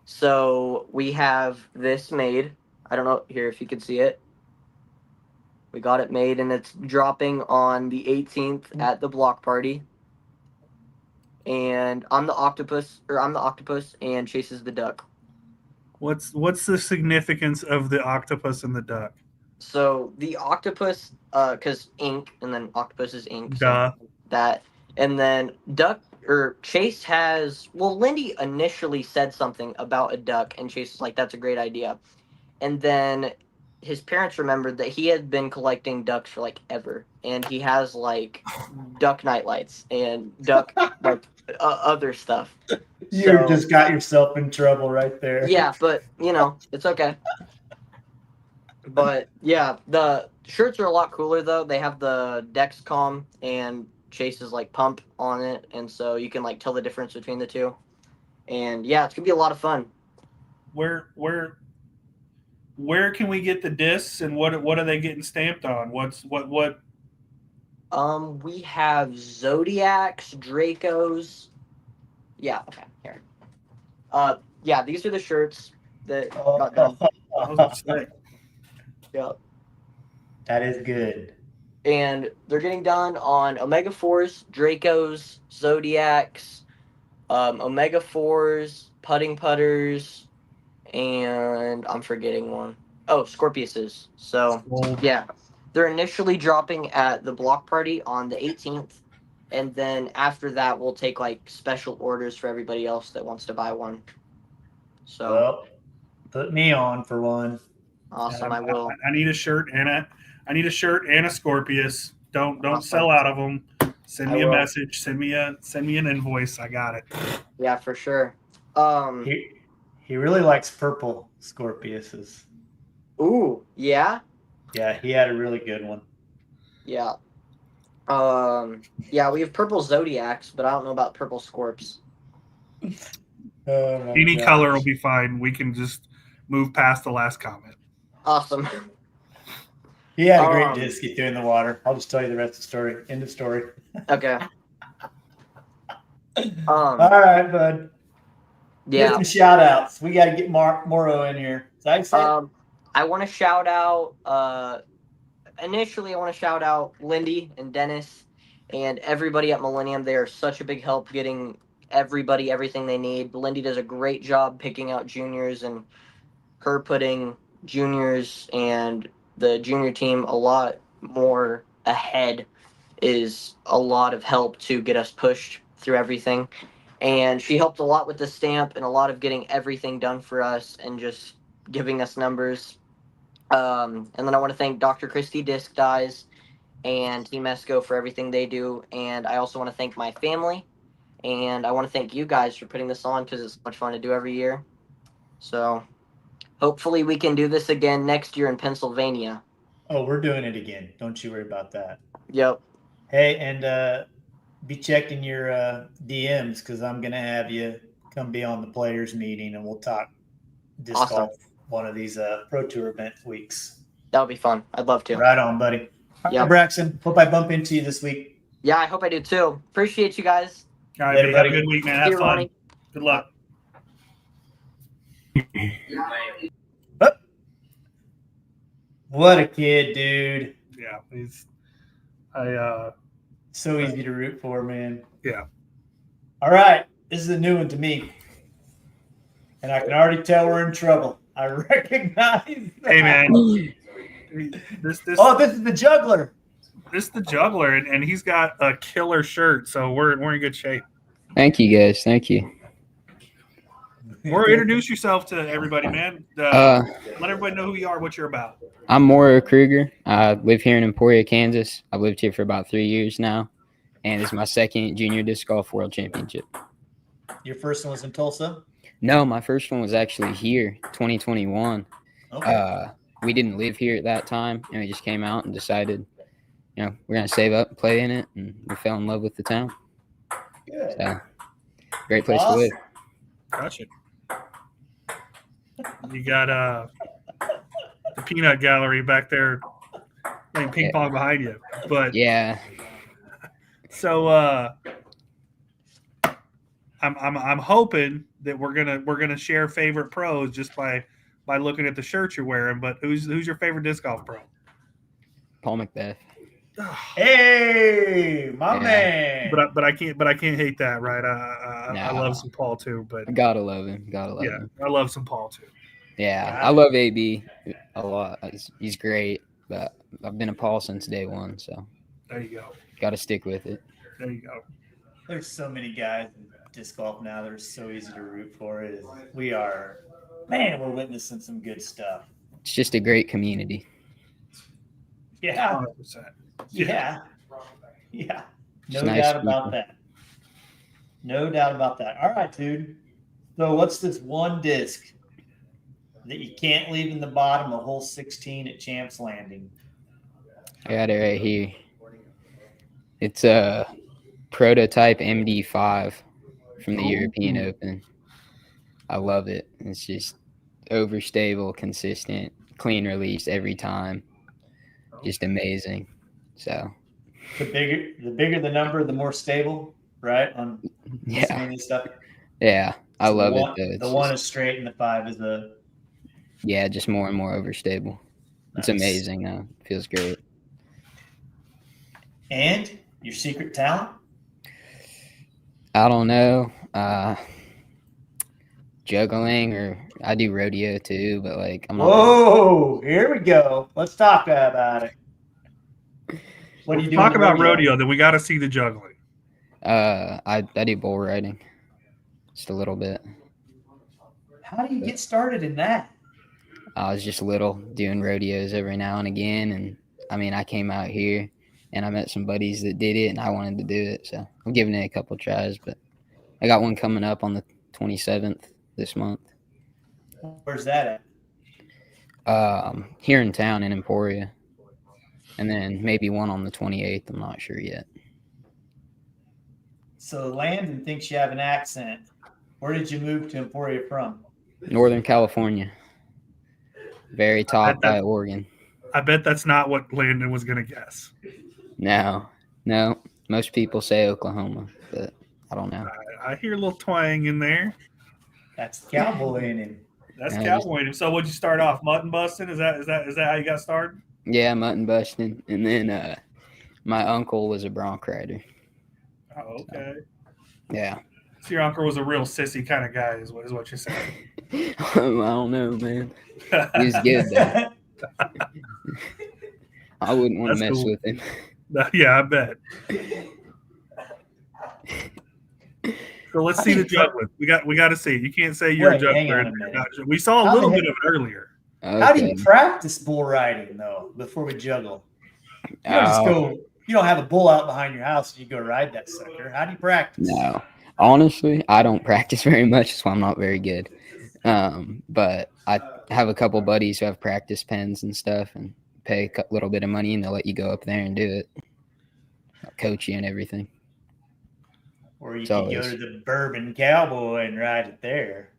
So we have this made. I don't know here if you can see it. We got it made, and it's dropping on the 18th at the block party. And I'm the octopus, and Chayce is the duck. What's the significance of the octopus and the duck? So the octopus, because ink, and then octopus is ink. Duh. So that, and then duck, or Chayce has, well, Lindy initially said something about a duck, and Chayce was like, that's a great idea. And then his parents remembered that he had been collecting ducks for ever, and he has duck nightlights and duck other stuff. You just got yourself in trouble right there. Yeah, but it's okay. But yeah, the shirts are a lot cooler though. They have the Dexcom and Chayce's pump on it, and so you can tell the difference between the two. And yeah, it's gonna be a lot of fun. Where can we get the discs, and what are they getting stamped on? What? We have Zodiacs, Dracos. Yeah, okay, here. Yeah, these are the shirts that got done. Yep. That is good. And they're getting done on Omega 4s, Dracos, Zodiacs, Omega 4s, putting putters, and I'm forgetting one. Oh, Scorpiuses. So, yeah. They're initially dropping at the block party on the 18th, and then after that, we'll take special orders for everybody else that wants to buy one. So, well, put me on for one. Awesome, I will. I need a shirt and a Scorpius. Don't sell out of them. Send me a message. Send me an invoice. I got it. Yeah, for sure. He really likes purple Scorpiuses. Ooh, yeah. Yeah, he had a really good one. Yeah. Yeah, we have purple zodiacs, but I don't know about purple scorps. Oh my Any gosh. color will be fine. We can just move past the last comment. Awesome. He had a great disc he threw in the water. I'll just tell you the rest of the story. End of story. Okay. All right, bud. Yeah. Get some shout outs. We got to get Morrow in here. I want to shout out, initially, I want to shout out Lindy and Dennis and everybody at Millennium. They are such a big help getting everybody everything they need. Lindy does a great job picking out juniors, and her putting juniors and the junior team a lot more ahead is a lot of help to get us pushed through everything. And she helped a lot with the stamp and a lot of getting everything done for us and just giving us numbers. And then I want to thank Dr. Christy Disc Dies and Team Esco for everything they do. And I also want to thank my family. And I want to thank you guys for putting this on because it's much fun to do every year. So hopefully we can do this again next year in Pennsylvania. Oh, we're doing it again. Don't you worry about that. Yep. Hey, and be checking your DMs because I'm going to have you come be on the players meeting and we'll talk disc golf one of these Pro Tour event weeks. That would be fun. I'd love to. Right on, buddy. All right, Braxton. Hope I bump into you this week. Yeah, I hope I do too. Appreciate you guys. All right, have a good week, man. Have fun. Ronnie. Good luck. What a kid, dude. Yeah, so easy to root for, man. Yeah. All right. This is a new one to me. And I can already tell we're in trouble. I recognize that. Hey, man. This is the juggler. This is the juggler, and he's got a killer shirt, so we're in good shape. Thank you, guys. Thank you. Morrow, introduce yourself to everybody, man. Let everybody know who you are, what you're about. I'm Morrow Kruger. I live here in Emporia, Kansas. I've lived here for about 3 years now, and it's my second Junior Disc Golf World Championship. Your first one was in Tulsa? No, my first one was actually here, 2021. Okay. We didn't live here at that time, and we just came out and decided, we're going to save up and play in it, and we fell in love with the town. Good. So, great place to live. Gotcha. You got the peanut gallery back there playing ping pong behind you. But yeah. So I'm hoping that we're gonna share favorite pros just by looking at the shirt you're wearing. But who's your favorite disc golf pro? Paul Macbeth. Hey, my man. But I can't hate that, right? I love some Paul too, but gotta love him. Him. I love some Paul too. Yeah, I love AB a lot. He's great, but I've been a Paul since day one, so there you go. Got to stick with it. There you go. There's so many guys in disc golf now that are so easy to root for. We're witnessing some good stuff. It's just a great community. Yeah. 100%. Yeah. Yeah. No nice doubt people. about that. No doubt about that. All right, dude. So what's this one disc that you can't leave in the bottom of hole 16 at Champs Landing? I got it right here. It's a prototype MD5 from the European Open. I love it. It's just overstable, consistent, clean release every time. Just amazing. So the bigger the number, the more stable, right? On miscellaneous stuff. Yeah, I love it. The one is straight and the 5 is the. Yeah, just more and more overstable. Nice. It's amazing now. It feels great. And your secret talent? I don't know. Juggling, or I do rodeo too, but I'm not. Whoa, here we go. Let's talk about it. What do you do? Talk about rodeo, then we got to see the juggling. I do bull riding, just a little bit. How do you get started in that? I was just little, doing rodeos every now and again, and I came out here, and I met some buddies that did it, and I wanted to do it, so I'm giving it a couple tries. But I got one coming up on the 27th this month. Where's that at? Here in town in Emporia. and then maybe one on the 28th. I'm not sure yet. So Landon thinks you have an accent. Where did you move to Emporia from? Northern California, very top by Oregon. I bet that's not what Landon was going to guess. No. Most people say Oklahoma, but I don't know. I hear a little twang in there. That's cowboy in him. That's cowboy in him. So what'd you start off? Mutton busting? Is that how you got started? Yeah, mutton busting, and then my uncle was a bronc rider. Oh, okay. So, yeah. So your uncle was a real sissy kind of guy, is what you're saying. I don't know, man. He was good though. I wouldn't want to mess with him. Yeah, I bet. So let's see the juggler. We got to see it. You can't say you're a juggler. We saw a little bit of it earlier. Okay. How do you practice bull riding though before we juggle? You don't just go. You don't have a bull out behind your house and you go ride that sucker. How do you practice? No, honestly, I don't practice very much. That's why I'm not very good. But I have a couple buddies who have practice pens and stuff, and pay a little bit of money, and they'll let you go up there and do it. I'll coach you and everything. Or you can go to the Bourbon Cowboy and ride it there.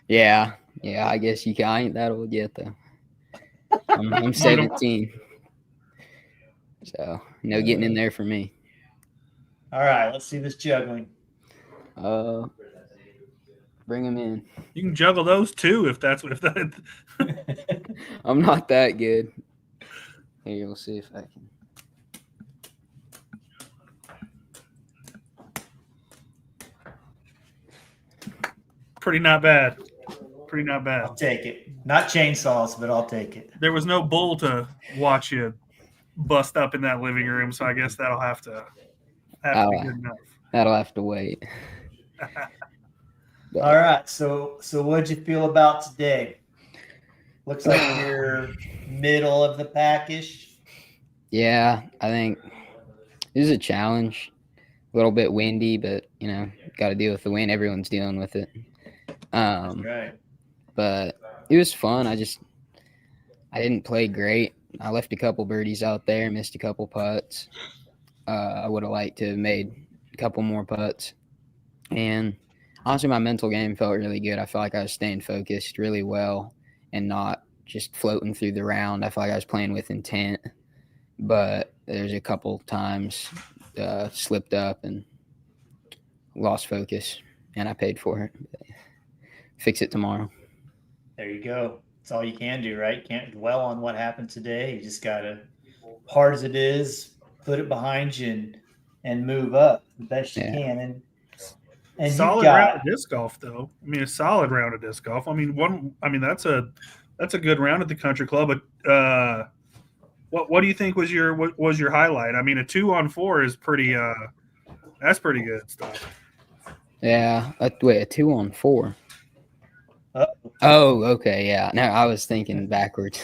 Yeah, I guess you can. I ain't that old yet, though. I'm 17. So, no getting in there for me. All right, let's see this juggling. Bring them in. You can juggle those too if that. I'm not that good. Here, we'll see if I can. Pretty not bad. I'll take it. Not chainsaws, but I'll take it. There was no bull to watch you bust up in that living room, so I guess that'll have to be good enough. That'll have to wait. All right. So what'd you feel about today? Looks like you're middle of the pack-ish. Yeah, I think it was a challenge. A little bit windy, but got to deal with the wind. Everyone's dealing with it. That's right. But it was fun. I didn't play great. I left a couple birdies out there, missed a couple putts. I would have liked to have made a couple more putts. And honestly, my mental game felt really good. I felt like I was staying focused really well and not just floating through the round. I felt like I was playing with intent. But there's a couple times slipped up and lost focus, and I paid for it. Fix it tomorrow. There you go. That's all you can do, right? You can't dwell on what happened today. You just got to, hard as it is, put it behind you and move up the best you can. And solid round of disc golf, though. I mean, a solid round of disc golf. I mean, that's a good round at the country club. But what do you think was your highlight? I mean, a 2-on-4 is pretty. That's pretty good stuff. Yeah. Wait, a 2-on-4. Oh, okay, yeah. No, I was thinking backwards.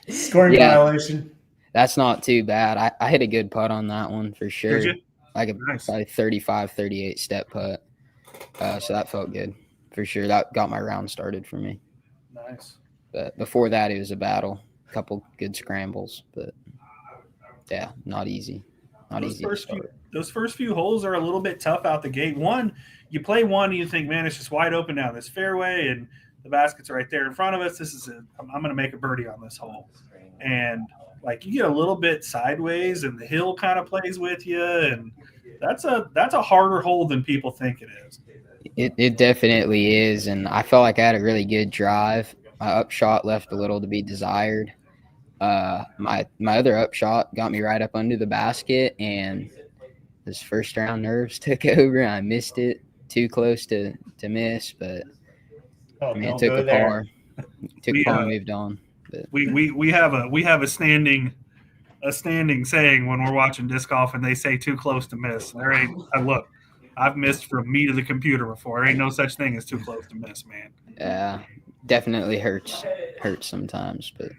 Scoring violation. That's not too bad. I hit a good putt on that one for sure. Did you? Like a probably 35, 38 step putt. So that felt good for sure. That got my round started for me. Nice. But before that, it was a battle. A couple good scrambles, but yeah, not easy. Those first few holes are a little bit tough out the gate. You play one and you think, man, it's just wide open down this fairway and the basket's right there in front of us. I'm going to make a birdie on this hole. And like you get a little bit sideways and the hill kind of plays with you. And that's a harder hole than people think it is. It definitely is. And I felt like I had a really good drive. My upshot left a little to be desired. My other upshot got me right up under the basket, and this first round nerves took over. I missed it, too close to miss, but it took a par. Took a par and moved on. But. We have a standing saying when we're watching disc golf and they say too close to miss. There ain't. Look, I've missed from me to the computer before. There ain't no such thing as too close to miss, man. Yeah, definitely hurts sometimes, but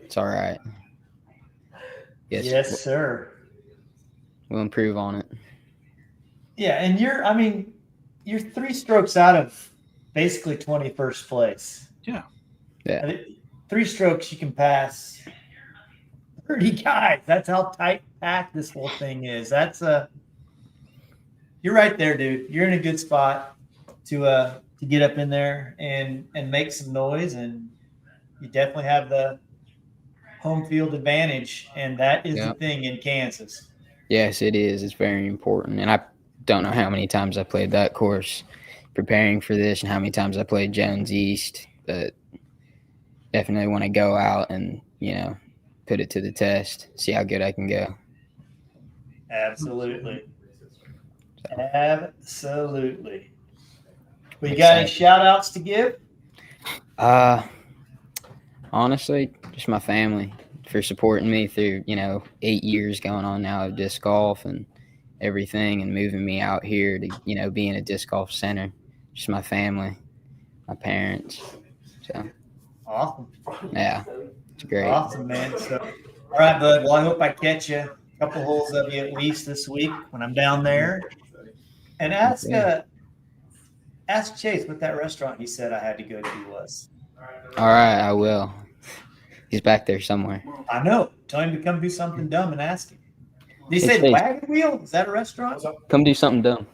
it's all right. Yes, sir. We'll improve on it. Yeah, and you're 3 strokes out of basically 21st place. Yeah. 3 strokes you can pass 30 guys. That's how tight packed this whole thing is. That's you're right there, dude. You're in a good spot to get up in there and make some noise, and you definitely have the home field advantage, and that is the thing in Kansas. Yes, it is. It's very important. And I don't know how many times I played that course preparing for this and how many times I played Jones East, but definitely want to go out and, put it to the test, see how good I can go. Absolutely. Absolutely. We got any shout outs to give? Honestly, just my family for supporting me through, 8 years going on now of disc golf and everything, and moving me out here to, be in a disc golf center. Just my family, my parents. So awesome. Yeah, it's great. Awesome, man. So, all right, bud. Well, I hope I catch you a couple holes of you at least this week when I'm down there. And ask Chayce what that restaurant he said I had to go to was. All right, I will. He's back there somewhere. I know. Tell him to come do something dumb and ask him. Did he say the Wagon Wheel? Is that a restaurant? Come do something dumb.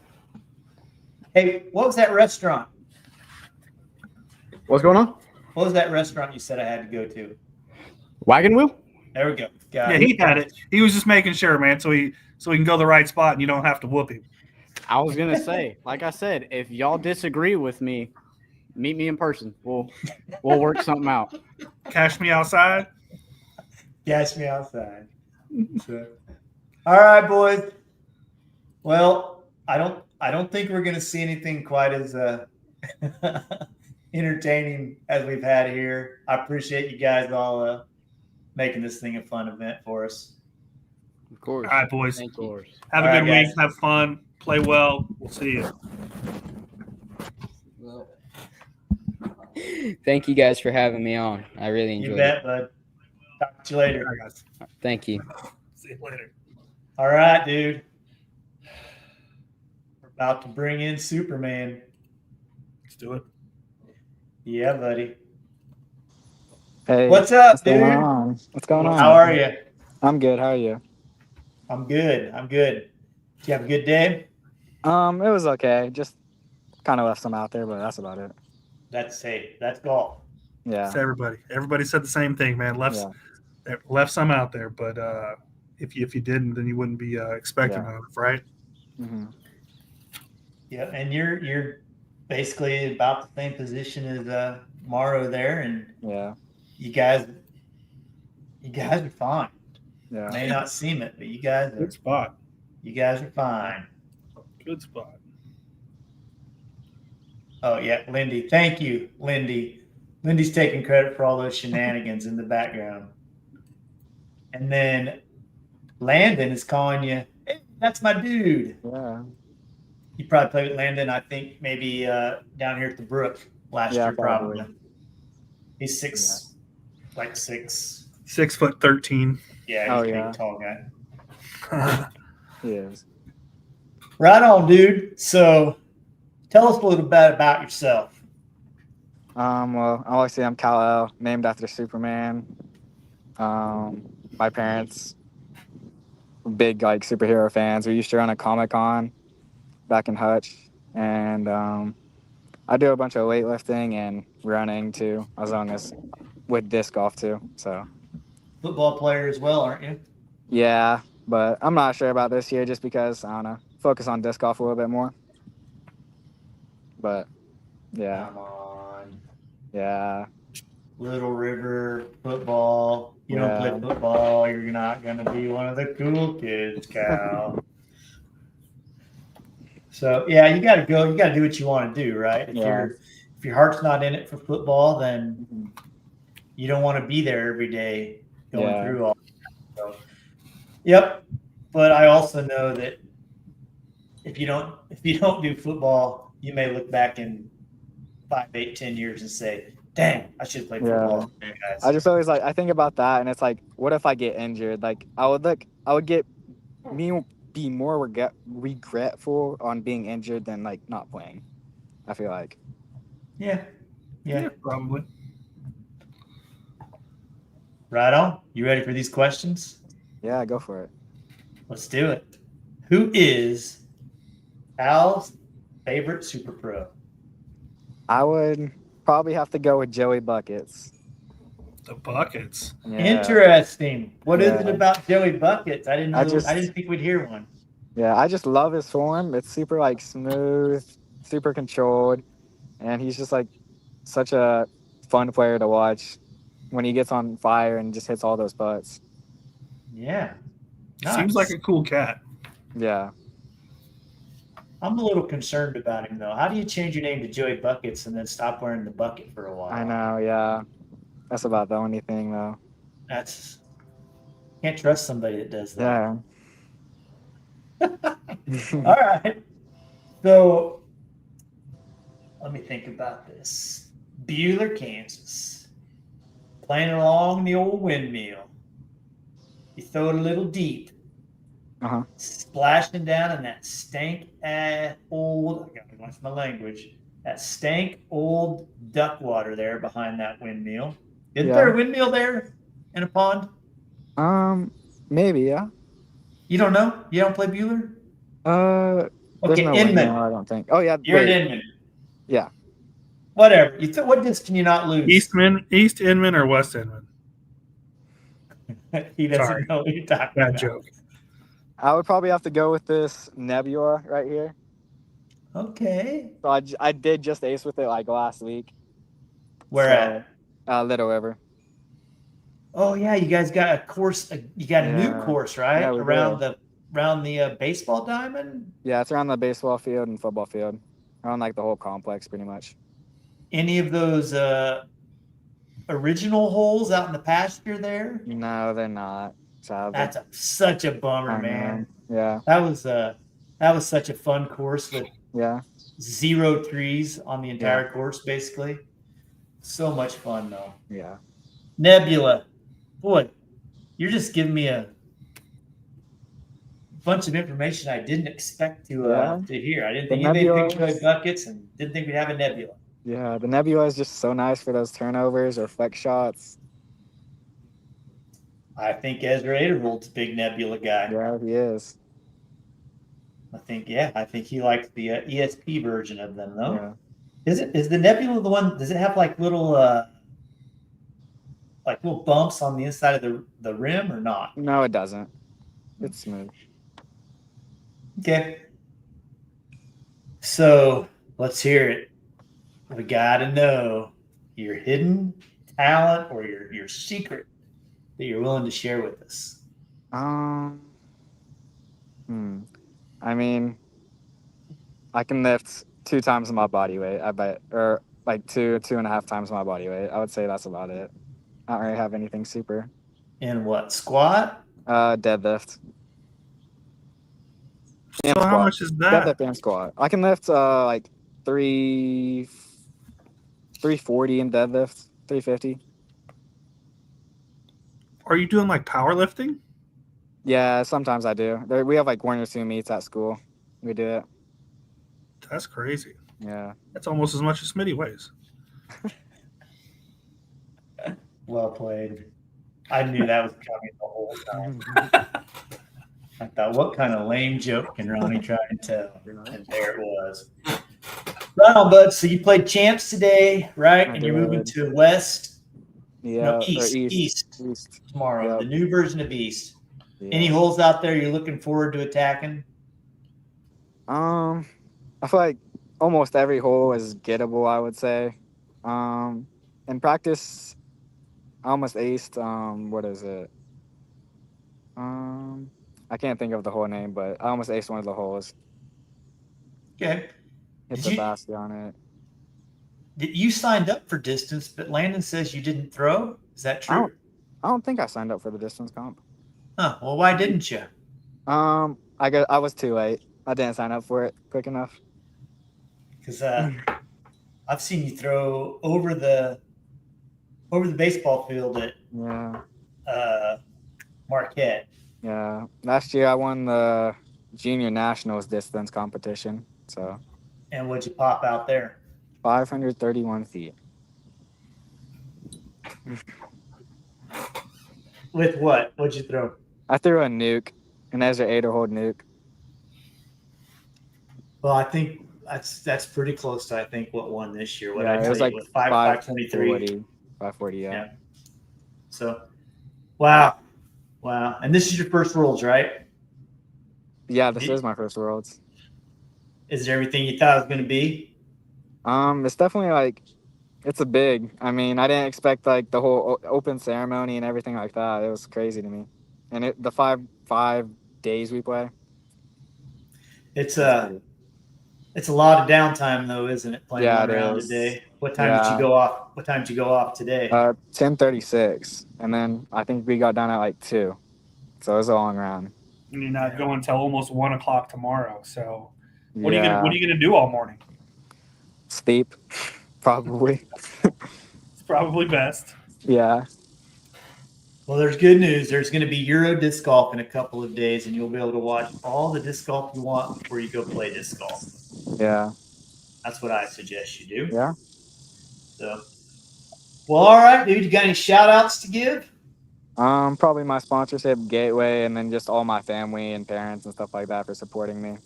Hey, what was that restaurant? What's going on? What was that restaurant you said I had to go to? Wagon Wheel? There we go. He had it. He was just making sure, man, so he can go the right spot and you don't have to whoop him. I was gonna say, like I said, if y'all disagree with me, meet me in person. We'll work something out. Cash me outside. Cash me outside. So, all right, boys. Well, I don't think we're gonna see anything quite as entertaining as we've had here. I appreciate you guys all making this thing a fun event for us. Of course. All right, boys. Thank you. Have a good week. Have fun. Play well. We'll see you. Thank you guys for having me on. I really enjoyed it. You bet, bud. Talk to you later. All right, guys. Thank you. See you later. All right, dude. We're about to bring in Superman. Let's do it. Yeah, buddy. Hey, what's up, dude? What's going on? How are you? I'm good. How are you? I'm good. Did you have a good day? It was okay. Just kind of left some out there, but that's about it. That's golf. Yeah. So everybody said the same thing, man. Left some out there, but if you didn't, then you wouldn't be expecting them, right? Mm-hmm. Yeah, and you're basically about the same position as Morrow there, and you guys are fine. Yeah. May not seem it, but you guys are good spot. You guys are fine. Good spot. Oh yeah, Lindy. Thank you, Lindy. Lindy's taking credit for all those shenanigans in the background. And then Landon is calling you, hey, that's my dude. Yeah. You probably played with Landon, I think maybe down here at the Brook last year, probably. He's 6'13". Yeah, he's a big, tall guy. He is. Right on, dude. So tell us a little bit about yourself. Well, obviously I'm Kal-El, named after Superman. My parents were big superhero fans. We used to run a Comic-Con back in Hutch, and I do a bunch of weightlifting and running too, as long as with disc golf too. So Football player as well, aren't you? yeah, but I'm not sure about this year just because I don't know, focus on disc golf a little bit more. But yeah. Come on. Yeah. Little River football. You don't play football, you're not gonna be one of the cool kids, Cal. So yeah, you gotta go. You gotta do what you want to do, right? If your heart's not in it for football, then you don't want to be there every day going through all that. So, yep. But I also know that if you don't do football, you may look back in 5, 8, 10 years and say, dang, I should play football. Guys. I just always I think about that, and it's like, what if I get injured? I would be more regretful on being injured than not playing. I feel like. Yeah, probably. Right on. You ready for these questions? Yeah, go for it. Let's do it. Who is Al's favorite Super Pro? I would probably have to go with Joey Buckets. The Buckets. Yeah. Interesting. What is it Yeah. about Joey Buckets? I didn't know. I I didn't think we'd hear one. Yeah, I just love his form. It's super like smooth, super controlled, and he's just like such a fun player to watch when he gets on fire and just hits all those butts. Yeah. Seems like a cool cat. Yeah. I'm a little concerned about him though. How do you change your name to Joey Buckets and then stop wearing the bucket for a while? I know, yeah. That's about the only thing though. That's can't trust somebody that does that. Yeah. All right. So let me think about this. Buhler, Kansas. Playing along the old windmill. You throw it a little deep. Uh-huh. Splashing down in that stank old, I gotta watch my language, that stank old duck water there behind that windmill. Isn't there a windmill there in a pond? Maybe, yeah. You don't know? You don't play Buhler? There's no Inman. windmill, I don't think. Oh yeah, You're wait. at Inman. Yeah. Whatever. What disc can you not lose? East Inman or West Inman? He doesn't Sorry. know what you're talking Bad about. joke. I would probably have to go with this Nebula right here. Okay. So I did just ace with it like last week. Where at? Little River. Oh yeah, you guys got a course. You got a new Yeah. course, right? Yeah, we around do. the baseball diamond. Yeah, it's around the baseball field and football field. Around like the whole complex pretty much. Any of those original holes out in the pasture there? No, they're not. Sadly. That's such a bummer, I know. man. Yeah. That was such a fun course with 0 trees on the entire course, basically. So much fun though. Yeah. Nebula, boy, you're just giving me a bunch of information I didn't expect to hear. I didn't think anybody picked Joey Buckets and didn't think we'd have a Nebula. Yeah, the Nebula is just so nice for those turnovers or flex shots. I think Ezra Aderhold's a big Nebula guy. Yeah, he is. I think he likes the ESP version of them though. Yeah. Is the Nebula the one? Does it have like little bumps on the inside of the rim or not? No, it doesn't. It's smooth. Okay. So let's hear it. We gotta know your hidden talent or your secret that you're willing to share with us. I mean, I can lift 2 times my body weight, I bet, or like 2.5 times my body weight. I would say that's about it. I don't really have anything super. And what, squat? Deadlift. So how much is that? Deadlift and squat. I can lift like 340 in deadlift, 350. Are you doing like powerlifting? Yeah, sometimes I do. We have like 1 or 2 meets at school. We do it. That's crazy. Yeah. That's almost as much as Smitty weighs. Well played. I knew that was coming the whole time. I thought, what kind of lame joke can Ronnie try and tell? And there it was. Right on, bud. So you played champs today, right? And you're moving to West. Yeah. No, East tomorrow. Yep. The new version of East. Yeah. Any holes out there you're looking forward to attacking? I feel like almost every hole is gettable, I would say. In practice, I almost aced. What is it? I can't think of the whole name, but I almost aced one of the holes. Okay. Hit the basket on it. You signed up for distance, but Landon says you didn't throw. Is that true? I don't think I signed up for the distance comp. Huh. Well, why didn't you? I was too late. I didn't sign up for it quick enough. Because I've seen you throw over the baseball field at Marquette. Yeah. Last year I won the junior nationals distance competition. So. And what'd you pop out there? 531 feet. With what? What'd you throw? I threw a nuke, an Ezra Aderhold nuke. Well, I think that's pretty close to what won this year. What Yeah, I it tell was you, like with 523. 540, yeah. Yeah. So, wow. And this is your first Worlds, right? Yeah, this is my first Worlds. Is it everything you thought it was going to be? It's definitely like, it's a big. I mean, I didn't expect like the whole open ceremony and everything like that. It was crazy to me. And the five days we play. It's a lot of downtime though, isn't it? Playing Yeah, one it round a is. day. What time did you go off? What time did you go off today? 10:36, and then I think we got done at like 2, so it was a long round. And you're not going until almost 1 o'clock tomorrow. So, what Yeah. are you gonna do all morning? Sleep, probably. It's probably best. Yeah. Well, there's good news. There's going to be Euro disc golf in a couple of days, and you'll be able to watch all the disc golf you want before you go play disc golf. Yeah. That's what I suggest you do. Yeah. So, well, all right, dude. You got any shout outs to give? Probably my sponsorship, Gateway, and then just all my family and parents and stuff like that for supporting me.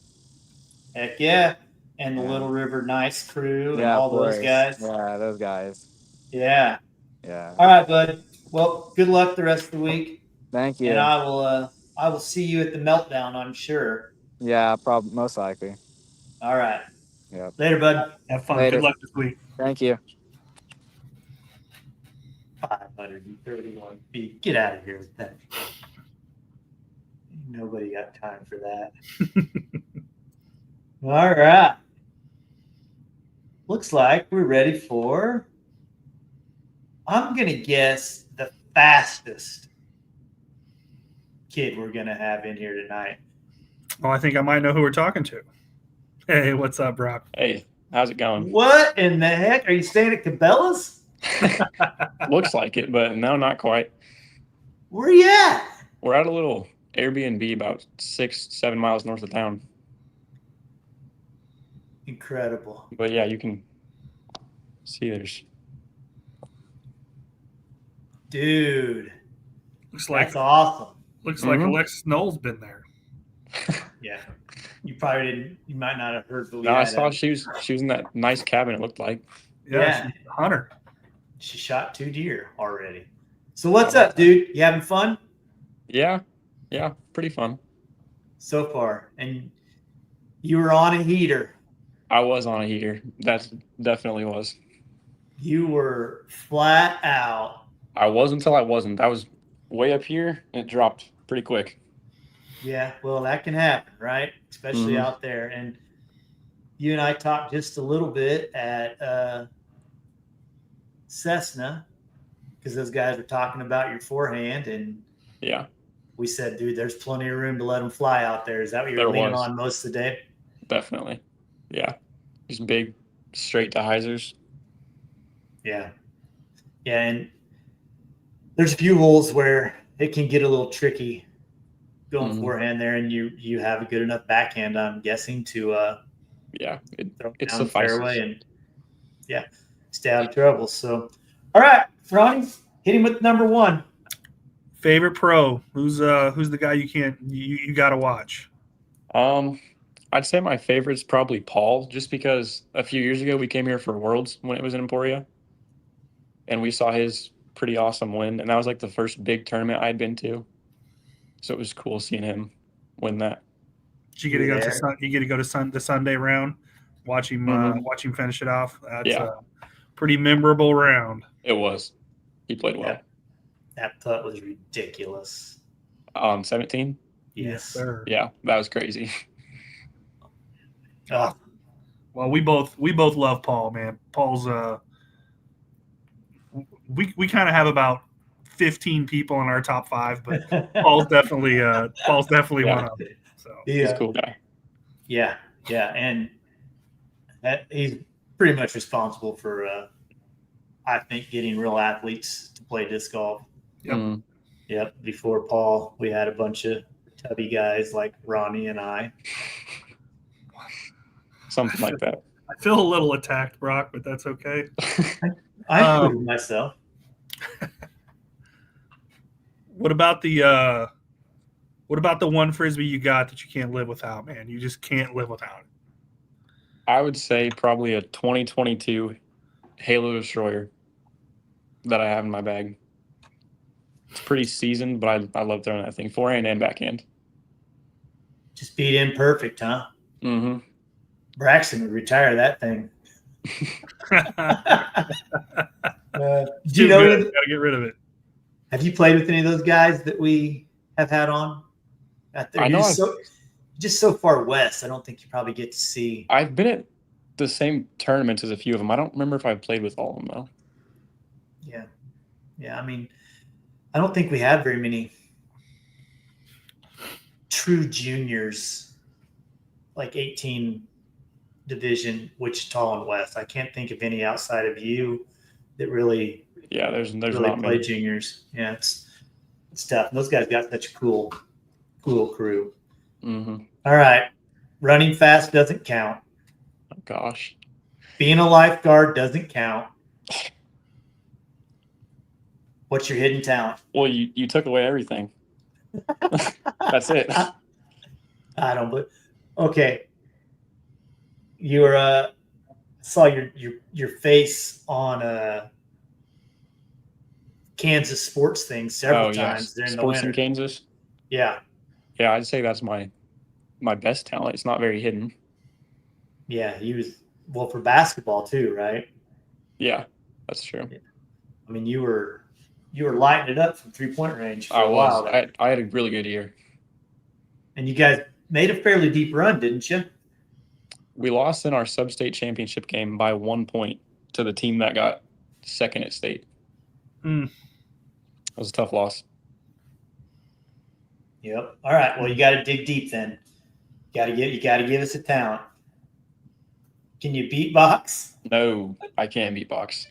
Heck yeah. And the Little River Nice crew and Yeah, all of course. those guys. Yeah, those guys. Yeah. Yeah. All right, bud. Well, good luck the rest of the week. Thank you. And I will see you at the meltdown, I'm sure. Yeah, probably most likely. All right. Yeah. Later, bud. Have fun. Later. Good luck this week. Thank you. 531 feet. Get out of here with that. Nobody got time for that. All right. Looks like we're ready for, I'm going to guess, the fastest kid we're going to have in here tonight. Well, I think I might know who we're talking to. Hey, what's up, Brock? Hey, how's it going? What in the heck? Are you staying at Cabela's? Looks like it, but no, not quite. Where you at? We're at a little Airbnb about 6-7 miles north of town. Incredible. But yeah, you can see there's. Dude. Looks like that's awesome. Looks like Alexis Knoll's been there. Yeah. You probably didn't. You might not have heard the lead. No, I saw she was in that nice cabin. It looked like. Yeah. She's a hunter. She shot 2 deer already. So what's up, dude? You having fun? Yeah, pretty fun so far. And you were on a heater. I was on a heater. That definitely was. You were flat out. I was until I wasn't. I was way up here and it dropped pretty quick. Yeah, well, that can happen, right? Especially out there. And you and I talked just a little bit at Cessna because those guys were talking about your forehand. And yeah, we said, dude, there's plenty of room to let them fly out there. Is that what you're leaning on most of the day? Definitely. Yeah. Just big, straight to hyzers. Yeah. Yeah, and there's a few holes where it can get a little tricky going forehand there, and you have a good enough backhand, I'm guessing, to it's down the fairway and stay out of trouble. So, all right, Ronnie, hit him with number 1. Favorite pro? Who's the guy you got to watch? I'd say my favorite's probably Paul, just because a few years ago we came here for Worlds when it was in Emporia, and we saw his pretty awesome win, and that was like the first big tournament I'd been to. So it was cool seeing him win that. Did you get to go to you get to go to the Sunday round, watch him finish it off. That's a pretty memorable round. It was. He played well. That putt was ridiculous. 17? Yes, sir. Yeah, that was crazy. Oh. Well, we both love Paul, man. Paul's we kind of have about 15 people in our top 5, but Paul's definitely one of them. So he's a cool guy. Yeah, and he's pretty much responsible for I think getting real athletes to play disc golf. Yep. Yep. Before Paul, we had a bunch of tubby guys like Ronnie and I. Something like that. I feel a little attacked, Brock, but that's okay. I included myself. What about the one frisbee you got that you can't live without, man? You just can't live without it. I would say probably a 2022 Halo Destroyer that I have in my bag. It's pretty seasoned, but I love throwing that thing forehand and backhand. Just beat in perfect, huh? Mm-hmm. Braxton would retire that thing. Too good. Gotta get rid of it. Have you played with any of those guys that we have had on? I know just so far west. I don't think you probably get to see. I've been at the same tournaments as a few of them. I don't remember if I've played with all of them though. Yeah. I mean, I don't think we had very many true juniors, like 18 division, Wichita and West. I can't think of any outside of you that really. Yeah, there's really not play many juniors. Yeah, it's tough. And those guys got such a cool crew. Mm-hmm. All right, running fast doesn't count. Oh, gosh, being a lifeguard doesn't count. What's your hidden talent? Well, you took away everything. That's it. I don't. But okay, you were. Saw your face on Kansas sports thing several times during the winter. Sports in Kansas. Yeah. Yeah, I'd say that's my best talent. It's not very hidden. Yeah, he was for basketball too, right? Yeah, that's true. I mean, you were lighting it up from 3-point range for I a was. while. I had a really good year. And you guys made a fairly deep run, didn't you? We lost in our sub-state championship game by 1 point to the team that got second at state. It was a tough loss. Yep. All right. Well, you got to dig deep then. You got to give us a talent. Can you beatbox? No, I can't beatbox.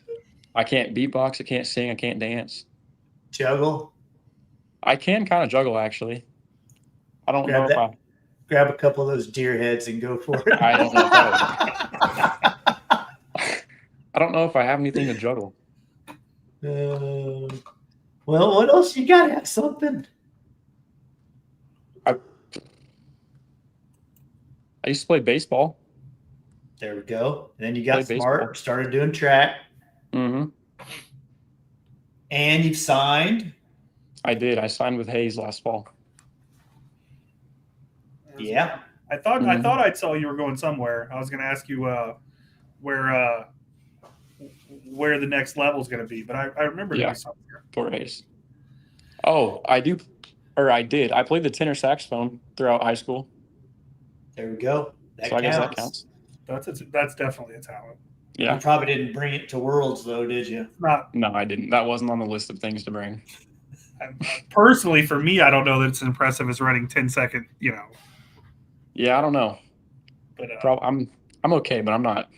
I can't beatbox. I can't sing. I can't dance. Juggle? I can kind of juggle, actually. I don't know if I... Grab a couple of those deer heads and go for it. I don't know if I don't know if I have anything to juggle. Well, what else? You got to have something. I used to play baseball. There we go. And then you got smart, baseball. Started doing track. Mm-hmm. And you've signed. I did. I signed with Hayes last fall. Yeah. I thought I saw you were going somewhere. I was going to ask you where the next level is going to be, but I remember doing somewhere. For Hayes. Oh, I do. Or I did. I played the tenor saxophone throughout high school. There we go. I guess that counts. That's definitely a talent. Yeah. You probably didn't bring it to Worlds, though, did you? No, I didn't. That wasn't on the list of things to bring. Personally, for me, I don't know that it's as impressive as running 10-second, Yeah, I don't know. But I'm okay, but I'm not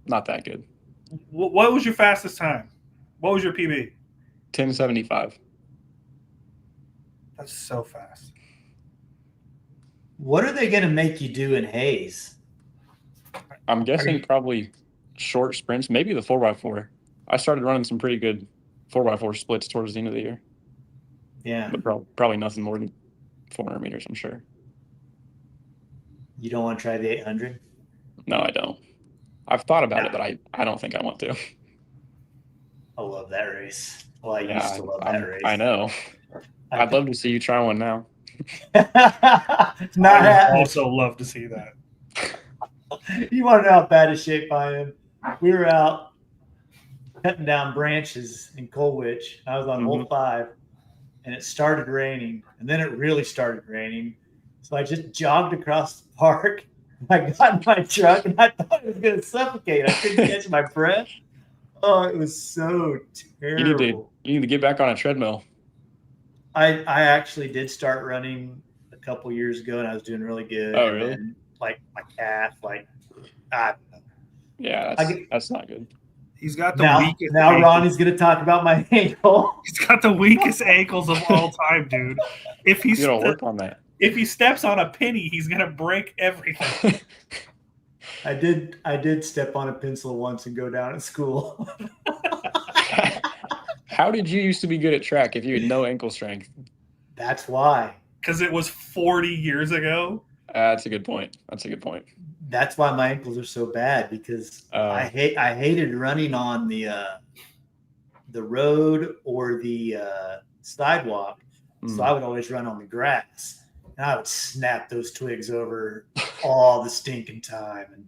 that good. What was your fastest time? What was your PB? 10:75. That's so fast. What are they going to make you do in Hayes? I'm guessing probably short sprints, maybe the 4x4. I started running some pretty good 4x4 splits towards the end of the year. Yeah. But probably nothing more than 400 meters, I'm sure. You don't want to try the 800? No, I don't. I've thought about it, but I don't think I want to. I love that race. Well, I used to love that race. I know. I'd love to see you try one now. I would also love to see that. You want to know how bad a shape I am? We were out cutting down branches in Colwich. I was on hole 5, and it started raining, and then it really started raining. So I just jogged across the park. I got in my truck, and I thought I was going to suffocate. I couldn't catch my breath. Oh, it was so terrible. You need to get back on a treadmill. I actually did start running a couple years ago, and I was doing really good. Oh, really? And like my calf, I don't know. Yeah, that's not good. He's got the weakest. Now Ronnie's going to talk about my ankle. He's got the weakest ankles of all time, dude. If he's gonna work on that. If he steps on a penny, he's gonna break everything. I did step on a pencil once and go down at school. How did you used to be good at track if you had no ankle strength? That's why. Because it was 40 years ago. That's a good point. That's a good point. That's why my ankles are so bad, because I hated running on the road or the sidewalk. So I would always run on the grass, and I would snap those twigs over all the stinking time. And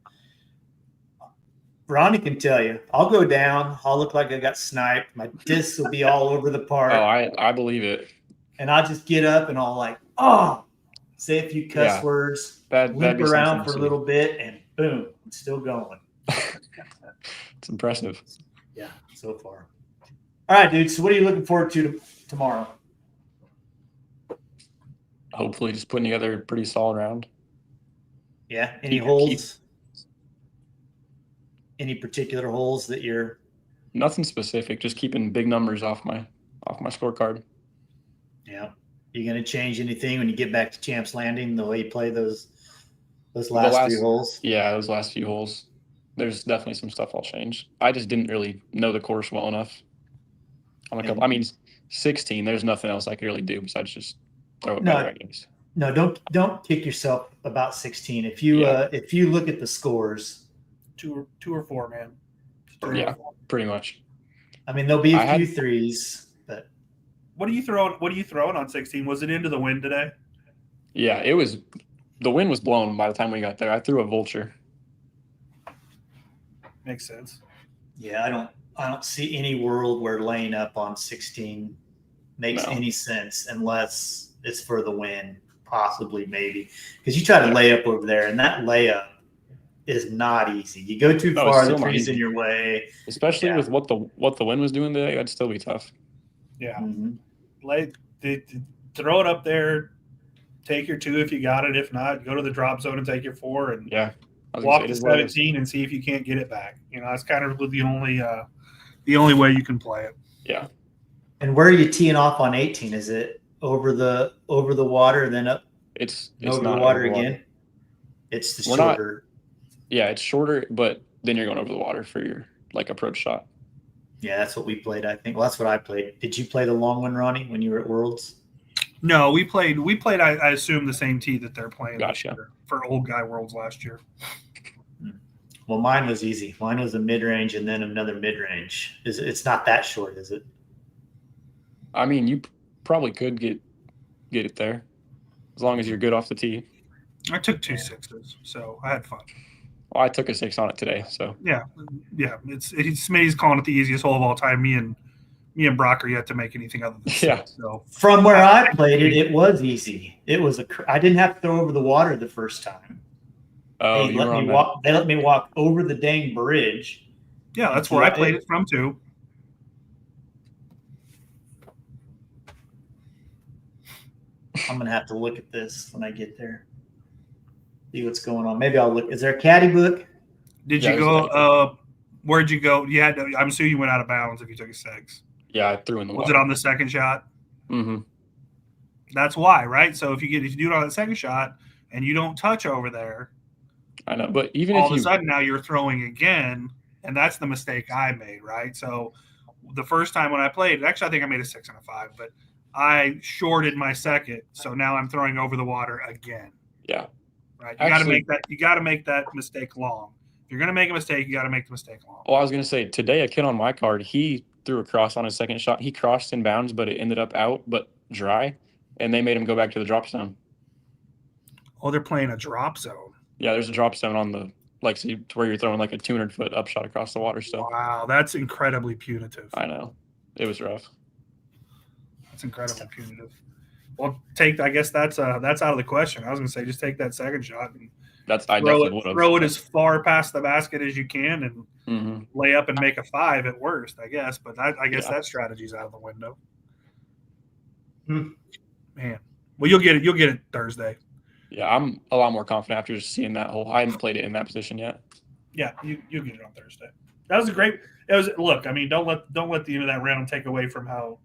Ronnie can tell you, I'll go down, I'll look like I got sniped, my discs will be all over the park. Oh, I believe it. And I'll just get up and I'll say a few cuss words, limp around for a little bit, and boom, I'm still going. It's impressive. Yeah, so far. All right, dude. So what are you looking forward to tomorrow? Hopefully just putting together a pretty solid round. Yeah. Any holes? Any particular holes that you're? Nothing specific. Just keeping big numbers off my scorecard. Yeah. You going to change anything when you get back to Champs Landing, the way you play those last few holes? Yeah, those last few holes. There's definitely some stuff I'll change. I just didn't really know the course well enough. I mean, 16, there's nothing else I could really do besides just throw it better, I guess. No, don't kick yourself about 16. If you look at the scores, two or four, man. Yeah, pretty much. I mean, there'll be a few threes, but what are you throwing on 16? Was it into the wind today? Yeah, it was. The wind was blowing by the time we got there. I threw a vulture. Makes sense. Yeah, I don't see any world where laying up on 16 makes any sense unless it's for the win, possibly, maybe. Because you try to lay up over there, and that layup is not easy. You go too far, the tree's in your way. Especially with what the wind was doing today, that'd still be tough. Yeah. Throw it up there, take your 2 if you got it. If not, go to the drop zone and take your 4 and walk to 17 and see if you can't get it back. That's kind of the only way you can play it. Yeah. And where are you teeing off on 18? Is it over the water and then up? It's over not the water over the again. Water. It's the shorter. It's shorter, but then you're going over the water for your approach shot. Yeah, that's what we played, I think. Well, that's what I played. Did you play the long one, Ronnie, when you were at Worlds? No, we played. I assume the same tee that they're playing Gotcha. For Old Guy Worlds last year. Well, mine was easy. Mine was a mid-range and then another mid-range. It's not that short, is it? I mean, you probably could get it there as long as you're good off the tee. I took 2 6s, so I had fun. Well, I took a 6 on it today, so yeah. Smitty's calling it the easiest hole of all time. Me and Brock are yet to make anything other than 6. So from where I played it was easy. It was I didn't have to throw over the water the first time. Oh, they let me walk over the dang bridge. Yeah, that's where I played it from too. I'm gonna have to look at this when I get there. See what's going on. Maybe I'll look. Is there a caddy book? Did you go? Where'd you go? You had. I'm assuming you went out of bounds if you took a 6. Yeah, I threw in the water. Was it on the second shot? Mm-hmm. That's why, right? So if you do it on the second shot and you don't touch over there, I know. But even all of a sudden now you're throwing again, and that's the mistake I made, right? So the first time when I played, actually I think I made a 6 and a 5, but I shorted my second, so now I'm throwing over the water again. Yeah. Right. You got to make that mistake long. If you're going to make a mistake, you got to make the mistake long. Well, I was going to say today, a kid on my card, he threw a cross on his second shot. He crossed in bounds, but it ended up out, but dry, and they made him go back to the drop zone. Oh, they're playing a drop zone. Yeah, there's a drop zone on the to where you're throwing like a 200-foot upshot across the water. So wow, that's incredibly punitive. I know, it was rough. That's incredibly punitive. Well, I guess that's out of the question. I was going to say just take that second shot and throw it as far past the basket as you can and lay up and make a 5 at worst, I guess. But I guess that strategy's out of the window. Man, well, you'll get it Thursday. Yeah, I'm a lot more confident after just seeing that hole. I haven't played it in that position yet. Yeah, you'll get it on Thursday. That was look. I mean, don't let the end of that round take away from how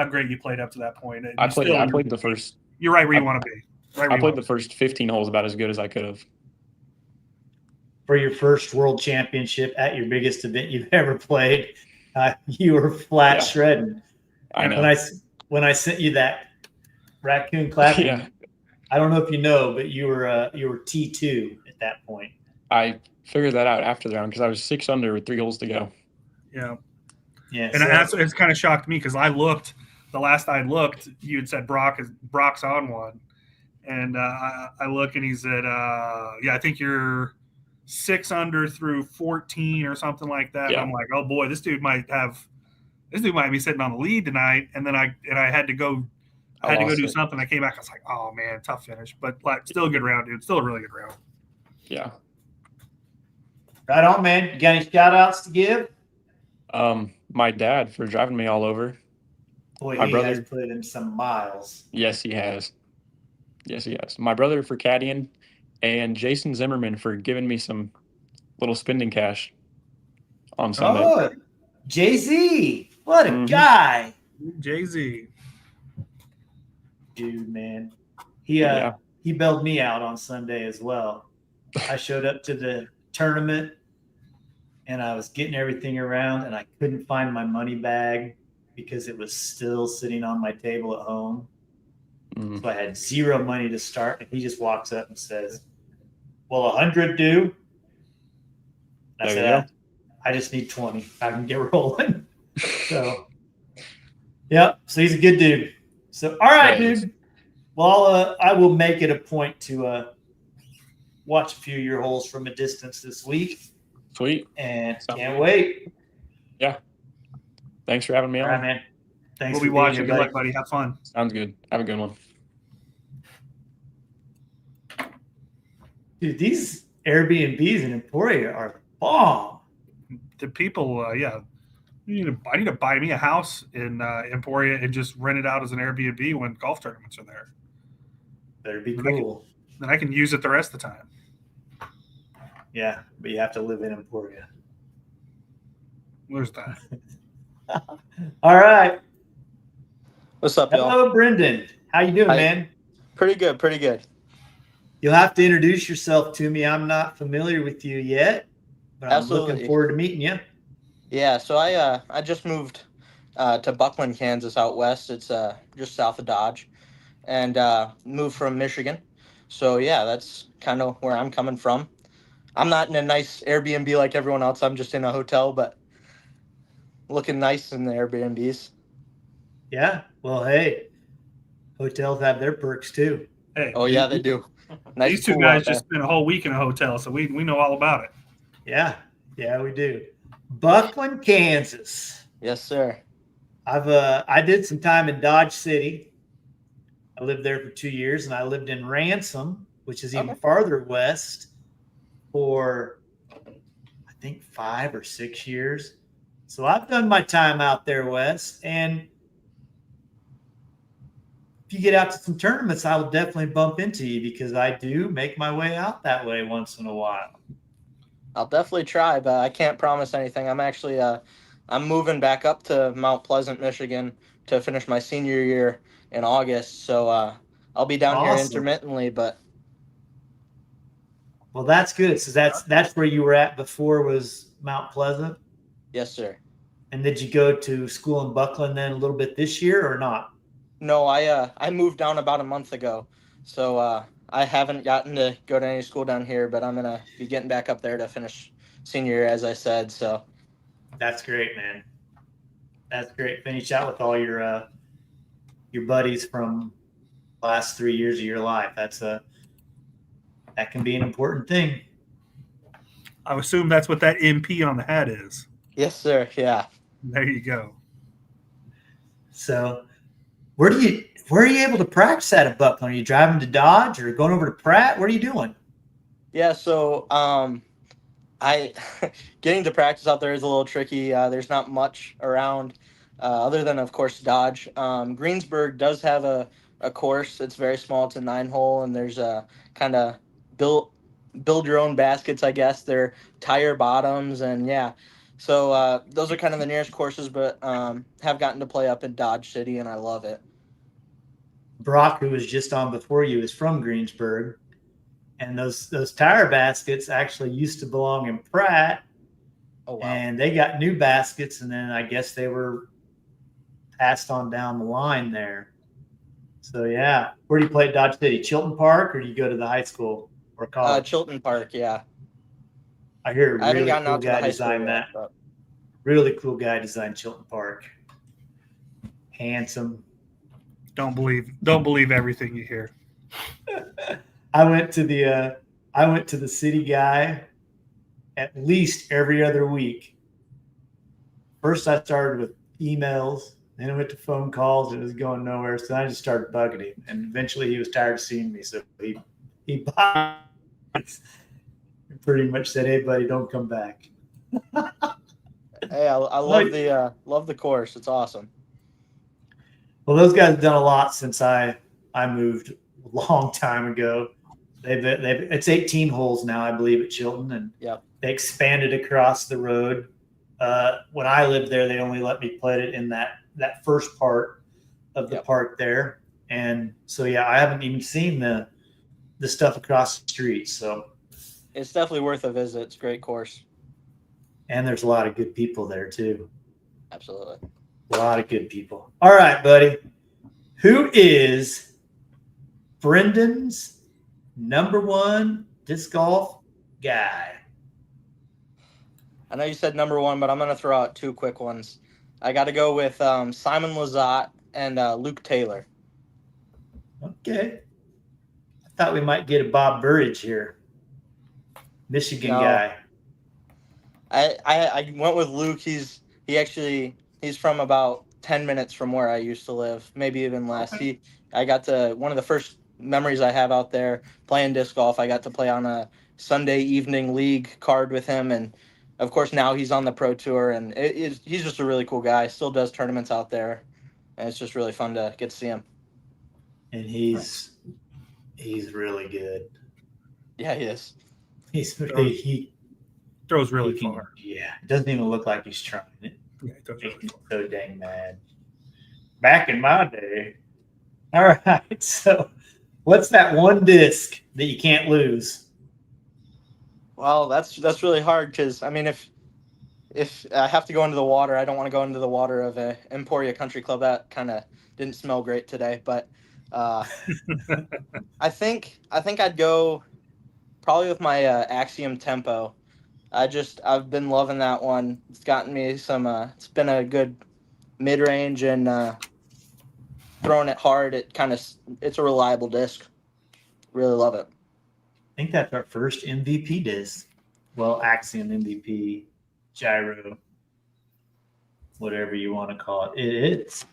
great you played up to that point. I played the first. You're right where you want to be. I played the first 15 holes about as good as I could have. For your first world championship at your biggest event you've ever played, you were flat shredding. I know. When I sent you that Raccoon clapping. Yeah. I don't know if you know, but you were T2 at that point. I figured that out after the round because I was 6 under with 3 holes to go. Yeah. Yeah. And it's kind of shocked me because I looked the last I looked, you had said Brock's on one, and I look and he said, I think you're 6 under through 14 or something like that. Yeah. And I'm like, oh boy, this dude might be sitting on the lead tonight. And then I had to go do something. I came back. I was like, oh man, tough finish, but like still a good round, dude. Still a really good round. Yeah. Right on, man. You got any shout outs to give? My dad for driving me all over. Boy, My he brother has put in some miles. Yes, he has. Yes, he has. My brother for caddying, and Jason Zimmerman for giving me some little spending cash on Sunday. Oh, Jay-Z. What a guy. Jay-Z. Dude, man. He bailed me out on Sunday as well. I showed up to the tournament and I was getting everything around and I couldn't find my money bag because it was still sitting on my table at home. So I had zero money to start. And he just walks up and says, well, 100 do. I said, I just need 20. I can get rolling. So, yeah. So he's a good dude. So, all right, dude. Well, I will make it a point to watch a few of your holes from a distance this week. Sweet. And can't wait. Yeah. Thanks for having me on. All right, man. Thanks We'll be watching. Good luck, buddy. Have fun. Sounds good. Have a good one. Dude, these Airbnbs in Emporia are bomb. The people, I need to buy me a house in Emporia and just rent it out as an Airbnb when golf tournaments are there. Better be cool. Then I can use it the rest of the time. Yeah, but you have to live in Emporia. Where's that? All right. What's up, y'all? Hello, Brendan. How you doing, man? Pretty good, pretty good. You'll have to introduce yourself to me. I'm not familiar with you yet, but I'm looking forward to meeting you. Yeah, so I just moved to Buckland, Kansas, out west. It's just south of Dodge, and moved from Michigan. So yeah, that's kind of where I'm coming from. I'm not in a nice Airbnb like everyone else. I'm just in a hotel, but looking nice in the Airbnbs. Yeah. Well, hey, hotels have their perks too. Hey. Oh yeah, they do. Nice. These two guys just spent a whole week in a hotel, so we know all about it. Yeah. Yeah, we do. Buckland, Kansas. Yes, sir. I did some time in Dodge City. I lived there for 2 years, and I lived in Ransom, which is even farther west, for I think 5 or 6 years. So I've done my time out there west, and if you get out to some tournaments, I will definitely bump into you because I do make my way out that way once in a while. I'll definitely try, but I can't promise anything. I'm actually I'm moving back up to Mount Pleasant, Michigan to finish my senior year in August. So I'll be down here intermittently, but well, that's good. So that's where you were at before, was Mount Pleasant? Yes, sir. And did you go to school in Buckland then a little bit this year or not? No, I moved down about a month ago. So I haven't gotten to go to any school down here, but I'm going to be getting back up there to finish senior year, as I said. So that's great, man. That's great. Finish out with all your buddies from the last 3 years of your life. That can be an important thing. I assume that's what that MP on the hat is. Yes, sir. Yeah. There you go. So where are you able to practice at Buckland? Are you driving to Dodge or going over to Pratt? What are you doing? Yeah, so I getting to practice out there is a little tricky. There's not much around other than, of course, Dodge. Greensburg does have a course. It's very small. It's a 9-hole, and there's a kind of build your own baskets, I guess. They're tire bottoms, and yeah. So those are kind of the nearest courses, but have gotten to play up in Dodge City, and I love it. Brock, who was just on before you, is from Greensburg, and those tire baskets actually used to belong in Pratt. Oh, wow. And they got new baskets, and then I guess they were passed on down the line there. So yeah, where do you play at Dodge City? Chilton Park, or do you go to the high school or college? Chilton Park, yeah. I hear a I haven't really gotten cool out to the guy high school designed yet, that. but Really cool guy designed Chilton Park. Handsome. Don't believe everything you hear. I went to the city guy at least every other week. First, I started with emails, then I went to phone calls. It was going nowhere, so I just started bugging him. And eventually, he was tired of seeing me, so he pretty much said, "Hey, buddy, don't come back." hey, I love the course. It's awesome. Well, those guys have done a lot since I moved a long time ago. It's 18 holes now, I believe, at Chilton, and they expanded across the road. When I lived there, they only let me play it in that first part of the park there, and so yeah, I haven't even seen the stuff across the street. So it's definitely worth a visit. It's a great course, and there's a lot of good people there too. Absolutely, a lot of good people. All right, buddy, who is Brendan's #1 disc golf guy? I know you said #1, but I'm going to throw out 2 quick ones. I got to go with Simon Lizotte and Luke Taylor. Okay. I thought we might get a Bob Burridge here. Michigan guy. I went with Luke. He's from about 10 minutes from where I used to live, maybe even less. Okay. I got to one of the first memories I have out there playing disc golf. I got to play on a Sunday evening league card with him, and of course now he's on the pro tour, and he's just a really cool guy. Still does tournaments out there, and it's just really fun to get to see him. And he's really good. Yeah, he is. He throws really far. Yeah, it doesn't even look like he's trying it. Yeah, he throws really far. So dang mad. Back in my day. All right, so what's that one disc that you can't lose? Well, that's really hard because I mean, if I have to go into the water, I don't want to go into the water of a Emporia Country Club. That kind of didn't smell great today, but I think I'd go probably with my Axiom Tempo. I've been loving that one. It's gotten me some. It's been a good mid range and throwing it hard. It's a reliable disc. Really love it. I think that's our first MVP disc. Well, Axiom MVP, gyro, whatever you want to call it. It is.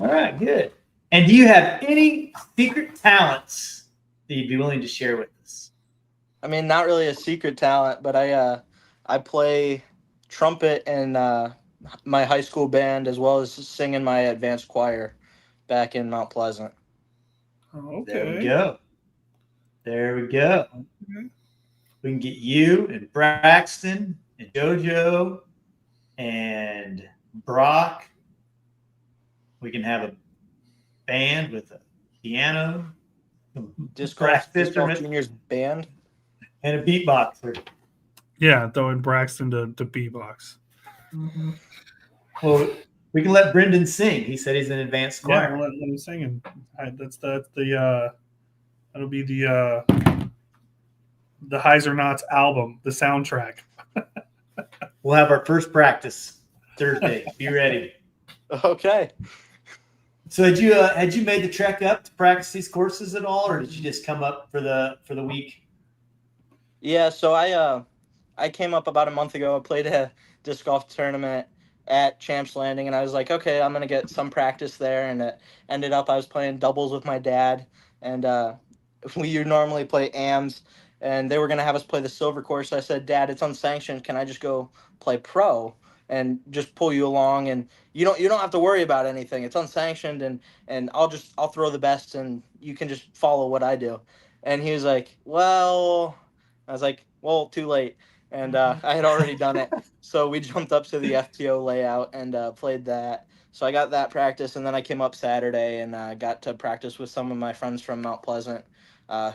All right, good. And do you have any secret talents that you'd be willing to share with us? I mean, not really a secret talent, but I play trumpet in my high school band as well as sing in my advanced choir back in Mount Pleasant. Oh, okay. There we go. There we go. Okay. We can get you and Braxton and JoJo and Brock. We can have a band with a piano, Disc Golf Juniors band, and a beatboxer. Yeah, throwing Braxton to B-box. Mm-hmm. Well, we can let Brendan sing. He said he's an advanced choir. Yeah, let him sing. That'll be the Heiser Knots album, the soundtrack. We'll have our first practice Thursday. Be ready. Okay. So had you made the trek up to practice these courses at all, or did you just come up for the week? Yeah, so I came up about a month ago. I played a disc golf tournament at Champs Landing, and I was like, okay, I'm gonna get some practice there. And it ended up I was playing doubles with my dad, and we normally play AMs, and they were gonna have us play the silver course. I said, Dad, it's unsanctioned. Can I just go play pro and just pull you along? And you don't have to worry about anything. It's unsanctioned, and I'll throw the best, and you can just follow what I do. And he was like, well, I was like, well, too late. And I had already done it. So we jumped up to the FTO layout and played that. So I got that practice, and then I came up Saturday and got to practice with some of my friends from Mount Pleasant,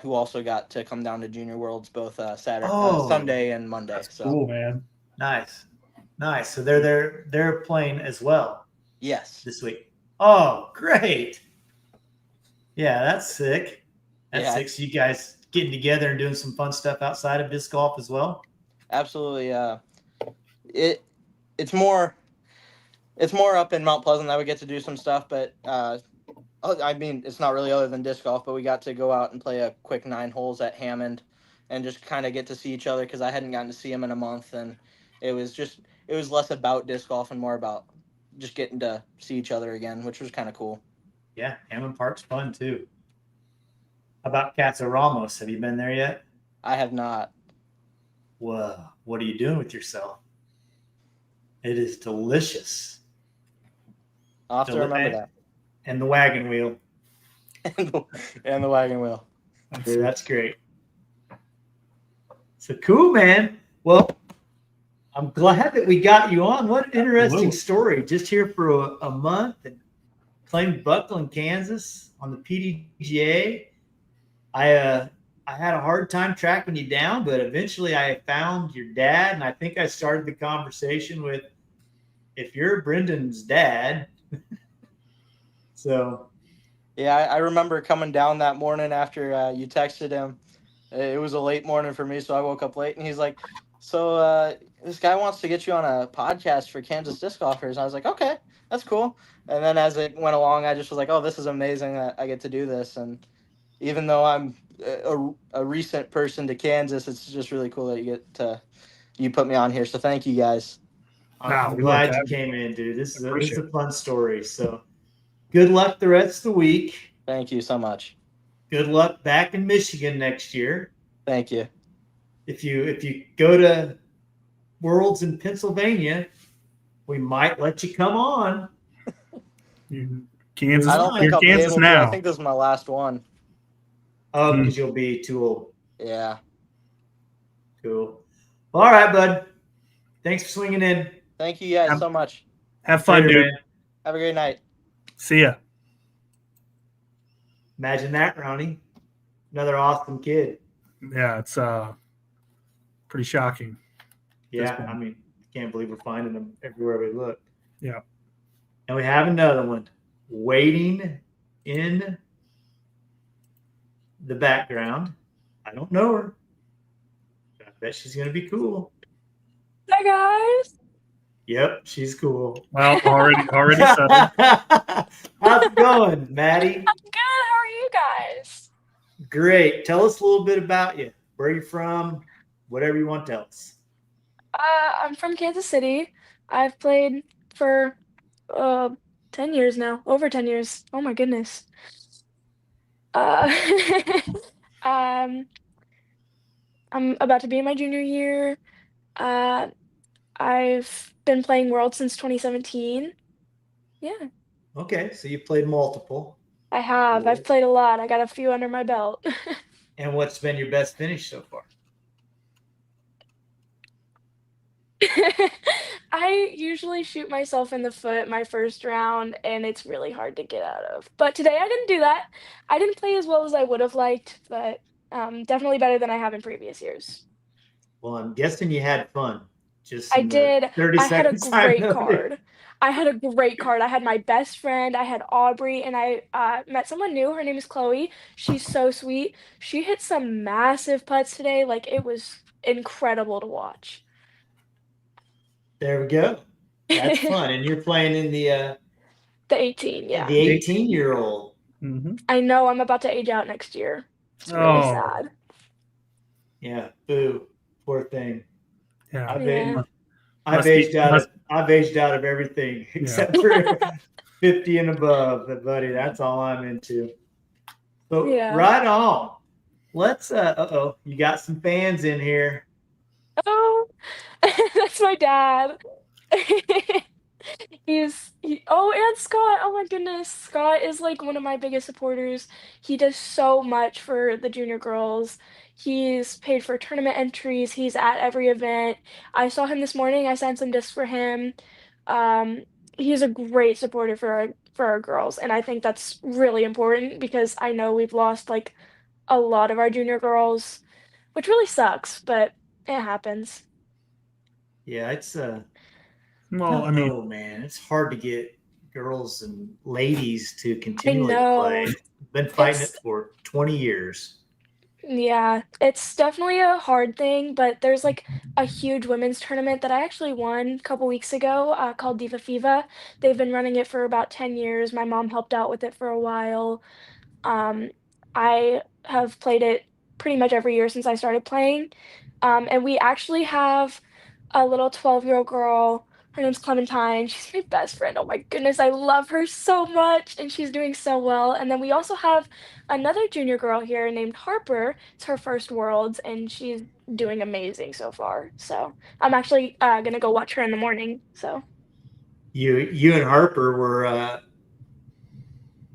who also got to come down to Junior Worlds both Sunday and Monday. That's cool, man. Nice. So they're playing as well. Yes. This week. Oh, great. Yeah, that's sick. That's Yeah. sick. So you guys getting together and doing some fun stuff outside of disc golf as well? Absolutely. It's more up in Mount Pleasant that we get to do some stuff, but I mean, it's not really other than disc golf, but we got to go out and play a quick 9 holes at Hammond and just kind of get to see each other because I hadn't gotten to see him in a month, and it was less about disc golf and more about just getting to see each other again, which was kind of cool. Yeah, Hammond Park's fun too. How about Casa Ramos? Have you been there yet? I have not. Whoa, what are you doing with yourself? It is delicious. I'll have to remember that. And the wagon wheel. and the wagon wheel. Dude, that's great. So cool, man. Well, I'm glad that we got you on. What an interesting story. Just here for a month and playing Buckland, Kansas on the PDGA. I had a hard time tracking you down, but eventually I found your dad, and I think I started the conversation with, if you're Brendan's dad. So yeah, I remember coming down that morning after you texted him. It was a late morning for me, so I woke up late, and he's like, so this guy wants to get you on a podcast for Kansas disc golfers. And I was like, okay, that's cool. And then as it went along, I just was like, oh, this is amazing that I get to do this. And even though I'm a recent person to Kansas, it's just really cool that you put me on here. So thank you guys. I'm glad you came in, dude. This is a fun story. So good luck the rest of the week. Thank you so much. Good luck back in Michigan next year. Thank you. If you go to Worlds in Pennsylvania, we might let you come on. Kansas. I don't think I'll be able to. I think this is my last one. Oh, because you'll be too old. Yeah. Cool. All right, bud. Thanks for swinging in. Thank you guys so much. Have fun, dude. Man. Have a great night. See ya. Imagine that, Ronnie. Another awesome kid. Yeah, it's pretty shocking. Yeah, I mean, can't believe we're finding them everywhere we look. Yeah. And we have another one waiting in the background. I don't know her. I bet she's going to be cool. Hi, guys. Yep, she's cool. Well, already settled. How's it going, Maddie? I'm good. How are you guys? Great. Tell us a little bit about you. Where you're from, whatever you want to tell us. I'm from Kansas City. I've played for 10 years now. Over 10 years. Oh my goodness. I'm about to be in my junior year. I've been playing World since 2017. Yeah, Okay, so you played multiple. I have. Cool. I've played a lot. I got a few under my belt. And what's been your best finish so far? I usually shoot myself in the foot my first round, and it's really hard to get out of. But today I didn't do that. I didn't play as well as I would have liked, but definitely better than I have in previous years. Well, I'm guessing you had fun. Just I in the did. 30 I had a seconds I great noted. card. I had a great card. I had my best friend. I had Aubrey, and I met someone new. Her name is Chloe. She's so sweet. She hit some massive putts today. Like, it was incredible to watch. There we go. That's fun. And you're playing in the 18, yeah. the 18-year-old. Mm-hmm. I know I'm about to age out next year. It's really sad. Yeah. Boo. Poor thing. Yeah. I've aged out of everything except for 50 and above. But buddy, that's all I'm into. So right on. Let's you got some fans in here. Oh, that's my dad. And Scott. Oh my goodness. Scott is like one of my biggest supporters. He does so much for the junior girls. He's paid for tournament entries. He's at every event. I saw him this morning. I signed some discs for him. He's a great supporter for our girls, and I think that's really important because I know we've lost like a lot of our junior girls, which really sucks, but it happens. Yeah, it's Well, I mean, man, it's hard to get girls and ladies to continually know. play. Been fighting It's it for 20 years. Yeah, it's definitely a hard thing, but there's like a huge women's tournament that I actually won a couple weeks ago, called Diva Fiva. They've been running it for about 10 years. My mom helped out with it for a while. Um, I have played it pretty much every year since I started playing. And we actually have a little 12-year-old girl. Her name's Clementine. She's my best friend. Oh my goodness, I love her so much, and she's doing so well. And then we also have another junior girl here named Harper. It's her first Worlds, and she's doing amazing so far. So I'm actually gonna go watch her in the morning. So You and Harper were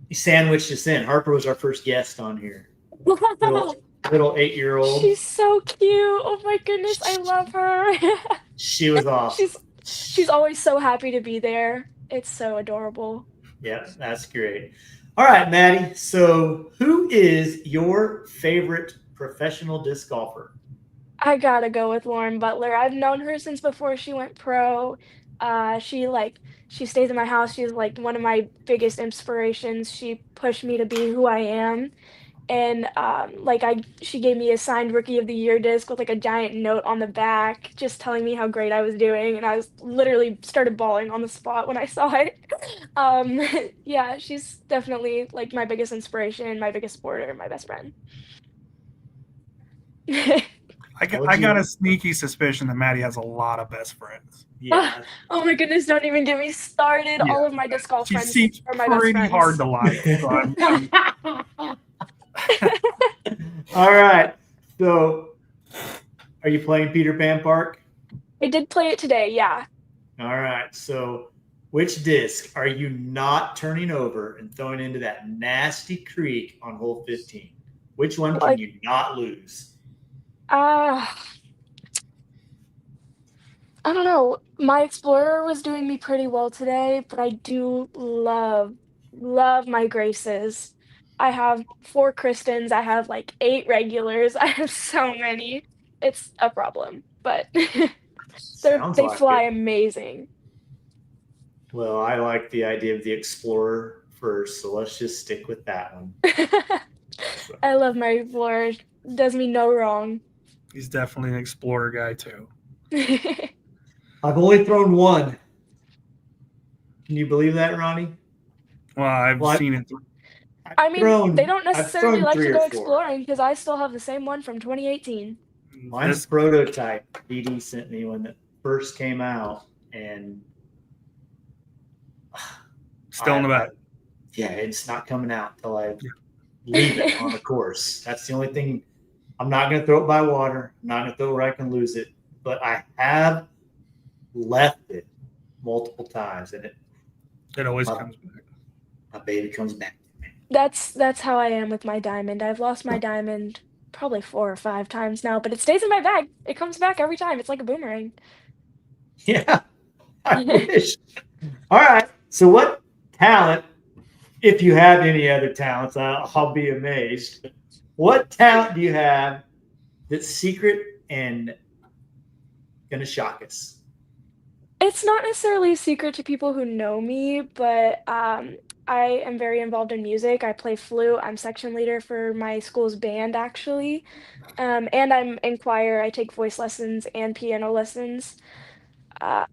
you sandwiched us in. Harper was our first guest on here. Little 8-year-old. she's so cute. Oh my goodness, I love her. She was awesome. She's always so happy to be there. It's so adorable. Yeah, that's great. All right, Maddie. So, who is your favorite professional disc golfer? I gotta go with Lauren Butler. I've known her since before she went pro. She stays in my house. She's like one of my biggest inspirations. She pushed me to be who I am. And she gave me a signed Rookie of the Year disc with like a giant note on the back, just telling me how great I was doing. And I was literally started bawling on the spot when I saw it. Yeah, she's definitely like my biggest inspiration, my biggest supporter, my best friend. I got a sneaky suspicion that Maddie has a lot of best friends. Yeah. Oh my goodness, don't even get me started. Yeah. All of my disc golf She friends seems are my best pretty friends. hard to like. So All right. So, are you playing Peter Pan Park? I did play it today, yeah. All right. So, which disc are you not turning over and throwing into that nasty creek on hole 15? Which one can you not lose? I don't know. My Explorer was doing me pretty well today, but I do love my Graces. I have 4 Kristens. I have like 8 regulars. I have so many. It's a problem, but Sounds they like fly it. amazing. Well, I like the idea of the Explorer first, so let's just stick with that one. I love my Explorer. Does me no wrong. he's definitely an Explorer guy too. I've only thrown one. Can you believe that, Ronnie? Well, I've seen it. I mean, they don't I've necessarily thrown like 3 to or go 4. exploring because I still have the same one from 2018. Mine's prototype. DD sent me when it first came out, and still in the back. Yeah, it's not coming out till I leave it on the course. That's the only thing. I'm not going to throw it by water. I'm not going to throw it where I can lose it. But I have left it multiple times, and it always comes back. My baby comes back. That's how I am with my diamond. I've lost my diamond probably 4 or 5 times now, but it stays in my bag. It comes back every time. It's like a boomerang. Yeah, I wish. All right. So, what talent, if you have any other talents, I'll be amazed. What talent do you have that's secret and going to shock us? It's not necessarily a secret to people who know me, but I am very involved in music. I play flute. I'm section leader for my school's band, actually. And I'm in choir. I take voice lessons and piano lessons. I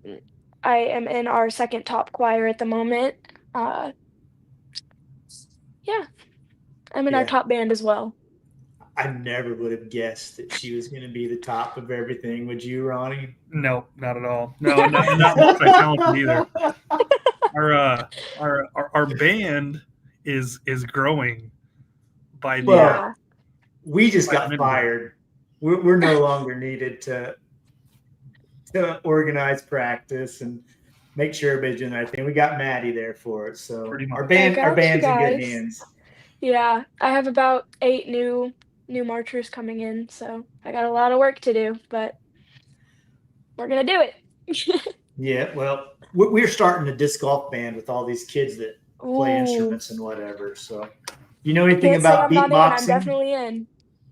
am in our second top choir at the moment. Yeah, I'm in our top band as well. I never would have guessed that she was going to be the top of everything. Would you, Ronnie? No, not at all. No, not multi-talented either. Our band is growing by the. We just got fired. We're no longer needed to organize practice and make sure everybody's doing the right thing. We got Maddie there for it, so our band's in good hands. Yeah, I have about 8 new marchers coming in, so I got a lot of work to do, but we're gonna do it. Yeah, well, we're starting a disc golf band with all these kids that play instruments and whatever. So, you know anything about beatboxing? I'm definitely in.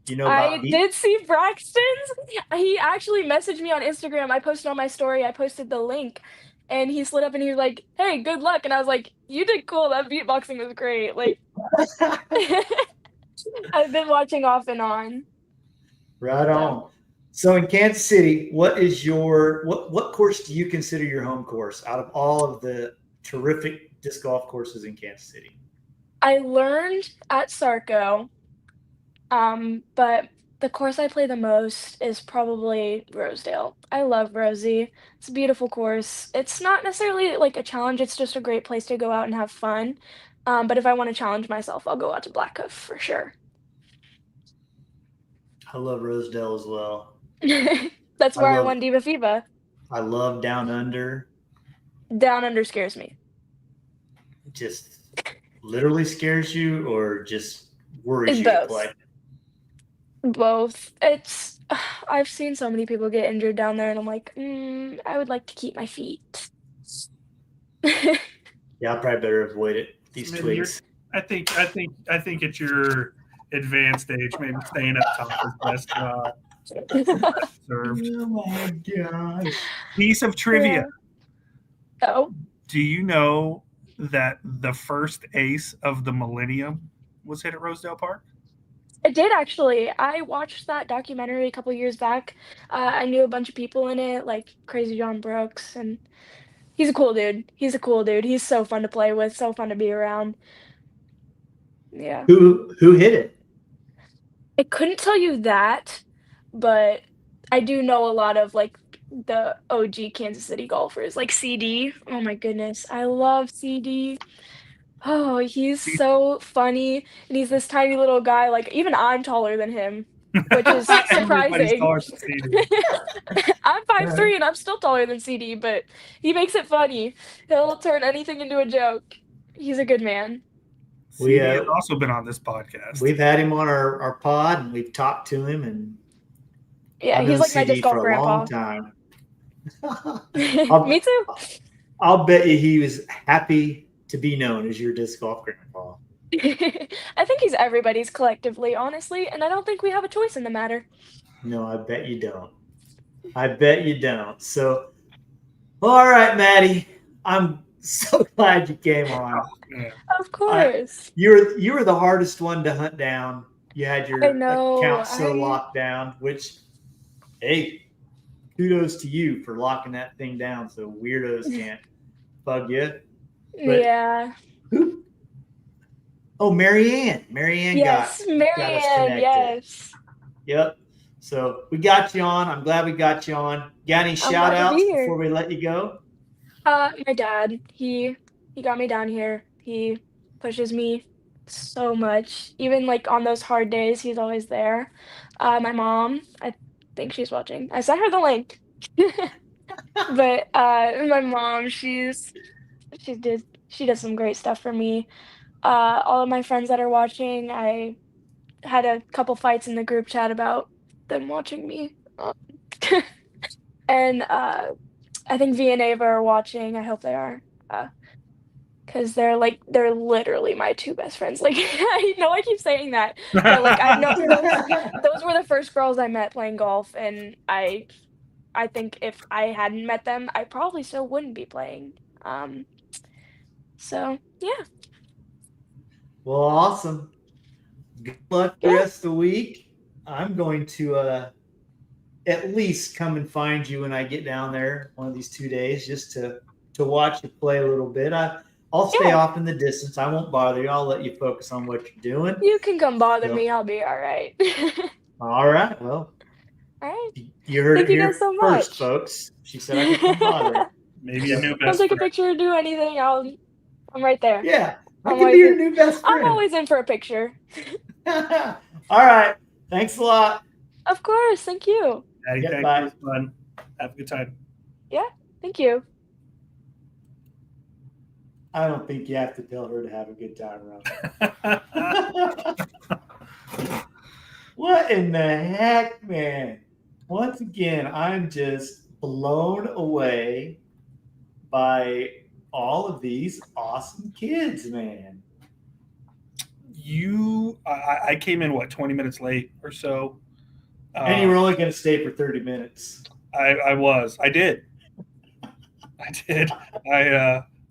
You know about I did see Braxton's. He actually messaged me on Instagram. I posted on my story. I posted the link, and he slid up and he was like, "Hey, good luck." And I was like, "You did cool. That beatboxing was great." Like, I've been watching off and on. Right on. So in Kansas City, what course do you consider your home course out of all of the terrific disc golf courses in Kansas City? I learned at Sarco, but the course I play the most is probably Rosedale. I love Rosie. It's a beautiful course. It's not necessarily like a challenge, it's just a great place to go out and have fun. But if I want to challenge myself, I'll go out to Blackcliff for sure. I love Rosedale as well. That's where I won Diva FIBA. I love Down Under. Down Under scares me. It just literally scares you or just worries It's you to both. play? Both. I've seen so many people get injured down there, and I'm like, I would like to keep my feet. Yeah, I probably better avoid it. These Smitty, twigs. I think at your advanced age, maybe staying up top is best served. Oh my gosh. Piece of trivia. Yeah. Oh. Do you know that the first ace of the millennium was hit at Rosedale Park? I did actually. I watched that documentary a couple years back. I knew a bunch of people in it, like Crazy John Brooks, and he's a cool dude. He's so fun to play with, so fun to be around. Yeah. Who hit it? I couldn't tell you that, but I do know a lot of like the OG Kansas City golfers, like CD. Oh my goodness, I love CD. Oh, he's so funny, and he's this tiny little guy. Like even I'm taller than him, which is Everybody's surprising. taller than CD. I'm 5'3" and I'm still taller than CD, but he makes it funny. He'll turn anything into a joke. He's a good man. CD has also been on this podcast. We've had him on our pod, and we've talked to him, and Yeah, I've he's known like my CD disc golf for a long grandpa. time. Me too. I'll bet you he was happy to be known as your disc golf grandpa. I think he's everybody's collectively, honestly, and I don't think we have a choice in the matter. No, I bet you don't. I bet you don't. So, all right, Maddie, I'm so glad you came on. Of course. You were the hardest one to hunt down. You had your I know, account so locked down, which, hey, kudos to you for locking that thing down so weirdos can't bug you. But Yeah. oh, Marianne. Marianne Yes, got us Marianne, connected. yes. Yep. So we got you on. I'm glad we got you on. Got any I'm shout glad to outs be here. before we let you go? My dad, he got me down here. He pushes me so much. Even like on those hard days, he's always there. My mom, I think she's watching. I sent her the link. But my mom, she does some great stuff for me. All of my friends that are watching, I had a couple fights in the group chat about them watching me. And I think V and Ava are watching. I hope they are. Because they're literally my two best friends. Like I know I keep saying that, but like I know those were the first girls I met playing golf, and I think if I hadn't met them, I probably still wouldn't be playing. So yeah. Well, awesome. Good luck the rest of the week. I'm going to at least come and find you when I get down there one of these 2 days just to watch you play a little bit. I'll stay off in the distance. I won't bother you. I'll let you focus on what you're doing. You can come bother me. I'll be all right. All right. Well, all right. You heard Thank it you here guys so first, much. folks. She said I could come bother. Maybe a new Don't best take a friend. picture or do anything. I'm right there. Yeah, I I'm can be always your in- new best friend. I'm always in for a picture. All right. Thanks a lot. Of course. Thank you. Hey, Yeah, thanks. bye. It was fun. Have a good time. Yeah. Thank you. I don't think you have to tell her to have a good time, Ron. What in the heck, man? Once again, I'm just blown away by all of these awesome kids, man. I came in, 20 minutes late or so? And you were only going to stay for 30 minutes. I did. I did.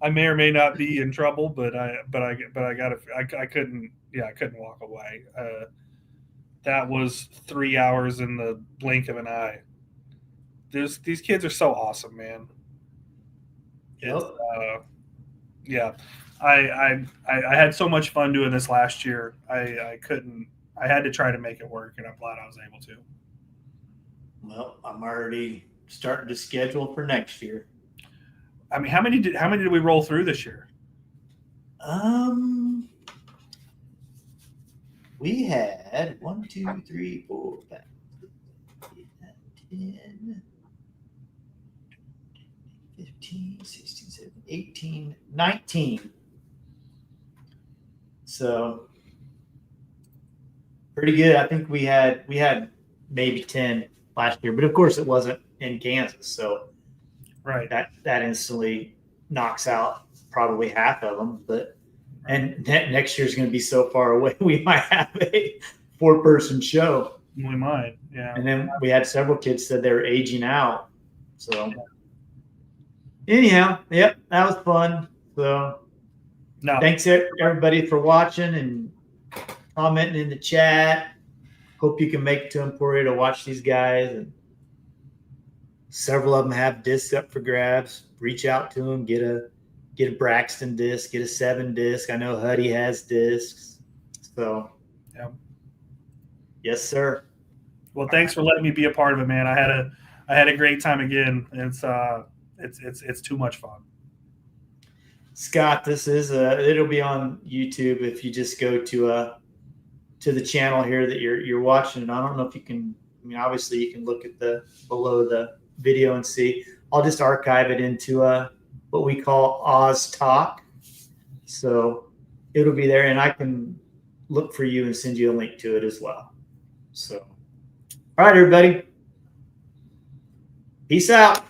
I may or may not be in trouble, but I couldn't walk away. That was 3 hours in the blink of an eye. These kids are so awesome, man. Yep. Yeah, I had so much fun doing this last year. I had to try to make it work, and I'm glad I was able to. Well, I'm already starting to schedule for next year. I mean, how many did we roll through this year? We had 1, 2, 3, 4, 5, 6, 7, 8, 10, 15, 16, 17, 18, 19. So pretty good. I think we had maybe 10 last year, but of course it wasn't in Kansas. So right, that instantly knocks out probably half of them. And next year's going to be so far away, we might have a 4-person show. We might, yeah. And then we had several kids said they were aging out. So anyhow, yep, that was fun. So thanks everybody for watching and commenting in the chat. Hope you can make it to Emporia to watch these guys. And several of them have discs up for grabs. Reach out to them, get a Braxton disc, get a 7 disc. I know Huddy has discs. So, yes, sir. Well, thanks for letting me be a part of it, man. I had a great time again. It's too much fun. Scott, this is it'll be on YouTube if you just go to the channel here that you're watching. And I don't know if you can. I mean, obviously you can look at below the video and see. I'll just archive it into what we call Oz Talk. So it'll be there, and I can look for you and send you a link to it as well. So, all right, everybody. Peace out.